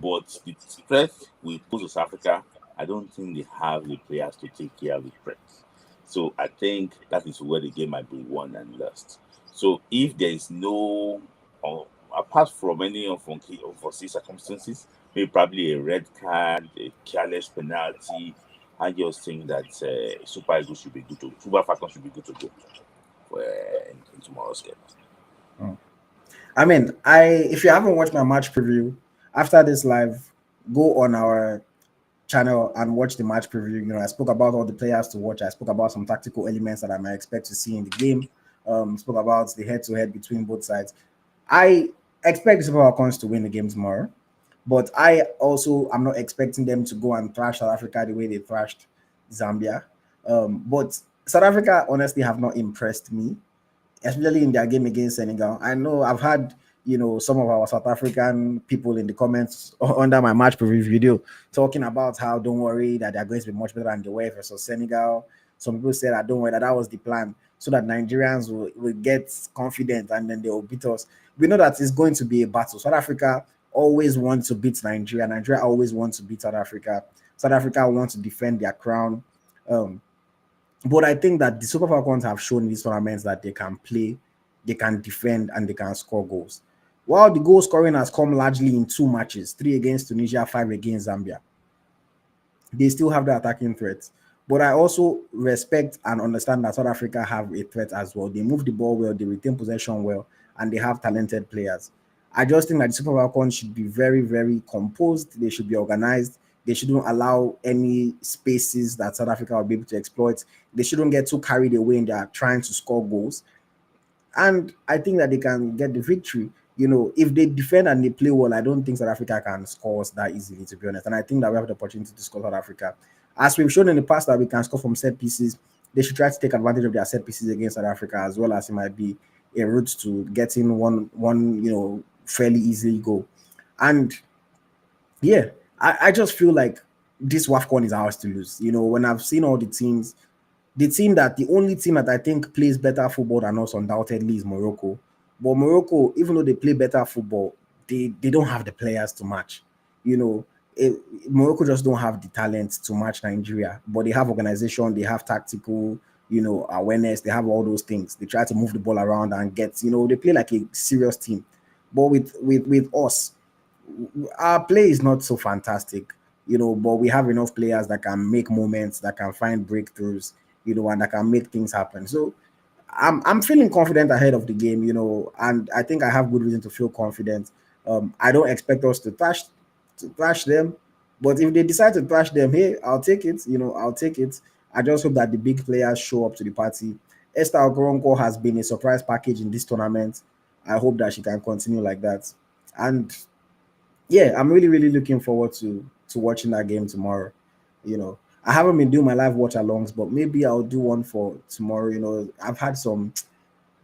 But the threat we pose to South Africa, I don't think they have the players to take care of the threats. So I think that is where the game might be won and lost. So if there is no, apart from any unforeseen circumstances, maybe probably a red card, a careless penalty, I just think that Super Falcons should be good to go in tomorrow's game. I mean, if you haven't watched my match preview after this live, go on our channel and watch the match preview. I spoke about all the players to watch. I spoke about some tactical elements that I might expect to see in the game. Spoke about the head-to-head between both sides. I expect the Super Falcons to win the game tomorrow, but I also am not expecting them to go and thrash South Africa the way they thrashed Zambia. But South Africa honestly have not impressed me, especially in their game against Senegal. I know I've had some of our South African people in the comments under my match preview video talking about how don't worry that they're going to be much better than they were versus Senegal. Some people said that don't worry that was the plan so that Nigerians will get confident and then they will beat us. We know that it's going to be a battle. South Africa always wants to beat Nigeria. Nigeria always wants to beat South Africa. South Africa wants to defend their crown. But I think that the Super Falcons have shown in these tournaments that they can play, they can defend, and they can score goals. While the goal scoring has come largely in 2 matches, 3 against Tunisia, 5 against Zambia, they still have the attacking threat. But I also respect and understand that South Africa have a threat as well. They move the ball well, they retain possession well, and they have talented players. I just think that the Super Falcons should be very, very composed. They should be organized. They shouldn't allow any spaces that South Africa will be able to exploit. They shouldn't get too carried away in their trying to score goals. And I think that they can get the victory. If they defend and they play well, I don't think South Africa can score us that easily, to be honest. And I think that we have the opportunity to score South Africa. As we've shown in the past that we can score from set pieces, they should try to take advantage of their set pieces against South Africa, as well as it might be a route to getting one fairly easily goal. And yeah, I just feel like this WAFCON is ours to lose. When I've seen all the teams, the only team that I think plays better football than us undoubtedly is Morocco. But Morocco, even though they play better football, they don't have the players to match. Morocco just don't have the talent to match Nigeria, but they have organization, they have tactical, awareness, they have all those things. They try to move the ball around and get, they play like a serious team. But with us, our play is not so fantastic, but we have enough players that can make moments, that can find breakthroughs, and that can make things happen. So I'm feeling confident ahead of the game, and I think I have good reason to feel confident. I don't expect us to thrash them, but if they decide to thrash them, hey, I'll take it. I'll take it. I just hope that the big players show up to the party. Esther Okoronkwo has been a surprise package in this tournament. I hope that she can continue like that. And yeah, I'm really, really looking forward to watching that game tomorrow. I haven't been doing my live watch alongs, but maybe I'll do one for tomorrow. I've had some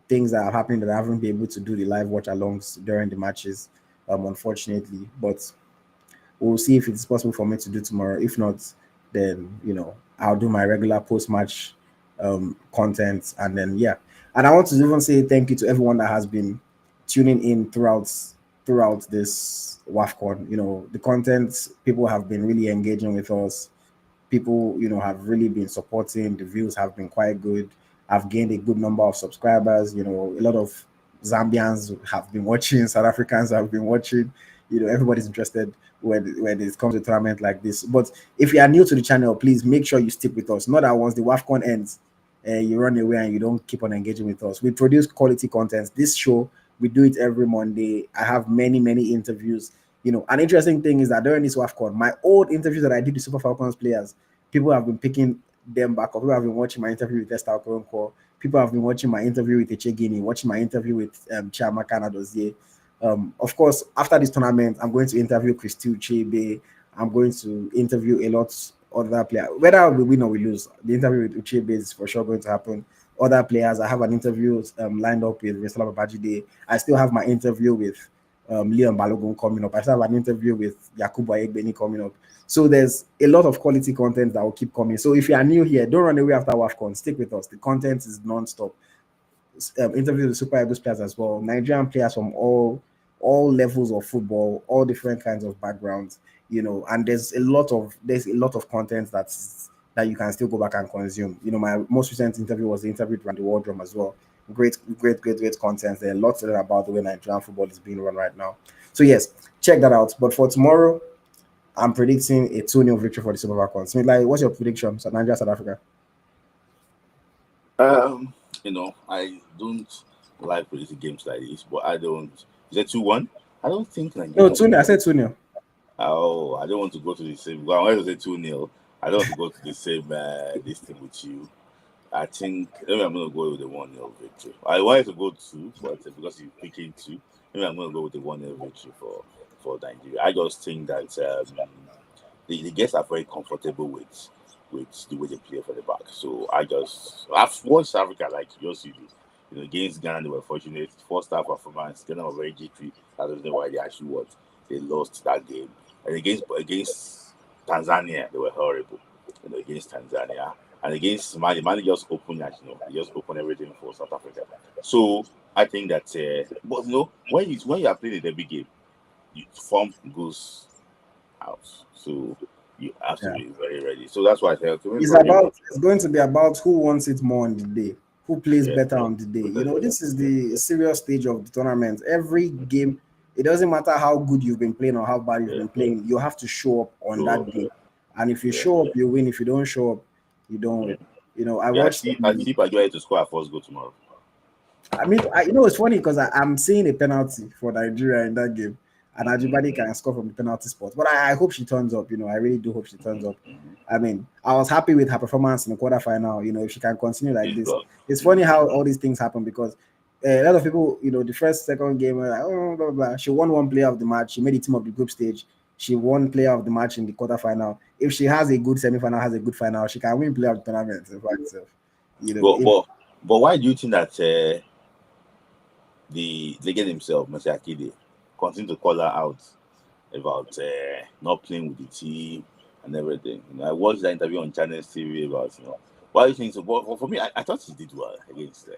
things that are happening that I haven't been able to do the live watch alongs during the matches, unfortunately. But we'll see if it's possible for me to do tomorrow. If not, then I'll do my regular post-match content, and then yeah. And I want to even say thank you to everyone that has been tuning in throughout this WAFCON. The content, people have been really engaging with us. People, have really been supporting. The views have been quite good. I've gained a good number of subscribers. A lot of Zambians have been watching, South Africans have been watching. Everybody's interested when it comes to a tournament like this. But if you are new to the channel, please make sure you stick with us. Not that once the WAFCON ends, you run away and you don't keep on engaging with us. We produce quality content. This show, we do it every Monday. I have many, many interviews. An interesting thing is that during this WAFCON, my old interviews that I did with Super Falcons players, people have been picking them back up. People have been watching my interview with Esther Okoronkwo. People have been watching my interview with Echegini, watching my interview with Chiamaka Nadozie. Of course, after this tournament, I'm going to interview Christy Uchebe. I'm going to interview a lot other players. Whether we win or we lose, the interview with Uchebe is for sure going to happen. Other players, I have an interview lined up with Resala Babajide. I still have my interview with Leon Balogun coming up. I still have an interview with Yakubu Ayegbeni coming up. So there's a lot of quality content that will keep coming. So if you are new here, don't run away after WAFCON. Stick with us. The content is non-stop. Interviews with Super Eagles players as well. Nigerian players from all levels of football, all different kinds of backgrounds, and there's a lot of content that you can still go back and consume. My most recent interview was the interview with Randy Wardrum as well. Great content. There are lots to learn about the way Nigerian football is being run right now. So yes, check that out. But for tomorrow, I'm predicting a 2-0 victory for the Super Falcons. Smith Layi, what's your prediction? Nigeria, South Africa. I don't like predicting games like this, but I don't. Is it 2-1? I don't think No, Nigeria 2 will. I said 2-0. Oh, I don't want to go to the same. Well, I wanted to say 2-0. I don't want to go to the same this thing with you. I think maybe I'm going to go with the 1-0 victory. I wanted to go 2, but because you're picking 2, maybe I'm going to go with the 1-0 victory for Nigeria. I just think that the guests are very comfortable with the way they play for the back. So I've watched Africa like just against Ghana they were fortunate. First half performance, Ghana were very jittery. That's the reason why they actually what they lost that game. And against Tanzania they were horrible. Against Tanzania and against Mali just opened they just opened everything for South Africa. So I think that but when you are playing a big game, form goes out. So you have to Yeah. be very ready. So that's why I said, okay, maybe It's going to be about who wants it more on the day, who plays yeah, better on the day. This is the serious stage of the tournament. Every game, it doesn't matter how good you've been playing or how bad you've yeah, been playing, you have to show up on so that day. And if you yeah, show up, you win. If you don't show up, you don't yeah. win. I Yeah, watched I see Pagua to score a first goal tomorrow. I mean, it's funny because I'm seeing a penalty for Nigeria in that game, and Ajibade can score from the penalty spot. But I hope she turns up. I really do hope she turns up. I mean, I was happy with her performance in the quarterfinal. If she can continue like This this, God. it's funny how all these things happen because a lot of people, the first, second game, were like, oh, blah, blah, blah. She won one player of the match. She made the team of the group stage. She won player of the match in the quarterfinal. If she has a good semifinal, has a good final, she can win player of the tournament. In fact, so, But if but but why do you think that the legend himself, Mr. Akide, continue to call her out about not playing with the team and everything? I watched that interview on Channel TV about why do you think so? But for me, I thought he did well I against.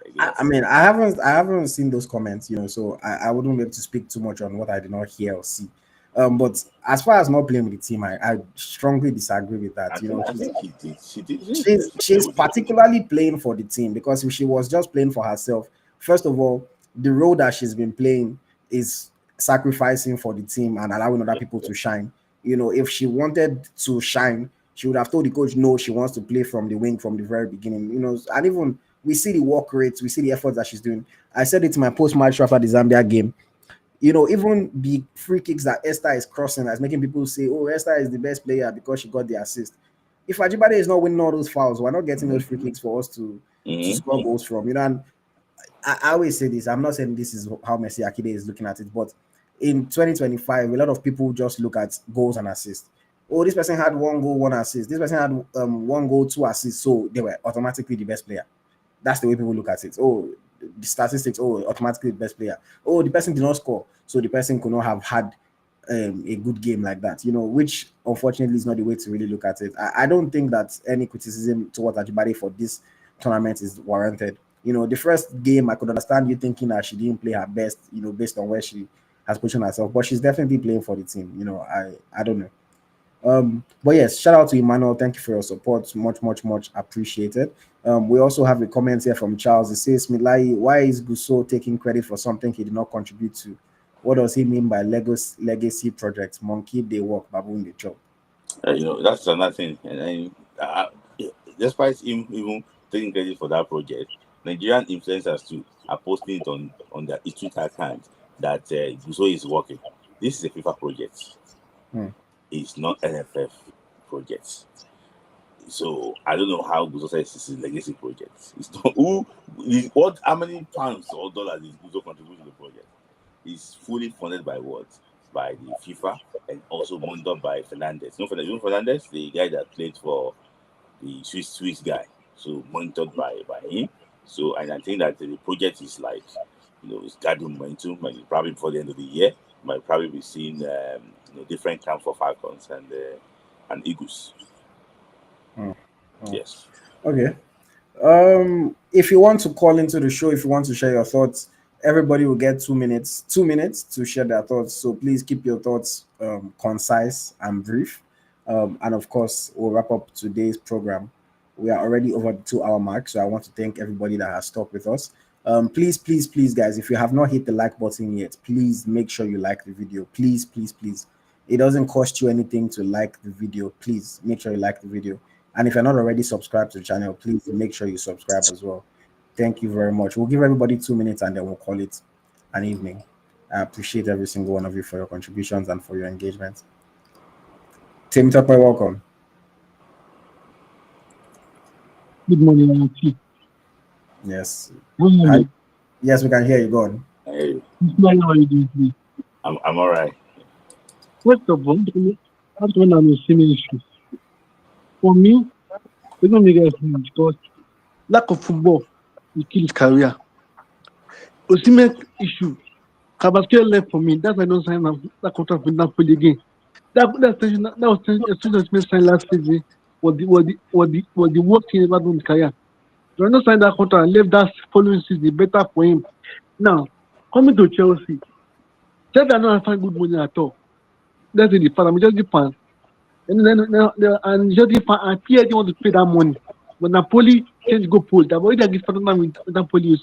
mean, I haven't seen those comments, so I wouldn't be able to speak too much on what I did not hear or see. But as far as not playing with the team, I strongly disagree with that. I think he did. She did. She played She's with the team. particularly playing for the team because if she was just playing for herself, first of all, the role that she's been playing is sacrificing for the team and allowing other people to shine. If she wanted to shine, she would have told the coach no, she wants to play from the wing from the very beginning. And even we see the work rates, we see the efforts that she's doing. I said it in my post-match after the Zambia game. Even the free kicks that Esther is crossing is making people say, "Oh, Esther is the best player because she got the assist." If Ajibade is not winning all those fouls, we're not getting those free kicks for us to Mm-hmm. score goals from. And I always say this. I'm not saying this is how Messi Akide is looking at it, but in 2025, a lot of people just look at goals and assists. Oh, this person had 1 goal, 1 assist. This person had 1 goal, 2 assists, so they were automatically the best player. That's the way people look at it. Oh, the statistics. Oh, automatically the best player. Oh, the person did not score, so the person could not have had a good game like that. Which unfortunately is not the way to really look at it. I don't think that any criticism towards Ajibade for this tournament is warranted. The first game I could understand you thinking that she didn't play her best. Based on where she has positioned herself, but she's definitely playing for the team. I don't know. But yes, shout out to Emmanuel. Thank you for your support. Much, much, much appreciated. We also have a comment here from Charles. It says, Smith Layi, why is Gusso taking credit for something he did not contribute to? What does he mean by legacy projects? Monkey they work, baboon they chop. That's another thing. And then, despite him even taking credit for that project, Nigerian influencers too are posting it on their Twitter account that Guso is working. This is a FIFA project. Hmm. It's not NFF project. So I don't know how Guzo says this is a legacy project. It's not what how many pounds or dollars is Guzo contributing to the project? It's fully funded by what? By the FIFA and also monitored by Fernandez. Fernandez, the guy that played for the Swiss guy. So monitored by him. So and I think that the project is like it's gathering momentum. Maybe probably before the end of the year, might probably be seeing different camp for Falcons and Eagles. Hmm. Hmm. Yes. Okay. If you want to call into the show, if you want to share your thoughts, everybody will get 2 minutes. 2 minutes to share their thoughts. So please keep your thoughts concise and brief. And of course, we'll wrap up today's program. We are already over the 2 hour mark, so I want to thank everybody that has stuck with us. Please, please, please, guys, if you have not hit the like button yet, please make sure you like the video. Please, please, please. It doesn't cost you anything to like the video. Please make sure you like the video. And if you're not already subscribed to the channel, please make sure you subscribe as well. Thank you very much. We'll give everybody 2 minutes and then we'll call it an evening. I appreciate every single one of you for your contributions and for your engagement. Tim Tupper, welcome. Good morning, AyoT. Yes. Good Hi. morning. Yes, we can hear you. Go on. Hey, Mr. Layi, how are you doing today? I'm all right. First of all, that's when I'm a senior issue. For me, we don't make it because lack of football will kill his career. Osimhen issue, Sabastine left for me. That's why I don't sign that contract with Napoli again. That was tension Osimhen signed last season was the worst thing he ever done in his career. So I don't sign that contract and left that following season better for him. Now, coming to Chelsea, Chelsea are not find good money at all. That's the fan. I'm just the fan. And just the fan and PSG want to pay that money. But Napoli changed go post. They've already agreed partner with Napoli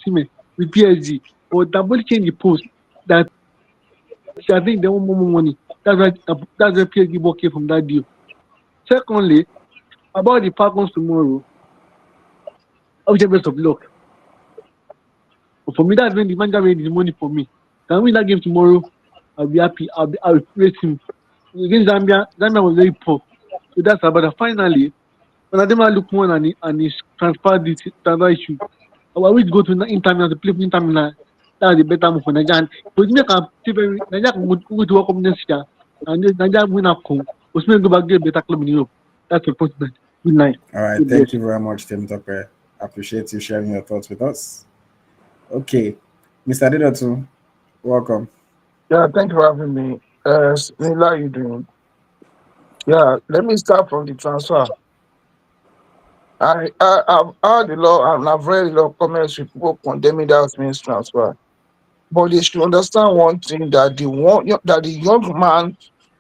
with PSG. But Napoli changed the post that I think they want more money. That's why PSG walk away from that deal. Secondly, about the Falcons tomorrow, I wish them best of luck. But for me, that's when the manager made his money for me. Can win that game tomorrow, I'll be happy. I'll praise him. Against Zambia, Zambia was very poor. So that's about it. Finally, when Ademola Lookman and his transfer issue, I will always go to Inter Milan to play for Inter Milan. That's the better move for Nigeria. But Nigeria can Nigeria can go to World Cup next year and Nigeria win a con. Osimhen go back get a better club in Europe. That's the important. Good night. All right. Good Thank bless. you very much, Tim Tupper. Appreciate you sharing your thoughts with us. Okay. Mr. Didotu, welcome. Yeah, thank you for having me. Smith, how you doing? Yeah, let me start from the transfer. I've heard a lot and I've read a lot of comments with people condemning that Smith's transfer. But they should understand one thing that the young man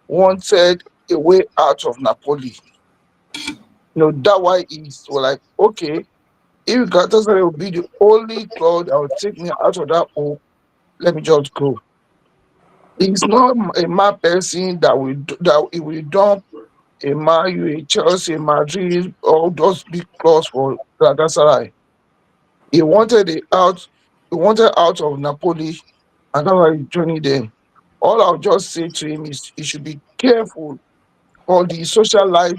wanted a way out of Napoli. That why he's like, okay, if Galatasaray will be the only club that will take me out of that hole, let me just go. He's not a mad person that he will dump a Man U, a Chelsea, a Madrid, all those big clubs for Galatasaray. He wanted it out. He wanted out of Napoli, and that's why he joined them. All I'll just say to him is he should be careful on the social life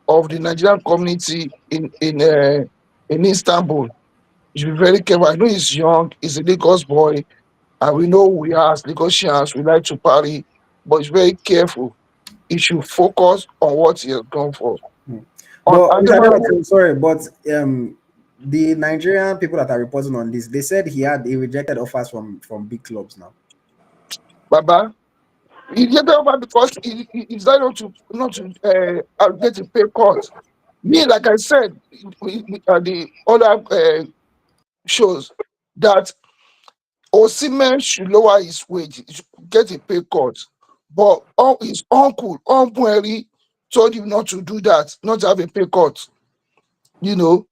of the Nigerian community in Istanbul. You should be very careful. I know he's young. He's a Lagos boy, and we know we are as Lagosians. We like to party, but he's very careful. He should focus on what he has gone for. Hmm. On But Mr. Ademola, Didotu, sorry, but the Nigerian people that are reporting on this, they said he rejected offers from big clubs now. Baba, he get over because he decided not to get a pay cut. Me, like I said, the other shows that Osimhen should lower his wage, he should get a pay cut. But his uncle, told him not to do that, not to have a pay cut. You know,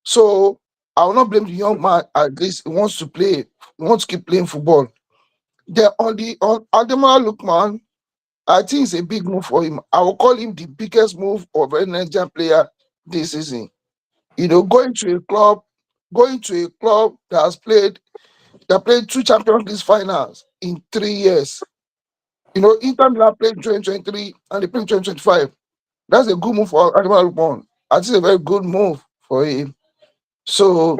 so I will not blame the young man. At least he wants to play, he wants to keep playing football. Then on Ademola Lookman, I think it's a big move for him. I will call him the biggest move of any Nigerian player this season. Going to a club that played two Champions League finals in 3 years. Inter Milan played 2023 and they played 2025. That's a good move for Ademola Lookman. I think it's a very good move for him. So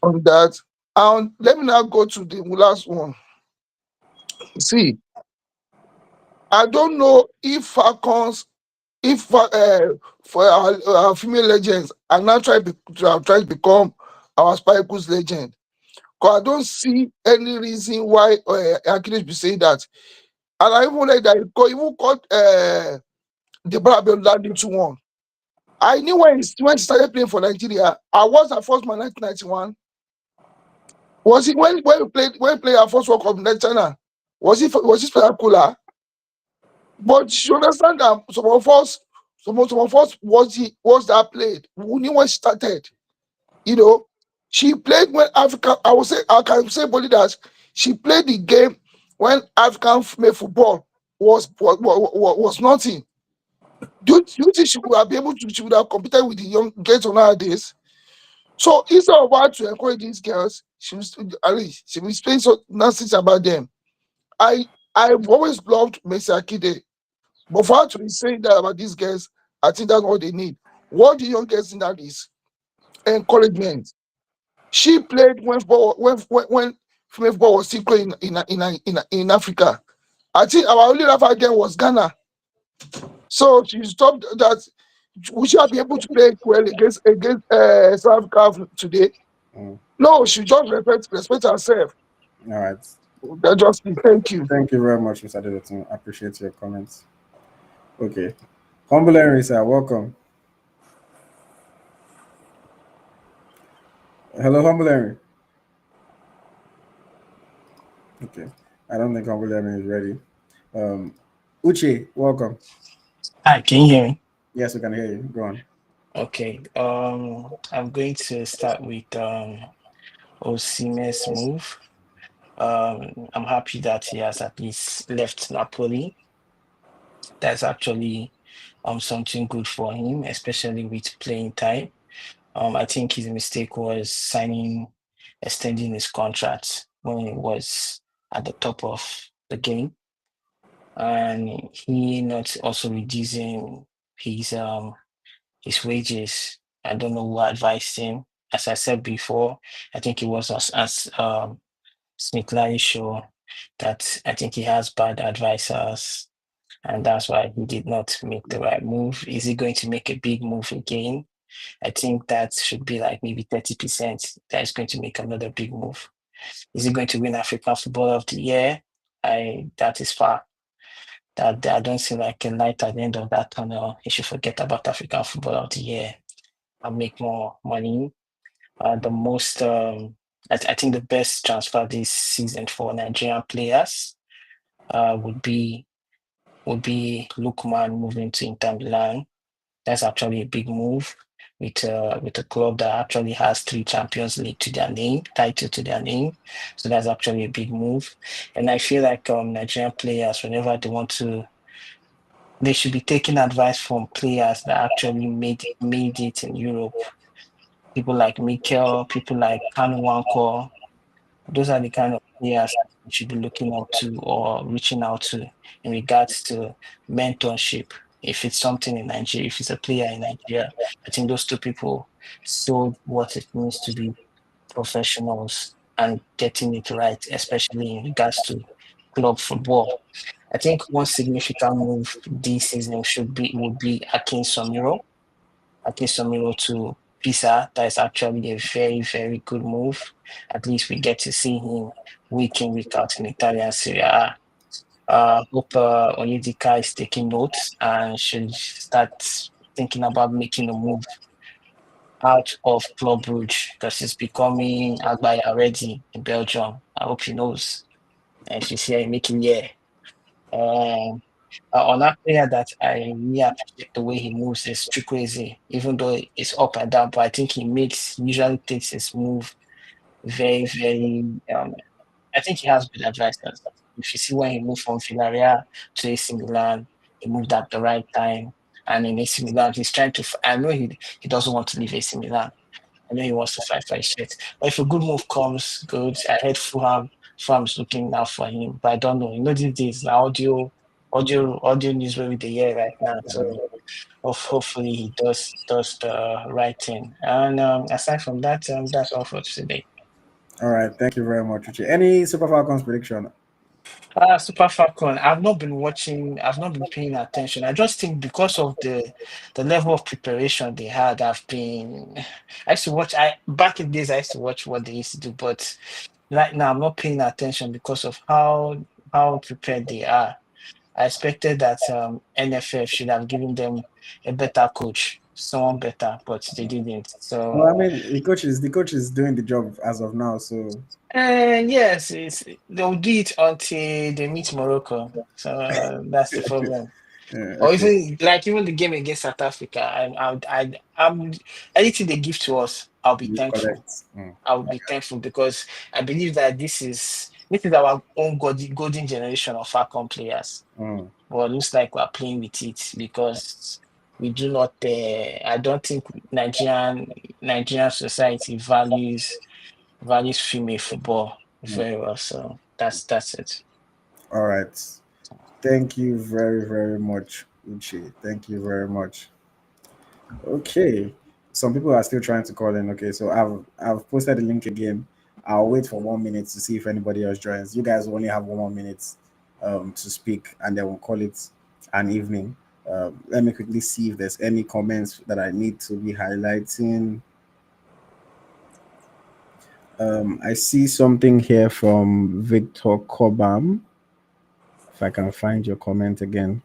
on that, and let me now go to the last one. See, I don't know if Falcons, if for our female legends, are now try to become our Spikes legend. Because I don't see any reason why Achilles be saying that. And I even like that even called the Brabel land into one. I knew when he started playing for Nigeria, I was at first man 1991. Was it when we played our first World Cup in China? Was he spectacular? But you understand that some of us was that played. We knew when she started. You know, she played when Africa. I can say boldly that she played the game when African female football was nothing. Do you think she would have been able to? She would have competed with the young girls of nowadays? So instead of her to encourage these girls, she was at least she was saying so nonsense about them. I've always loved Messi Akide, but for her to be saying that about these girls, I think that's what they need. What the young girls need that is encouragement. She played when female football was still playing in Africa. I think our only Raphael game was Ghana. So she stopped that. We should be able to play well against South Africa today. Mm. No, she just respect herself. All right. That just thank you. Thank you very much, Mr. Dedoton. I appreciate your comments. Okay. Humble Henry, sir. Welcome. Hello, Humble Henry. Okay. I don't think Humble Henry is ready. Uche, welcome. Hi, can you hear me? Yes, we can hear you. Go on. Okay. I'm going to start with Osimhen's move. I'm happy that he has at least left Napoli. That's actually something good for him, especially with playing time. I think his mistake was extending his contract when he was at the top of the game, and he not also reducing his his wages. I don't know who advised him. As I said before, I think it was as Smith Layi show that I think he has bad advisors, and that's why he did not make the right move. Is he going to make a big move again? I think that should be like maybe 30% that is going to make another big move. Is he going to win African Footballer of the Year? That is far. That I don't see like a light at the end of that tunnel. He should forget about African Footballer of the Year and make more money. The most, I think the best transfer this season for Nigerian players would be Lookman moving to Inter Milan. That's actually a big move with a club that actually has 3 Champions League to their name, title to their name. So that's actually a big move. And I feel like Nigerian players, whenever they want to, they should be taking advice from players that actually made it in Europe. People like Mikel, people like Kanu Wanko. Those are the kind of players you should be looking up to or reaching out to in regards to mentorship. If it's something in Nigeria, if it's a player in Nigeria, I think those two people showed what it means to be professionals and getting it right, especially in regards to club football. I think one significant move this season would be Akin Somiro. Akin Somiro to Pisa. That is actually a very, very good move. At least we get to see him week in, week out in Italian Serie A. Hope Onyedika is taking notes and should start thinking about making a move out of Club Brugge because it's becoming Agbaya already in Belgium. I hope he knows. And if you see him making yeah. Um, on that player that I really appreciate the way he moves is Chukwueze, even though it's up and down, but I think usually takes his move very, very I think he has good advisors. If you see when he moved from Villarreal to AC Milan, he moved at the right time. And in AC Milan, he's trying to. I know he doesn't want to leave AC Milan. I know he wants to fight for his shit. But if a good move comes, good. I heard Fulham's looking out for him, but I don't know. You know, these days, the audio news very the year right now. So hopefully he does the right thing. And aside from that, that's all for today. All right. Thank you very much, Uche. Any Super Falcons prediction? Super Falcon. I've not been watching. I've not been paying attention. I just think because of the level of preparation they had, I've been. I used to watch. I back in days I used to watch what they used to do, but right now I'm not paying attention because of how prepared they are. I expected that NFF should have given them a better coach, someone better, but they didn't. So Well, I mean, the coach is doing the job as of now. So yes, they'll do it until they meet Morocco. So that's the problem. Or okay, even the game against South Africa, I'm anything they give to us, I'll be you thankful. collect. Mm. I will be thankful because I believe that this is our own golden generation of Falcon players. Mm. But it looks like we're playing with it because we do not. I don't think Nigerian society values female football very well. So that's it. All right. Thank you very, very much, Uche. Thank you very much. Okay. Some people are still trying to call in. Okay, so I've posted the link again. I'll wait for 1 minute to see if anybody else joins. You guys only have 1 more minute to speak, and then we'll call it an evening. Let me quickly see if there's any comments that I need to be highlighting. I see something here from Victor Cobham. If I can find your comment again.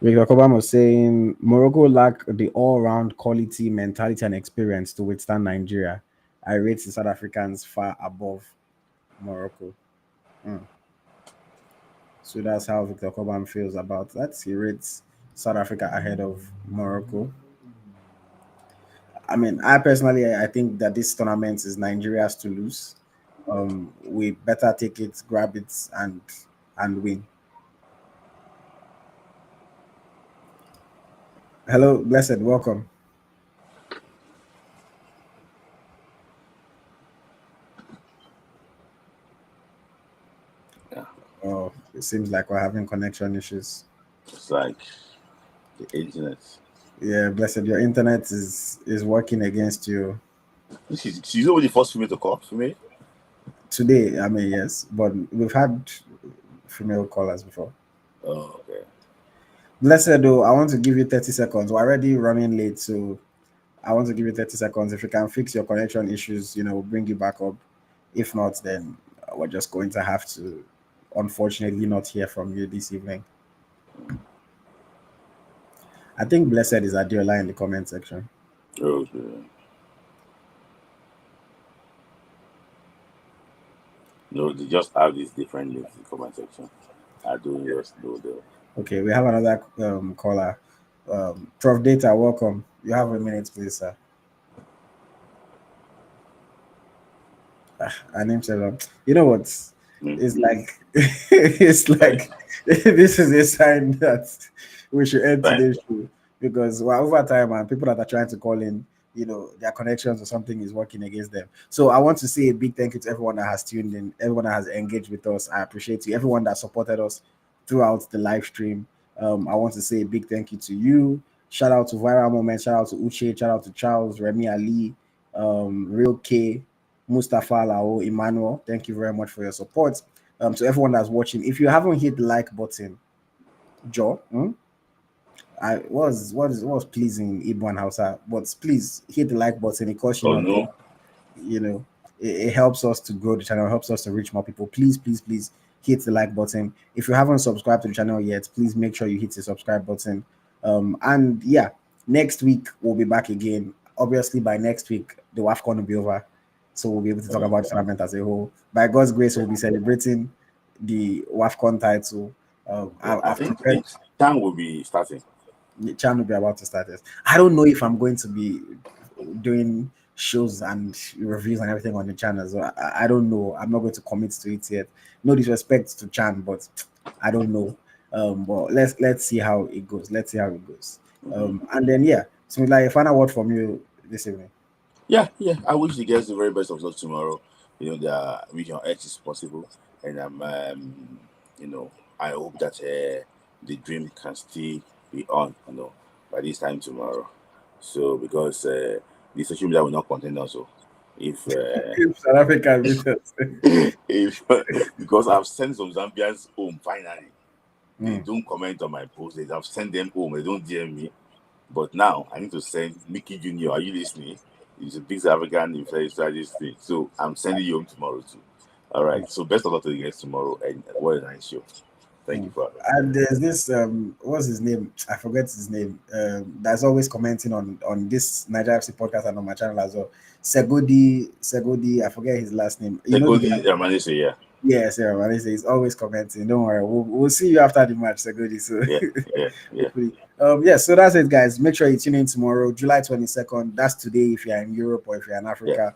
Victor Cobham was saying Morocco lack the all-round quality, mentality, and experience to withstand Nigeria. I rate the South Africans far above Morocco. So that's how Victor Cobham feels about that. He rates South Africa ahead of Morocco. I mean, I think that this tournament is Nigeria's to lose. We better take it, grab it, and win. Hello, Blessed, welcome. Yeah. Oh, it seems like we're having connection issues. It's like the internet. Yeah, Blessed, your internet is working against you She's already the first female to call for me. today. I mean, yes, but we've had female callers before. Oh, okay. Blessed, though, I want to give you 30 seconds. We're already running late, so I want to give you 30 seconds. If you can fix your connection issues, we'll bring you back up. If not, then we're just going to have to, unfortunately, not hear from you this evening. I think Blessed is Adiola in the comment section. Okay. No, they just have these different links in the comment section. I don't just know them. Okay, we have another caller. Prof Data, welcome. You have a minute, please, sir. Our name said, you know what? It's like it's like this is a sign that we should end today's show because we're over time and people that are trying to call in, their connections or something is working against them. So I want to say a big thank you to everyone that has tuned in, everyone that has engaged with us. I appreciate you, everyone that supported us throughout the live stream. I want to say a big thank you to you. Shout out to Viral Moment, shout out to Uche, shout out to Charles, Remy Ali, Real K, Mustafa Lao, Emmanuel. Thank you very much for your support. To everyone that's watching, if you haven't hit the like button, Joe, I was pleasing Igbo and Hausa, but please hit the like button because it helps us to grow the channel, helps us to reach more people. Please hit the like button. If you haven't subscribed to the channel yet, please make sure you hit the subscribe button. And yeah, next week we'll be back again. Obviously, by next week the WAFCON will be over, so we'll be able to talk about the tournament as a whole. By God's grace, we'll be celebrating the WAFCON title. I think Chan will be starting. Chan will be about to start it. I don't know if I'm going to be doing shows and reviews and everything on the channel. So I don't know. I'm not going to commit to it yet. No disrespect to Chan, but I don't know. But let's see how it goes. And then so like a final word from you this evening. Yeah. I wish the guys the very best of luck tomorrow. The regional edge is possible, and I hope that the dream can still be on, by this time tomorrow. So because the social media will not contain also. If South Africa because I've sent some Zambians home finally. They don't comment on my posts. I've sent them home. They don't DM me. But now I need to send Mickey Jr. Are you listening? He's a big South African influencer this thing. So I'm sending you home tomorrow too. All right. So best of luck to the guys tomorrow, and what a nice show. Thank you for having me. And there's this what's his name? I forget his name. That's always commenting on this Naija FC podcast and on my channel as well. Segodi, I forget his last name. Segodi, yeah. Yes, he's always commenting. Don't worry, we'll see you after the match, Segodi. So yeah. So that's it, guys. Make sure you tune in tomorrow, July 22nd. That's today if you're in Europe or if you're in Africa.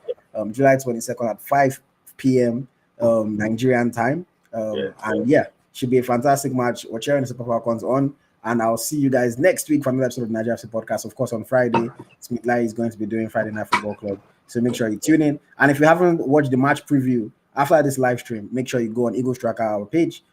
July 22nd at 5 p.m. Nigerian time. And Should be a fantastic match. We're cheering the Super Falcons on. And I'll see you guys next week for another episode of Naija FC Podcast. Of course, on Friday, Smith Layi is going to be doing Friday Night Football Club. So make sure you tune in. And if you haven't watched the match preview after this live stream, make sure you go on Eagles Tracker, our page,